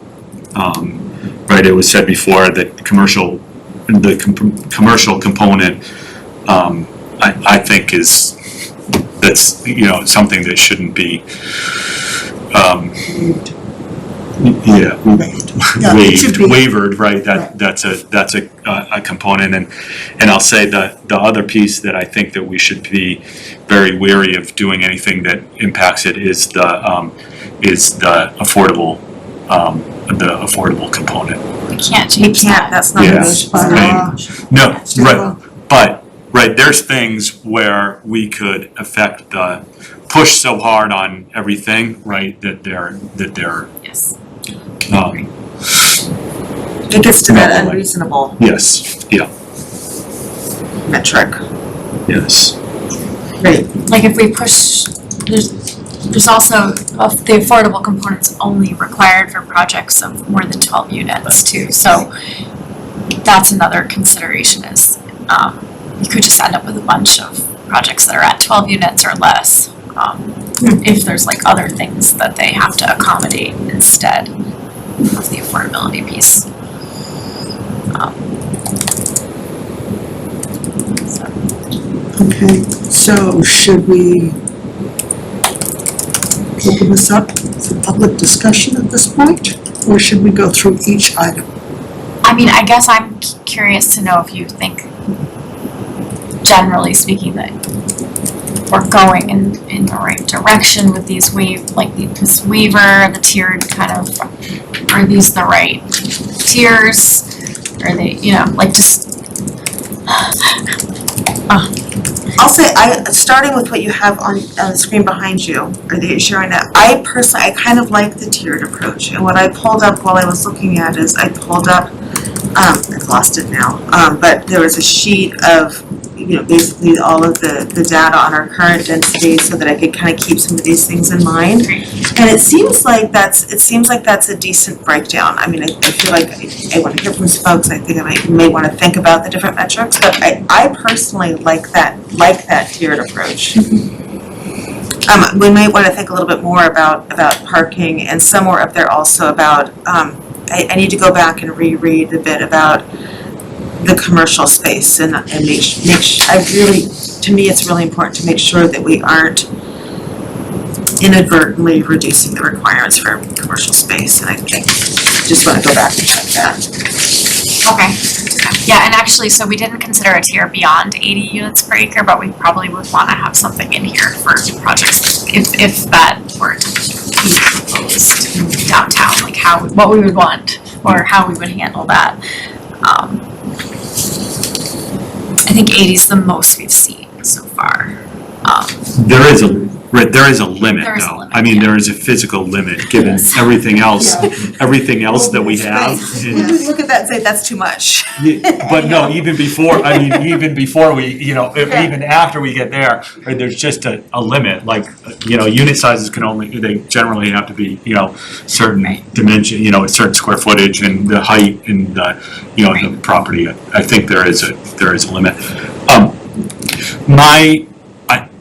right, it was said before that commercial component, I think that's something that shouldn't be wavered, right? That's a component, and I'll say that the other piece that I think that we should be very wary of doing anything that impacts it is the affordable component. We can't You change can't, that. that's not negotiable. No, right, but right, there's things where we could affect push so hard on everything, right, that they're Yes. It gets to that unreasonable yes, yeah, metric. yes. Right. Like if we push, there's also the affordable components only required for projects of more than 12 units too. So that's another consideration is you could just end up with a bunch of projects that are at 12 units or less. If there's like other things that they have to accommodate instead of the affordability piece. Okay, so should we open this up for public discussion at this point? Or should we go through each item? I mean, I guess I'm curious to know if you think, generally speaking, that we're going in the right direction with these this waiver, the tiered kind of, are these the right tiers? Are they, just I'll say, starting with what you have on the screen behind you, or that you're showing that, I kind of like the tiered approach. And what I pulled up while I was looking at is I pulled up, I've lost it now, but there was a sheet of, basically all of the data on our current density so that I could kind of keep some of these things in mind. And it seems like that's a decent breakdown. I mean, I feel like I want to hear from some folks. I think I may want to think about the different metrics, but I personally like that tiered approach. We might want to think a little bit more about parking, and somewhere up there also about, I need to go back and reread the bit about the commercial space and to me it's really important to make sure that we aren't inadvertently reducing the requirements for commercial space, and I just want to go back and check that. Okay. Yeah, and actually, so we didn't consider a tier beyond 80 units per acre, but we probably would want to have something in here for projects if that were to be proposed downtown, like what we would want or how we would handle that. I think 80 is the most we've seen so far. There is Right, there is a limit There is a though. limit, I mean, yeah. there is a physical limit, given everything else that we have. We would look at that and say, that's too much. But no, even before we, even after we get there, right, there's just a limit, like, unit sizes they generally have to be, certain Right. dimension, a certain square footage and the height and the, the property. I think there is a limit.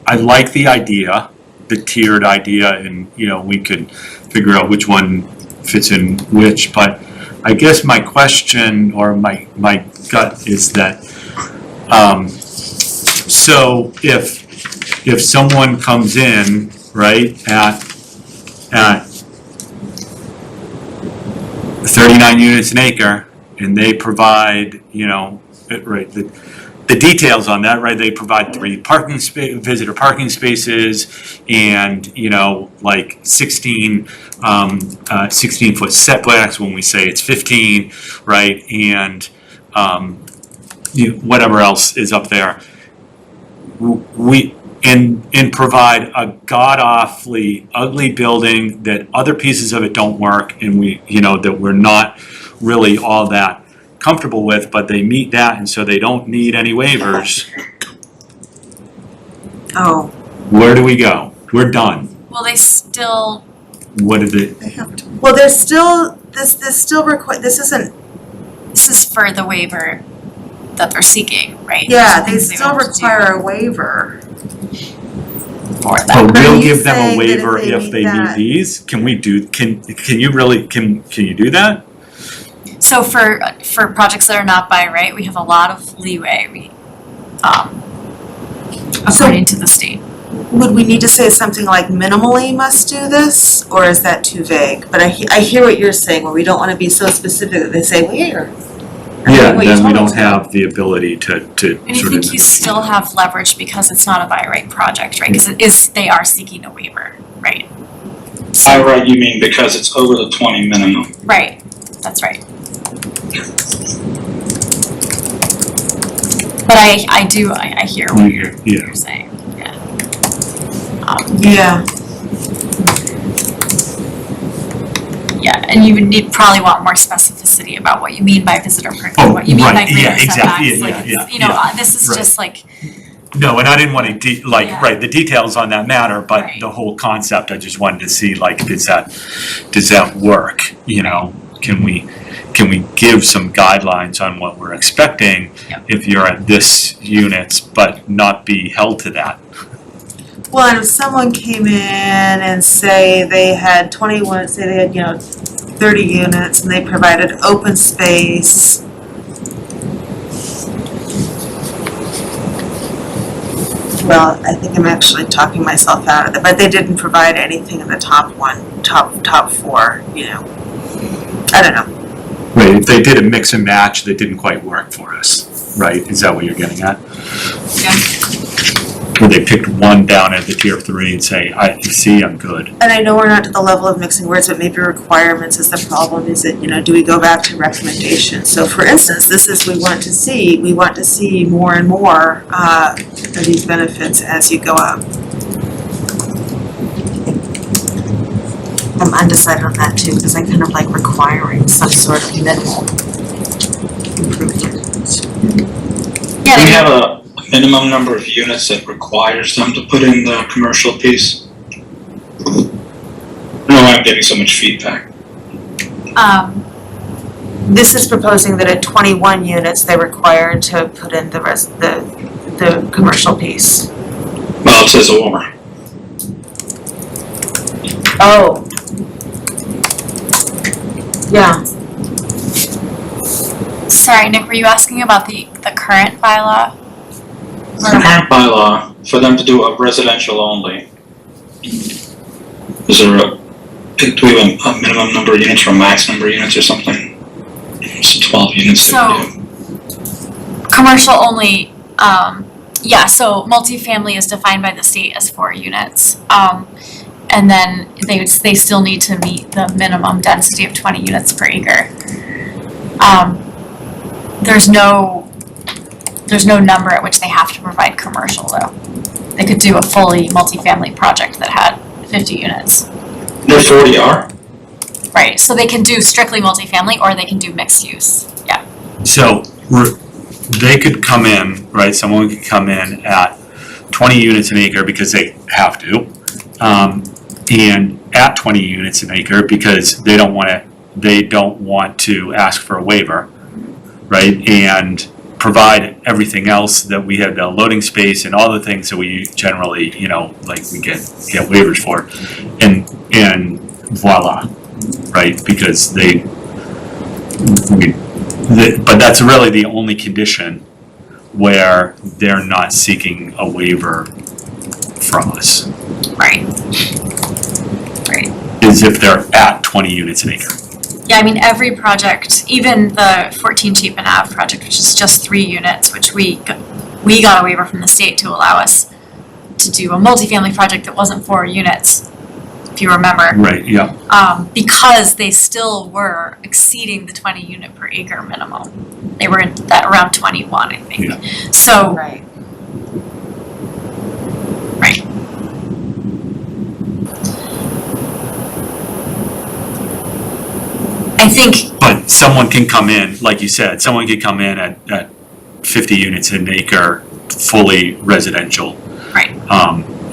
I like the idea, the tiered idea, and, we could figure out which one fits in which, but I guess my question or my gut is that, so if someone comes in, right, at 39 units an acre, and they provide, right, the details on that, right, they provide 3 visitor parking spaces and, like 16-foot setbacks when we say it's 15, right, and whatever else is up there. And provide a god-awfully ugly building that other pieces of it don't work and that we're not really all that comfortable with, but they meet that and so they don't need any waivers. Oh, Where do we go? We're done. Well, they still, What is it? They have to. well, there's still, this still this isn't, this is for the waiver that they're seeking, right? yeah, There's they things still would have to do require a waiver. For that. But Are we'll you give them a saying that if waiver they if meet they meet that- these? Can we do, can you really, can you do that? So for projects that are not by right, we have a lot of leeway, according to the state. Would we need to say something like minimally must do this, or is that too vague? But I hear what you're saying, where we don't wanna be so specific that they say, well, here. Yeah, what you then we told us don't have the ability to And I sort think of. you still have leverage because it's not a by right project, right? Because they are seeking a waiver, right? By right, you mean because it's over the 20 minimum. Right, that's right. But I hear what Yeah. you're saying, yeah. Yeah, Yeah, and you would probably want more specificity about what you mean by visitor parking, what you mean by right, greater yeah, exactly, setbacks, yeah, like, yeah, you know, yeah, this is right. just like, No, and I didn't want to Yeah. right, the details on that matter, but Right. the whole concept, I just wanted to see, like, does that work, Can we give some guidelines on what we're expecting Yep. if you're at this units, but not be held to that? well, and if someone came in and say they had 21, say they had, 30 units and they provided open space. Well, I think I'm actually talking myself out of it, but they didn't provide anything in the top 4, I don't know. Right, if they did a mix and match that didn't quite work for us, right? Is that what you're getting at? yeah, Where they picked one down at the tier 3 and say, I'm good. And I know we're not to the level of mixing words, but maybe requirements is the problem. Is it, do we go back to recommendations? So for instance, this is, we want to see more and more of these benefits as you go up. I'm undecided on that too, because I kind of like requiring some sort of minimal improvement. yeah, Do we they- have a minimum number of units that requires them to put in the commercial piece? No, I'm getting so much feedback. This is proposing that at 21 units, they're required to put in the commercial piece. Well, it says or. Oh. Yeah. sorry, Nick, were you asking about the current bylaw? The current bylaw, for them to do a residential only, is there do we have a minimum number of units or a max number of units or something? So 12 units they would do. Commercial only, yeah, so multifamily is defined by the state as 4 units. And then they still need to meet the minimum density of 20 units per acre. There's no number at which they have to provide commercial though. They could do a fully multifamily project that had 50 units. No 40R? Right, so they can do strictly multifamily or they can do mixed use, yeah. So they could come in, right, someone could come in at 20 units an acre because they have to. And at 20 units an acre because they don't want to ask for a waiver, right? And provide everything else that we have, the loading space and all the things that we generally, like we get waivers for. And voila, right? Because but that's really the only condition where they're not seeking a waiver from us. Right. Right. Is if they're at 20 units an acre. Yeah, I mean, every project, even the 14 Chapin Ave project, which is just 3 units, which we got a waiver from the state to allow us to do a multifamily project that wasn't 4 units, if you remember. Right, yeah. Because they still were exceeding the 20 unit per acre minimum. They were at around 21, I think. Yeah. So, Right. right. I think, But someone can come in, like you said, someone could come in at 50 units an acre, fully residential. right,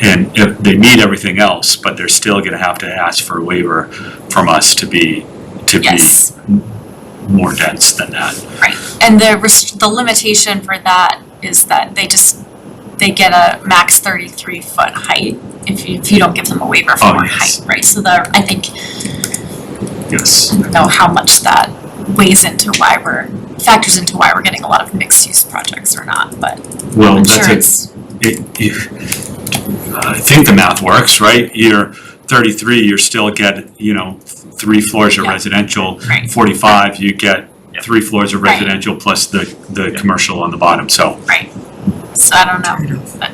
And if they meet everything else, but they're still gonna have to ask for a waiver from us to be yes. more dense than that. Right, and the limitation for that is that they get a max 33-foot height if you don't give them a waiver for Oh, more yes. height, right? So I think, Yes. I don't know how much that factors into why we're getting a lot of mixed use projects or not, but Well, I'm that's sure it. it's, I think the math works, right? You're 33, you're still get, 3 floors of Yeah. residential. Right. 45, you get 3 floors of Right. residential plus the commercial on the bottom, so right. So I don't know, but,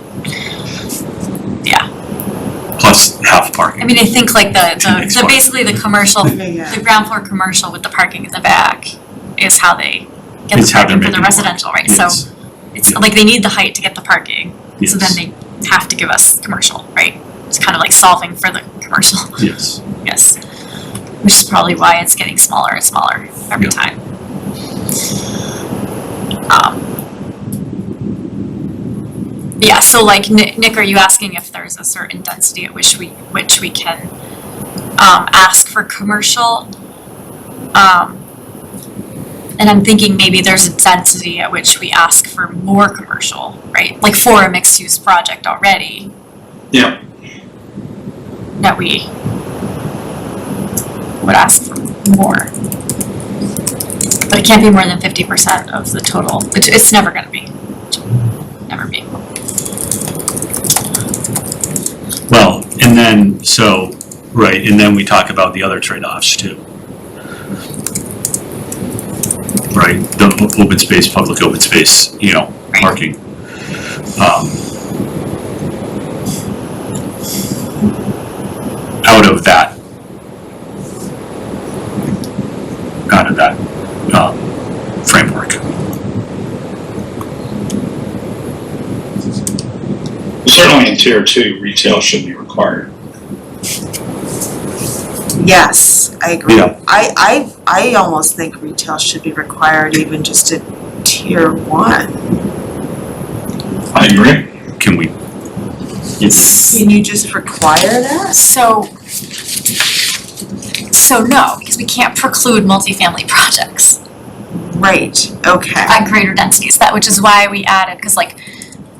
yeah. plus half parking. I mean, I think like Next part. basically the commercial, Yeah. the ground floor commercial with the parking in the back is how they get the It's how they're parking for the making it work. residential, right? So Yes. it's Yeah. like they need the height to get the parking, so then Yes. they have to give us commercial, right? It's kind of like solving for the commercial, Yes. yes. Which is probably why it's getting smaller and smaller every Yeah. time. Yeah, so like Nick, are you asking if there's a certain density at which we can ask for commercial? And I'm thinking maybe there's a density at which we ask for more commercial, right? Like for a mixed use project already, Yeah. that we would ask for more. But it can't be more than 50% of the total. It's never gonna be. Never be. Well, and then, right, and then we talk about the other trade-offs too. Right, the open space, public open space, Right. parking. Out of that framework. Certainly in tier 2, retail should be required. Yes, I agree. Yeah. I almost think retail should be required even just at tier 1. I agree. Can we, Can you just require that? So no, because we can't preclude multifamily projects Right, okay. at greater densities, which is why we added, because like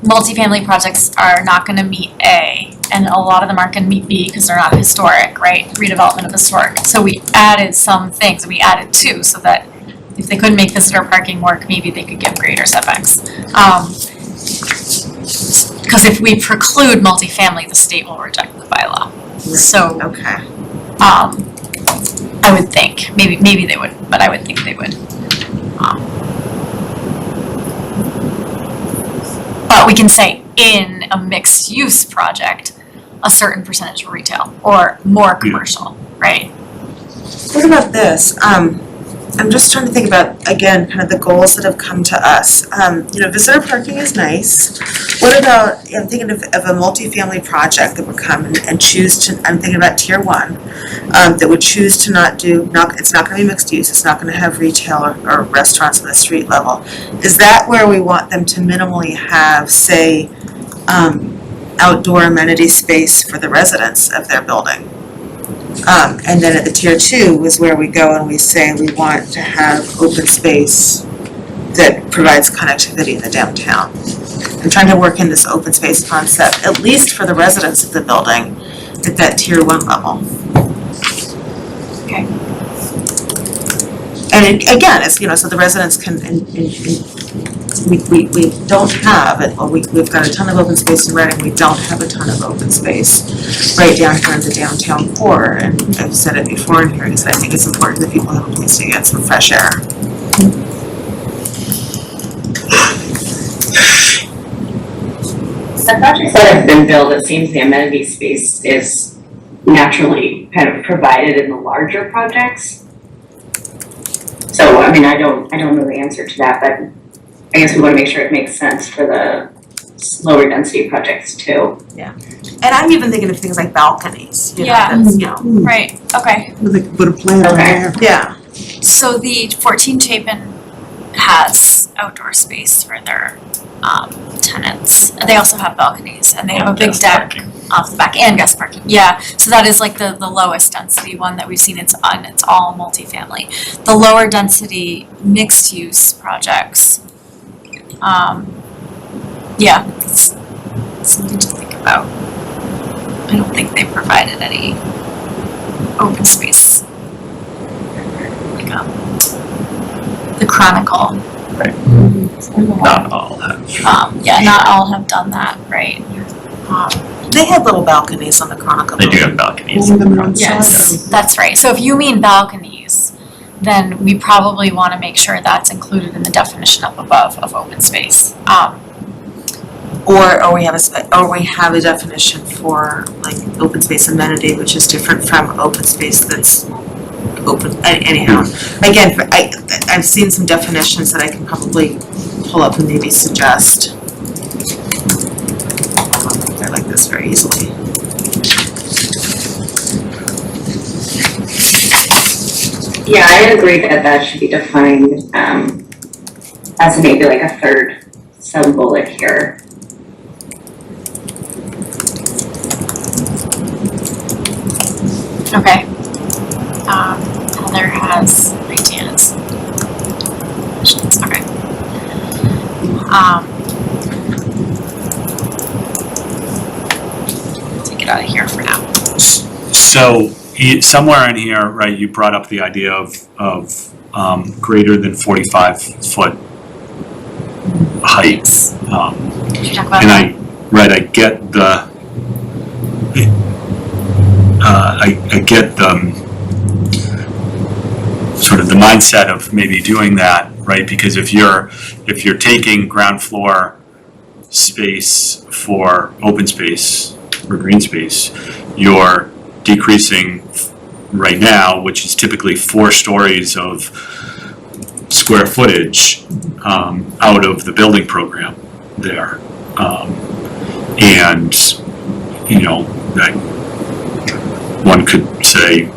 multifamily projects are not gonna meet A, and a lot of them aren't gonna meet B because they're not historic, right? Redevelopment of historic. So we added some things, we added 2, so that if they couldn't make visitor parking work, maybe they could get greater setbacks. Because if we preclude multifamily, the state will reject the bylaw. So, Okay. I would think, maybe they would, but I would think they would. But we can say in a mixed use project, a certain percentage of retail or more commercial, right? What about this? I'm just trying to think about, again, kind of the goals that have come to us. Visitor parking is nice. What about, I'm thinking of a multifamily project that would come and choose to, I'm thinking about tier 1, that would choose to it's not gonna be mixed use, it's not gonna have retail or restaurants on the street level. Is that where we want them to minimally have, say, outdoor amenity space for the residents of their building? And then at the tier 2 is where we go and we say we want to have open space that provides connectivity in the downtown. I'm trying to work in this open space concept, at least for the residents of the building, at that tier 1 level. Okay. And again, it's, so the residents can, we don't have it, or we've got a ton of open space in Reading, we don't have a ton of open space right down here in the downtown core, and I've said it before in hearings, that I think it's important that people have a place to get some fresh air. The projects that have been built, it seems the amenity space is naturally kind of provided in the larger projects. So, I mean, I don't know the answer to that, but I guess we want to make sure it makes sense for the lower density projects too. And I'm even thinking of things like balconies, Yeah. that's, Right, okay. They could put a plant on Okay. there. yeah. So the 14 Chapin has outdoor space for their tenants. They also have balconies and they have a big Guest deck parking. off the back and guest parking. Yeah, so that is like the lowest density one that we've seen. It's all multifamily. The lower density mixed use projects. Yeah, it's something to think about. I don't think they provided any open space. Like the Chronicle. Not all have. Not all have done that, right? They had little balconies on the Chronicle. They do have balconies. Only them on side. Yes, that's right. So if you mean balconies, then we probably want to make sure that's included in the definition up above of open space. Or we have a definition for like open space amenity, which is different from open space that's open, anyhow. Again, I've seen some definitions that I can probably pull up and maybe suggest. They're like this very easily. Yeah, I agree that should be defined as maybe like a third sub-bullet here. Okay. Heather has ideas. Okay. Take it out of here for now. So somewhere in here, right, you brought up the idea of greater than 45 foot height. Did you talk about And that? I get the I get the sort of the mindset of maybe doing that, right? Because if you're taking ground floor space for open space or green space, you're decreasing right now, which is typically 4 stories of square footage out of the building program there. And, that one could say,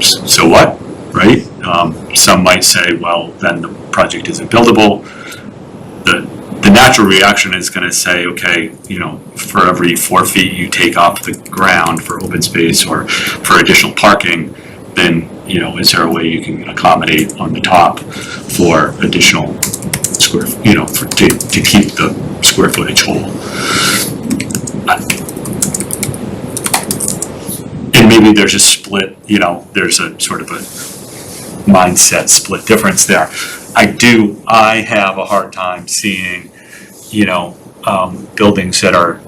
so what, right? Some might say, well, then the project isn't buildable. The natural reaction is going to say, okay, for every 4 feet you take off the ground for open space or for additional parking, then, is there a way you can accommodate on the top for additional square, to keep the square footage whole? And maybe there's a split, there's a sort of a mindset split difference there. I have a hard time seeing, buildings that are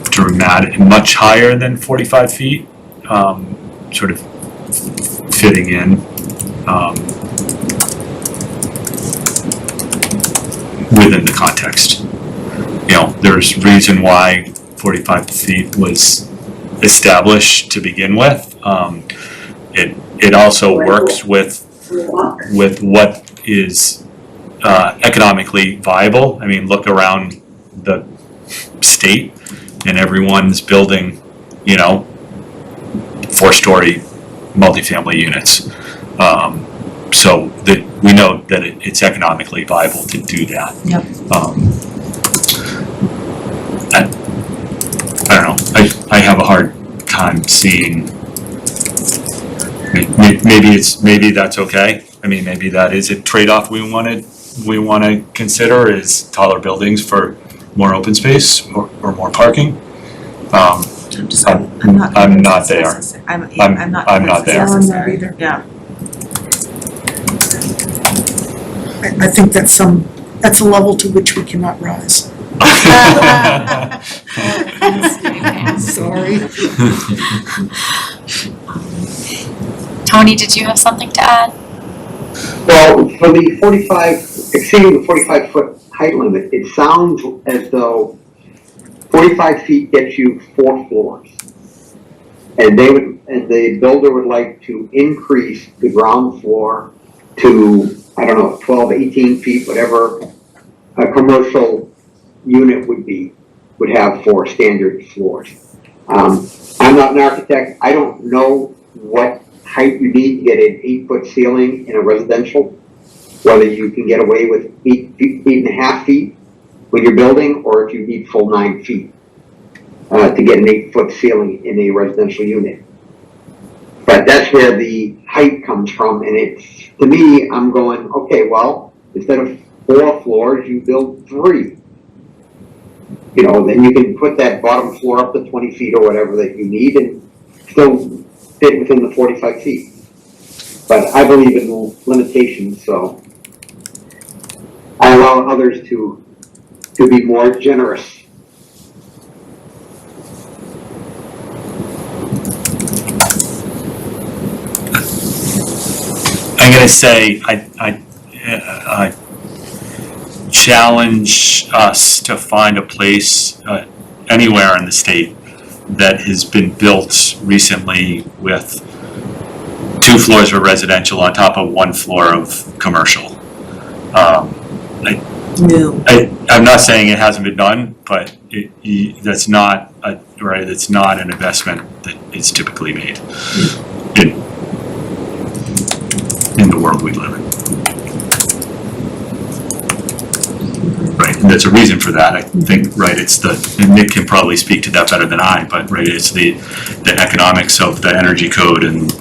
dramatic, much higher than 45 feet, sort of fitting in, within the context. There's reason why 45 feet was established to begin with. It also works with with what is economically viable. I mean, look around the state and everyone's building, 4-story multifamily units. So that we know that it's economically viable to do that. Yep. I don't know, I have a hard time seeing, maybe that's okay. I mean, maybe that is a trade-off we want to consider, is taller buildings for more open space or more parking. I'm not there. I'm not. I'm not there. I'm not either. Yeah. I think that's a level to which we cannot rise. Sorry. Tony, did you have something to add? Well, for the exceeding the 45-foot height limit, it sounds as though 45 feet gets you 4 floors. And the builder would like to increase the ground floor to, 12, 18 feet, whatever a commercial unit would have for standard floors. I'm not an architect. I don't know what height you need to get an 8-foot ceiling in a residential, whether you can get away with 8.5 feet when you're building, or if you need full 9 feet to get an 8-foot ceiling in a residential unit. But that's where the height comes from, and to me, I'm going, okay, well, instead of 4 floors, you build 3. Then you can put that bottom floor up to 20 feet or whatever that you need and still fit within the 45 feet. But I believe in limitations, so I allow others to be more generous. I'm gonna say I challenge us to find a place anywhere in the state that has been built recently with 2 floors of residential on top of 1 floor of commercial. I'm not saying it hasn't been done, but that's not it's not an investment that is typically made in the world we live in. Right, and there's a reason for that. I think, it's and Nick can probably speak to that better than I, but it's the economics of the energy code and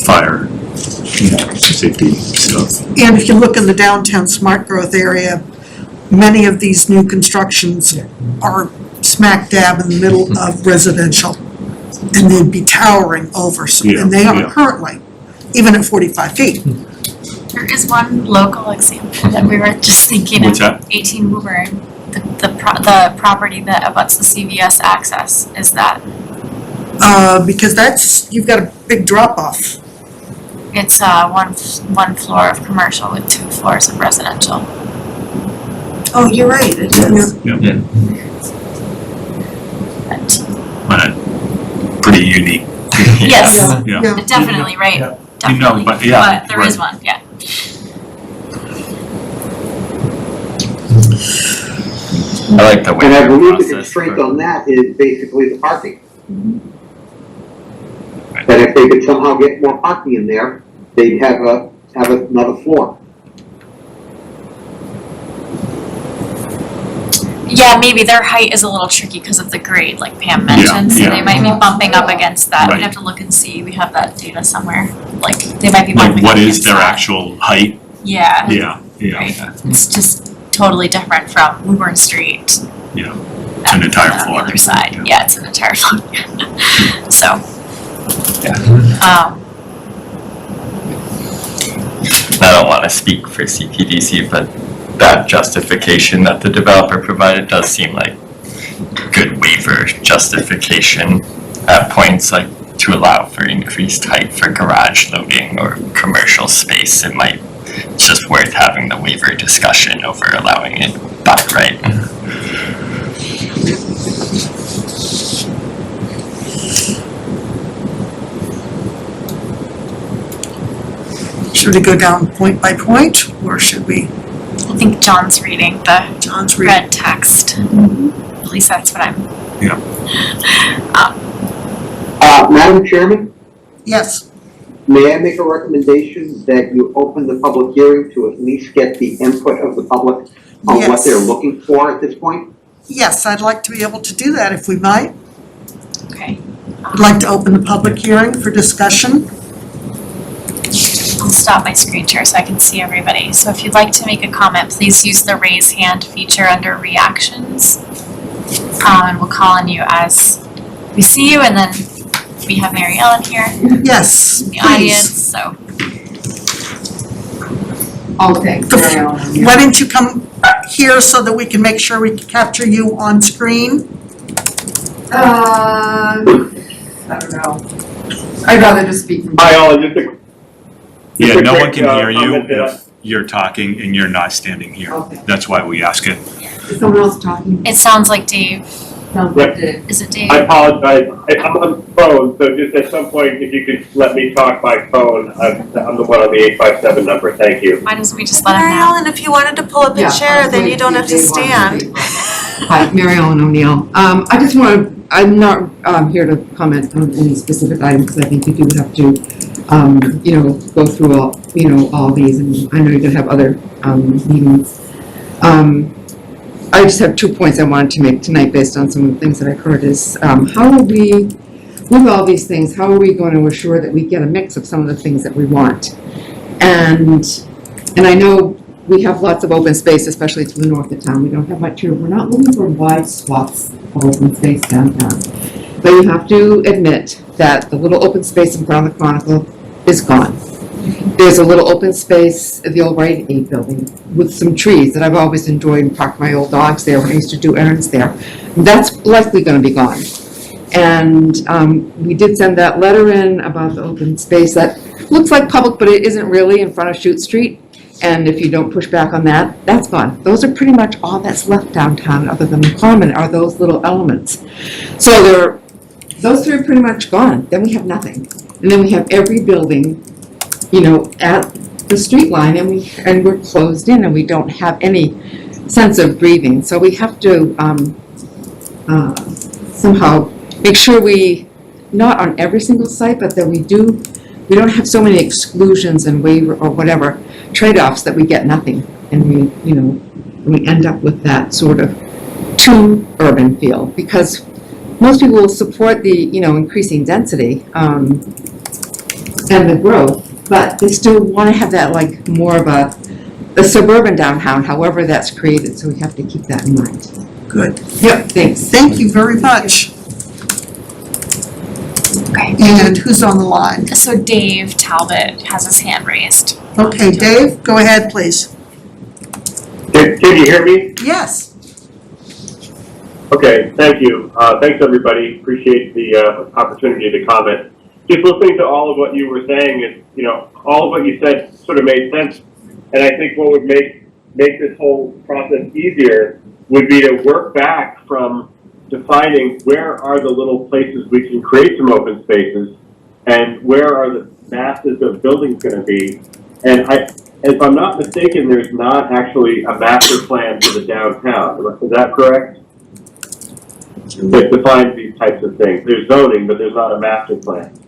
fire, safety stuff. And if you look in the downtown smart growth area, many of these new constructions are smack dab in the middle of residential. And they'd be towering over, and they are currently, even at 45 feet. There is one local example that we were just thinking What's of, that? 18 Woburn, the property that abuts the CVS access, is that? Because you've got a big drop off. It's one floor of commercial with 2 floors of residential. Oh, you're right, it is. But, Pretty unique. yes, Yeah. definitely, right, Yeah. definitely, But there is one, yeah. I like the way And I believe the process constraint for- on that is basically the parking. That if they could somehow get more parking in there, they'd have another floor. Yeah, maybe their height is a little tricky because of the grade, like Pam mentioned, so they might be bumping up against that. Right. We'd have to look and see, we have that data somewhere, like, they might be bumping up What against is their that. actual height? Yeah, Yeah. right, it's just totally different from Woburn Street. Yeah. It's an entire On the floor. other side, yeah, it's an entire floor, so. I don't wanna speak for CPDC, but that justification that the developer provided does seem like good waiver justification at points, like to allow for increased height for garage loading or commercial space. It's just worth having the waiver discussion over allowing it by right. Should we go down point by point, or should we, I think John's reading the John's reading? red text. At least that's what I'm. Madam Chairman, Yes, may I make a recommendation that you open the public hearing to at least get the input of the public on what Yes. they're looking for at this point? yes, I'd like to be able to do that if we might. Okay. I'd like to open the public hearing for discussion. I'll stop my screen share so I can see everybody. So if you'd like to make a comment, please use the raise hand feature under reactions. And we'll call on you as we see you, and then we have Mary Ellen here Yes, in the please. audience, so. Okay, Mary Ellen. Why don't you come here so that we can make sure we can capture you on screen? I don't know. I'd rather just speak from. Hi, all, just a Yeah, no one quick, can hear you comment that if you're talking and you're not standing here. Okay. That's why we ask it. Is someone else talking? It sounds like Dave. Sounds like Dave. Is it Dave? I apologize, I'm on the phone, so just at some point, if you could let me talk by phone, I'm the one on the 857 number, thank you. Why doesn't we just let him Mary know? Ellen, if you wanted to pull up Yeah, a chair, then I'll you don't have to wait if Dave stand. wants to. Hi, Mary Ellen O'Neill. I just want to, I'm not here to comment on any specific items, because I think you do have to, go through all these, and I know you're going to have other meetings. I just have 2 points I wanted to make tonight based on some of the things that I've heard is, how are we, with all these things, how are we going to assure that we get a mix of some of the things that we want? And I know we have lots of open space, especially to the north of town. We don't have much here. We're not looking for wide swaths of open space downtown. But you have to admit that the little open space in front of the Chronicle is gone. There's a little open space at the old Rite Aid building with some trees that I've always enjoyed and parked my old dogs there when I used to do errands there. That's likely going to be gone. And we did send that letter in about the open space that looks like public, but it isn't really, in front of Chute Street. And if you don't push back on that, that's gone. Those are pretty much all that's left downtown, other than the common, are those little elements. So those three are pretty much gone. Then we have nothing. And then we have every building, at the street line, and we're closed in, and we don't have any sense of breathing. So we have to somehow make sure we, not on every single site, but that we don't have so many exclusions and waiver or whatever trade-offs that we get nothing, and we end up with that sort of too urban feel, because most people will support the increasing density and the growth, but they still want to have that like more of a suburban downtown, however that's created, so we have to keep that in mind. Good. Yep, thanks. Thank you very much. Okay. And who's on the line? So Dave Talbot has his hand raised. Okay, Dave, go ahead, please. Can you hear me? Yes. Okay, thank you. Thanks, everybody. Appreciate the opportunity to comment. Just listening to all of what you were saying, and all of what you said sort of made sense. And I think what would make this whole process easier would be to work back from defining where are the little places we can create some open spaces, and where are the masses of buildings going to be. And if I'm not mistaken, there's not actually a master plan for the downtown. Is that correct? That defines these types of things. There's zoning, but there's not a master plan.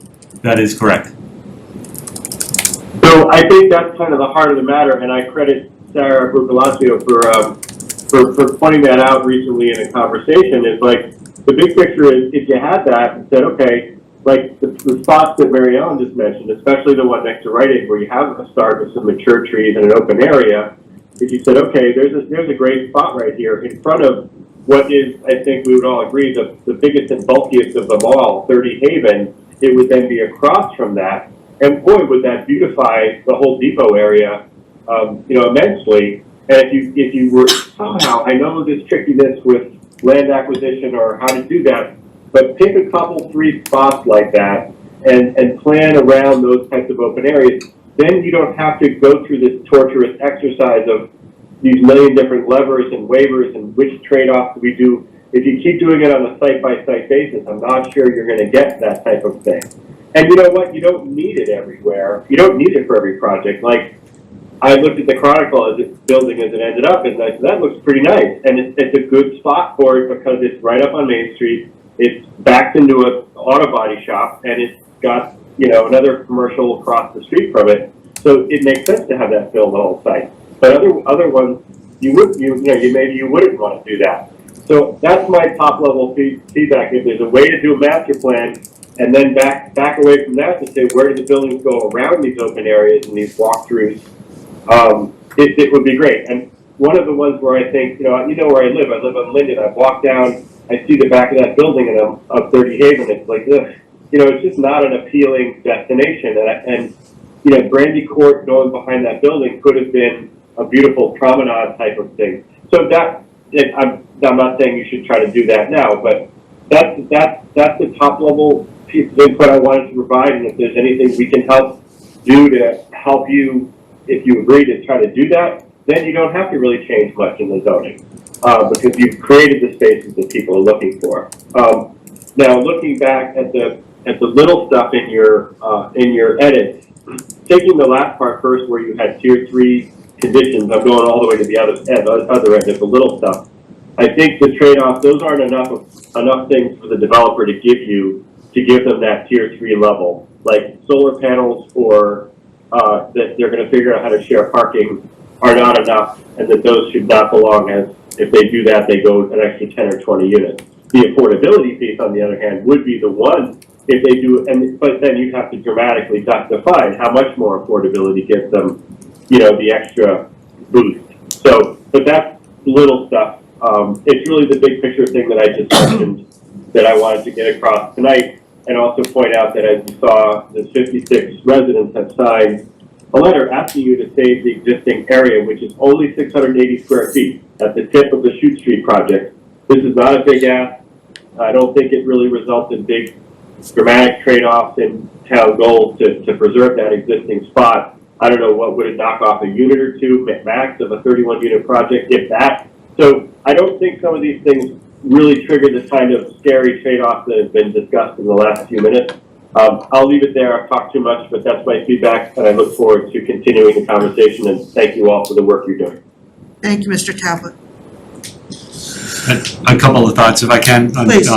That is correct. So I think that's kind of the heart of the matter, and I credit Sarah Bucalaccio for pointing that out recently in a conversation. Is like, the big picture is, if you had that and said, okay, like the spots that Mary Ellen just mentioned, especially the one next to Rite Aid where you have a start with some mature trees and an open area, if you said, okay, there's a great spot right here in front of what is, I think we would all agree, the biggest and bulkiest of them all, 30 Haven, it would then be across from that. And boy, would that beautify the whole depot area, immensely. And if you were somehow, I know there's trickiness with land acquisition or how to do that, but pick a couple, 3 spots like that and plan around those types of open areas. Then you don't have to go through this torturous exercise of these million different levers and waivers and which trade-offs we do. If you keep doing it on a site-by-site basis, I'm not sure you're going to get that type of thing. And you know what? You don't need it everywhere. You don't need it for every project. Like, I looked at the Chronicle as its building as it ended up, and I said, that looks pretty nice. And it's a good spot for it because it's right up on Main Street. It's backed into an auto body shop, and it's got, you know, another commercial across the street from it. So it makes sense to have that fill the whole site. But other ones, you maybe you wouldn't want to do that. So that's my top level feedback. If there's a way to do a master plan, and then back away from that to say, where do the buildings go around these open areas and these walkthroughs, it would be great. And one of the ones where I think, you know where I live on Linden. I walk down, I see the back of that building, and I'm up 30 Haven. It's like, ugh, you know, it's just not an appealing destination. And you know, Brandy Court going behind that building could have been a beautiful promenade type of thing. So I'm not saying you should try to do that now, but that's the top level piece of input I wanted to provide. And if there's anything we can help do to help you, if you agree to try to do that, then you don't have to really change much in the zoning, because you've created the spaces that people are looking for. Now, looking back at the little stuff in your edits, taking the last part first, where you had tier 3 conditions, I'm going all the way to the other end of the little stuff. I think the trade-off, those aren't enough things for the developer to give them that tier 3 level, like solar panels or that they're going to figure out how to share parking are not enough, and that those should not belong as, if they do that, they go an extra 10 or 20 units. The affordability piece, on the other hand, would be the one if they do, but then you'd have to dramatically define how much more affordability gives them, you know, the extra boost. So, but that's little stuff. It's really the big picture thing that I just mentioned that I wanted to get across tonight, and also point out that, as you saw, the 56 residents have signed a letter asking you to save the existing area, which is only 680 square feet at the tip of the Chute Street project. This is not a big ask. I don't think it really results in big dramatic trade-offs in town goals to preserve that existing spot. I don't know, what would it knock off, a unit or two max of a 31 unit project, if that. So I don't think some of these things really trigger the kind of scary trade-offs that have been discussed in the last few minutes. I'll leave it there. I've talked too much, but that's my feedback, and I look forward to continuing the conversation, and thank you all for the work you're doing. Thank you, Mr. Talbot. A couple of thoughts, if I can. Please.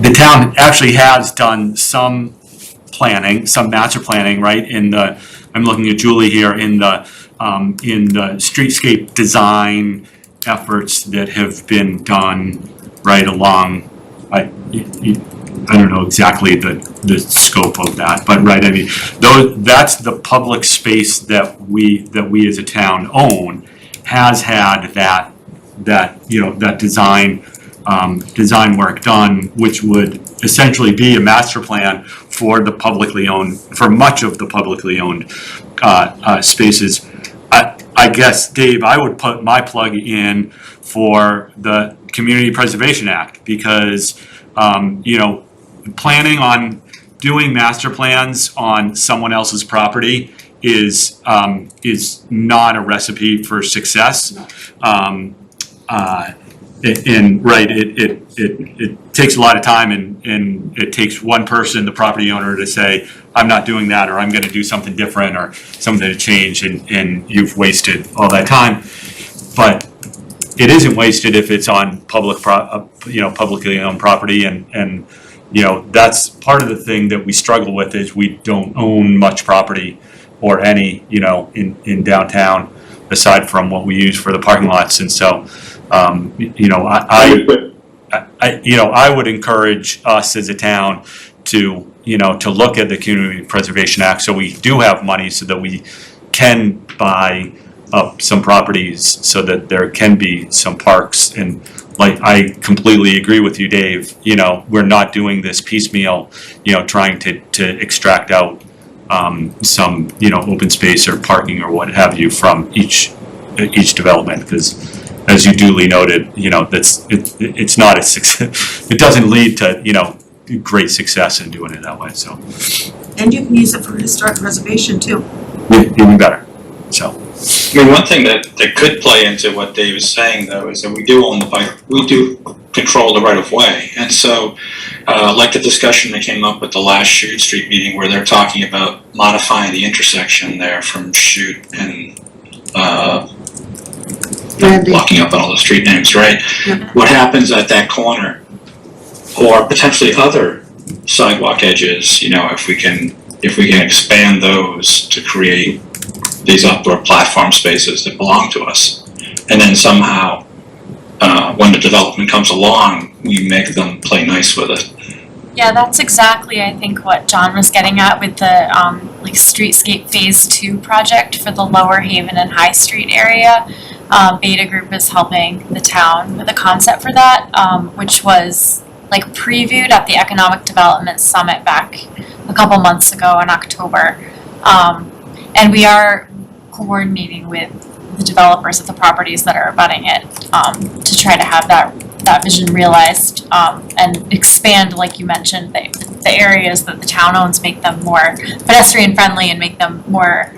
The town actually has done some planning, some master planning, right? I'm looking at Julie here, in the streetscape design efforts that have been done right along. I don't know exactly the scope of that, but right, I mean, that's the public space that we as a town own, has had that design work done, which would essentially be a master plan for much of the publicly owned spaces. I guess, Dave, I would put my plug in for the Community Preservation Act, because planning on doing master plans on someone else's property is not a recipe for success. It takes a lot of time, and it takes one person, the property owner, to say, I'm not doing that, or I'm going to do something different, or something to change, and you've wasted all that time. But it isn't wasted if it's on publicly owned property, and that's part of the thing that we struggle with, is we don't own much property or any in downtown, aside from what we use for the parking lots. And so I would encourage us as a town to look at the Community Preservation Act, so we do have money, so that we can buy up some properties, so that there can be some parks. And I completely agree with you, Dave. We're not doing this piecemeal, trying to extract out some open space or parking or what have you from each development, because, as you duly noted, it's not a success. It doesn't lead to great success in doing it that way. So, And you can use it for historic preservation too. Even better. So, I mean, one thing that could play into what Dave is saying, though, is that we do own the bike. We do control the right of way. And so, like the discussion that came up at the last Chute Street meeting where they're talking about modifying the intersection there from Chute and, Randy. blocking up on all the street names, right? Yeah. What happens at that corner or potentially other sidewalk edges, if we can expand those to create these outdoor platform spaces that belong to us. And then somehow, when the development comes along, we make them play nice with it. Yeah, that's exactly, I think, what John was getting at with the Streetscape Phase 2 project for the Lower Haven and High Street area. Beta Group is helping the town with a concept for that, which was previewed at the Economic Development Summit back a couple months ago in October. And we are coordinating with the developers of the properties that are abutting it to try to have that vision realized and expand, like you mentioned, the areas that the town owns, make them more pedestrian friendly and make them more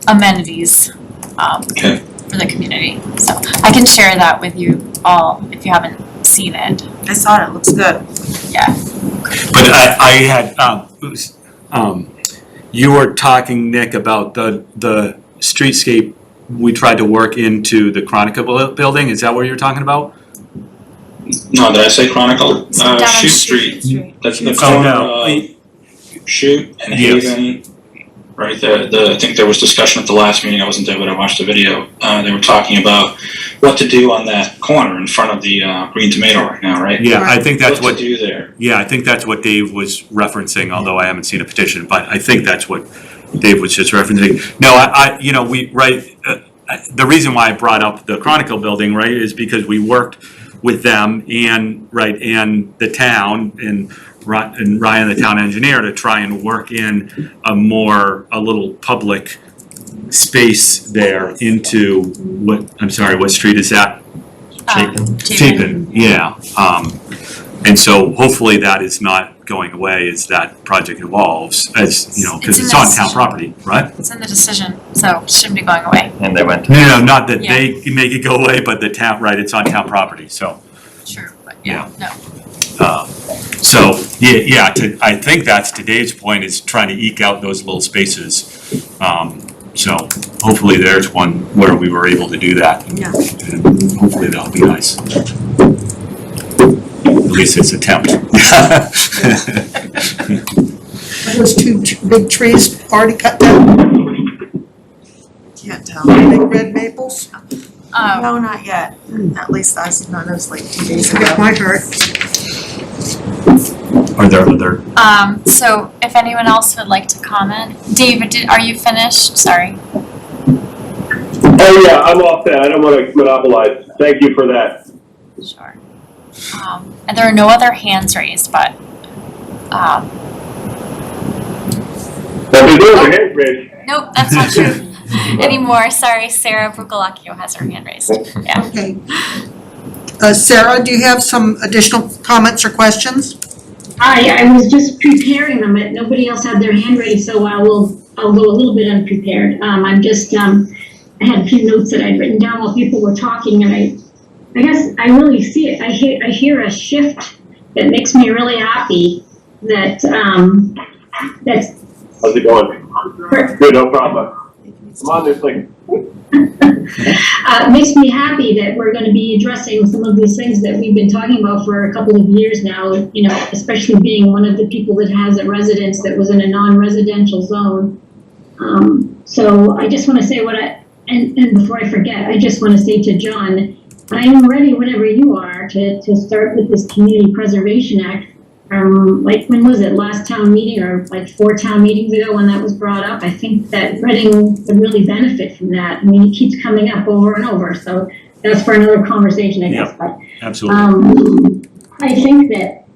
amenities for the community. So I can share that with you all if you haven't seen it. I saw it, it looks good. Yeah. But I had, you were talking, Nick, about the streetscape we tried to work into the Chronicle building. Is that what you're talking about? No, did I say Chronicle? Down on Chute Street. That's the Oh, corner no. of Chute and Yes. Haven. Right, I think there was discussion at the last meeting, I wasn't there, but I watched the video. They were talking about what to do on that corner in front of the Green Tomato right now, right? Yeah, I think that's What to do there. Yeah, I think that's what Dave was referencing, although I haven't seen a petition, but I think that's what Dave was just referencing. No, the reason why I brought up the Chronicle building, right, is because we worked with them and the town and Ryan, the town engineer, to try and work in a little public space there into what street is that? Chapin, yeah. And so hopefully that is not going away as that project evolves, as, because it's on town property, right? It's in the decision, so it shouldn't be going away. And they went to. No, not that Yeah. they make it go away, but the town, right, it's on town property, so. Sure, but Yeah. no. So, I think that's, to Dave's point, is trying to eke out those little spaces. So hopefully there's one where we were able to do that. Yeah. And hopefully that'll be nice. At least it's an attempt. Those two big trees already cut down, Can't tell. big red maples. No, not yet. At least I noticed like 2 days ago. Got my heart. Are there other? So if anyone else would like to comment, David, are you finished? Sorry. Oh, yeah, I'm off that. I don't want to monopolize. Thank you for that. Sure. And there are no other hands raised, but Well, we do have a hand raised. nope, that's not true anymore. Sorry, Sarah Brugalacchio has her hand raised. Yeah. Okay. Sarah, do you have some additional comments or questions? Hi, I was just preparing them, but nobody else had their hand raised, so I'll go a little bit unprepared. I had a few notes that I'd written down while people were talking, and I guess I really see it. I hear a shift that makes me really happy that's How's it going? Good, no problem. Come on, there's like. makes me happy that we're going to be addressing some of these things that we've been talking about for a couple of years now, especially being one of the people that has a residence that was in a non-residential zone. So I just want to say and before I forget, I just want to say to John, I am ready whenever you are to start with this Community Preservation Act. When was it, last town meeting or 4 town meetings ago when that was brought up? I think that Reading would really benefit from that. I mean, it keeps coming up over and over, so that's for another conversation, I guess. But Absolutely. I think that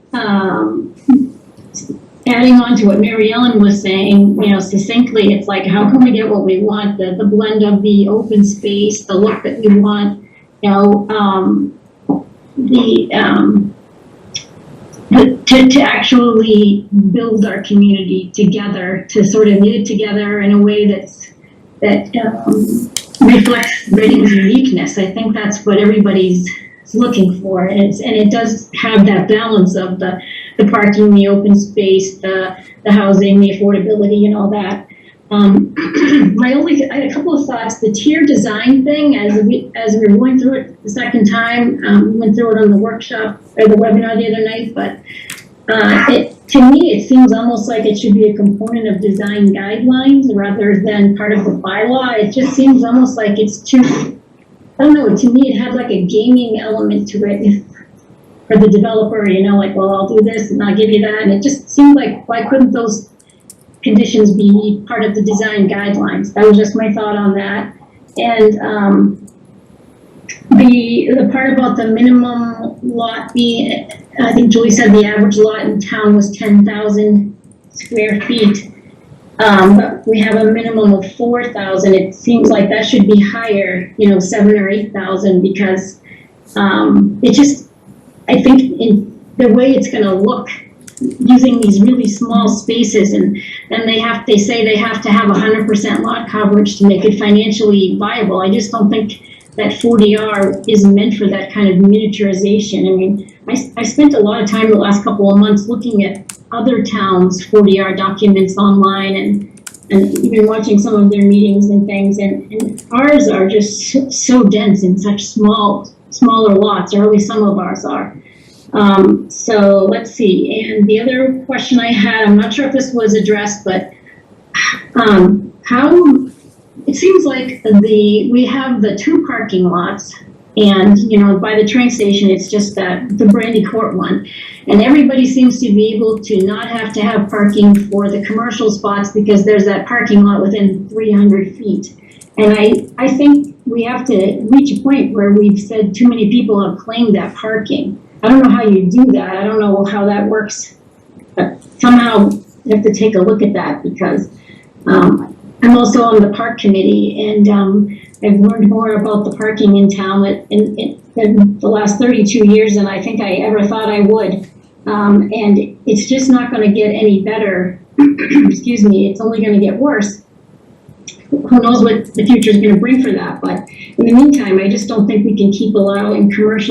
adding on to what Mary Ellen was saying, succinctly, it's like, how can we get what we want? The blend of the open space, the look that we want, to actually build our community together, to sort of knit it together in a way that reflects Reading's uniqueness. I think that's what everybody's it's looking for. And it does have that balance of the parking, the open space, the housing, the affordability and all that. I had a couple of thoughts. The tier design thing, as we were going through it the second time, we went through it on the workshop or the webinar the other night, but to me, it seems almost like it should be a component of design guidelines rather than part of the bylaw. It just seems almost like it's too, I don't know, to me it had like a gaming element to it for the developer, like, well, I'll do this and I'll give you that. And it just seemed like, why couldn't those conditions be part of the design guidelines? That was just my thought on that. And the part about the minimum lot being, I think Julie said the average lot in town was 10,000 square feet. But we have a minimum of 4,000. It seems like that should be higher, 7,000 or 8,000, because it just, I think in the way it's gonna look, using these really small spaces, and then they say they have to have 100% lot coverage to make it financially viable. I just don't think that 40R is meant for that kind of miniaturization. I mean, I spent a lot of time the last couple of months looking at other towns' 40R documents online and even watching some of their meetings and things, and ours are just so dense in such smaller lots, or at least some of ours are. So let's see. And the other question I had, I'm not sure if this was addressed, but how, it seems like we have the 2 parking lots, and by the train station, it's just the Brandy Court one, and everybody seems to be able to not have to have parking for the commercial spots because there's that parking lot within 300 feet. And I think we have to reach a point where we've said too many people have claimed that parking. I don't know how you do that. I don't know how that works. But somehow you have to take a look at that, because I'm also on the park committee, and I've learned more about the parking in town in the last 32 years than I think I ever thought I would. And it's just not going to get any better. Excuse me. It's only going to get worse. Who knows what the future is going to bring for that? But in the meantime, I just don't think we can keep allowing commercial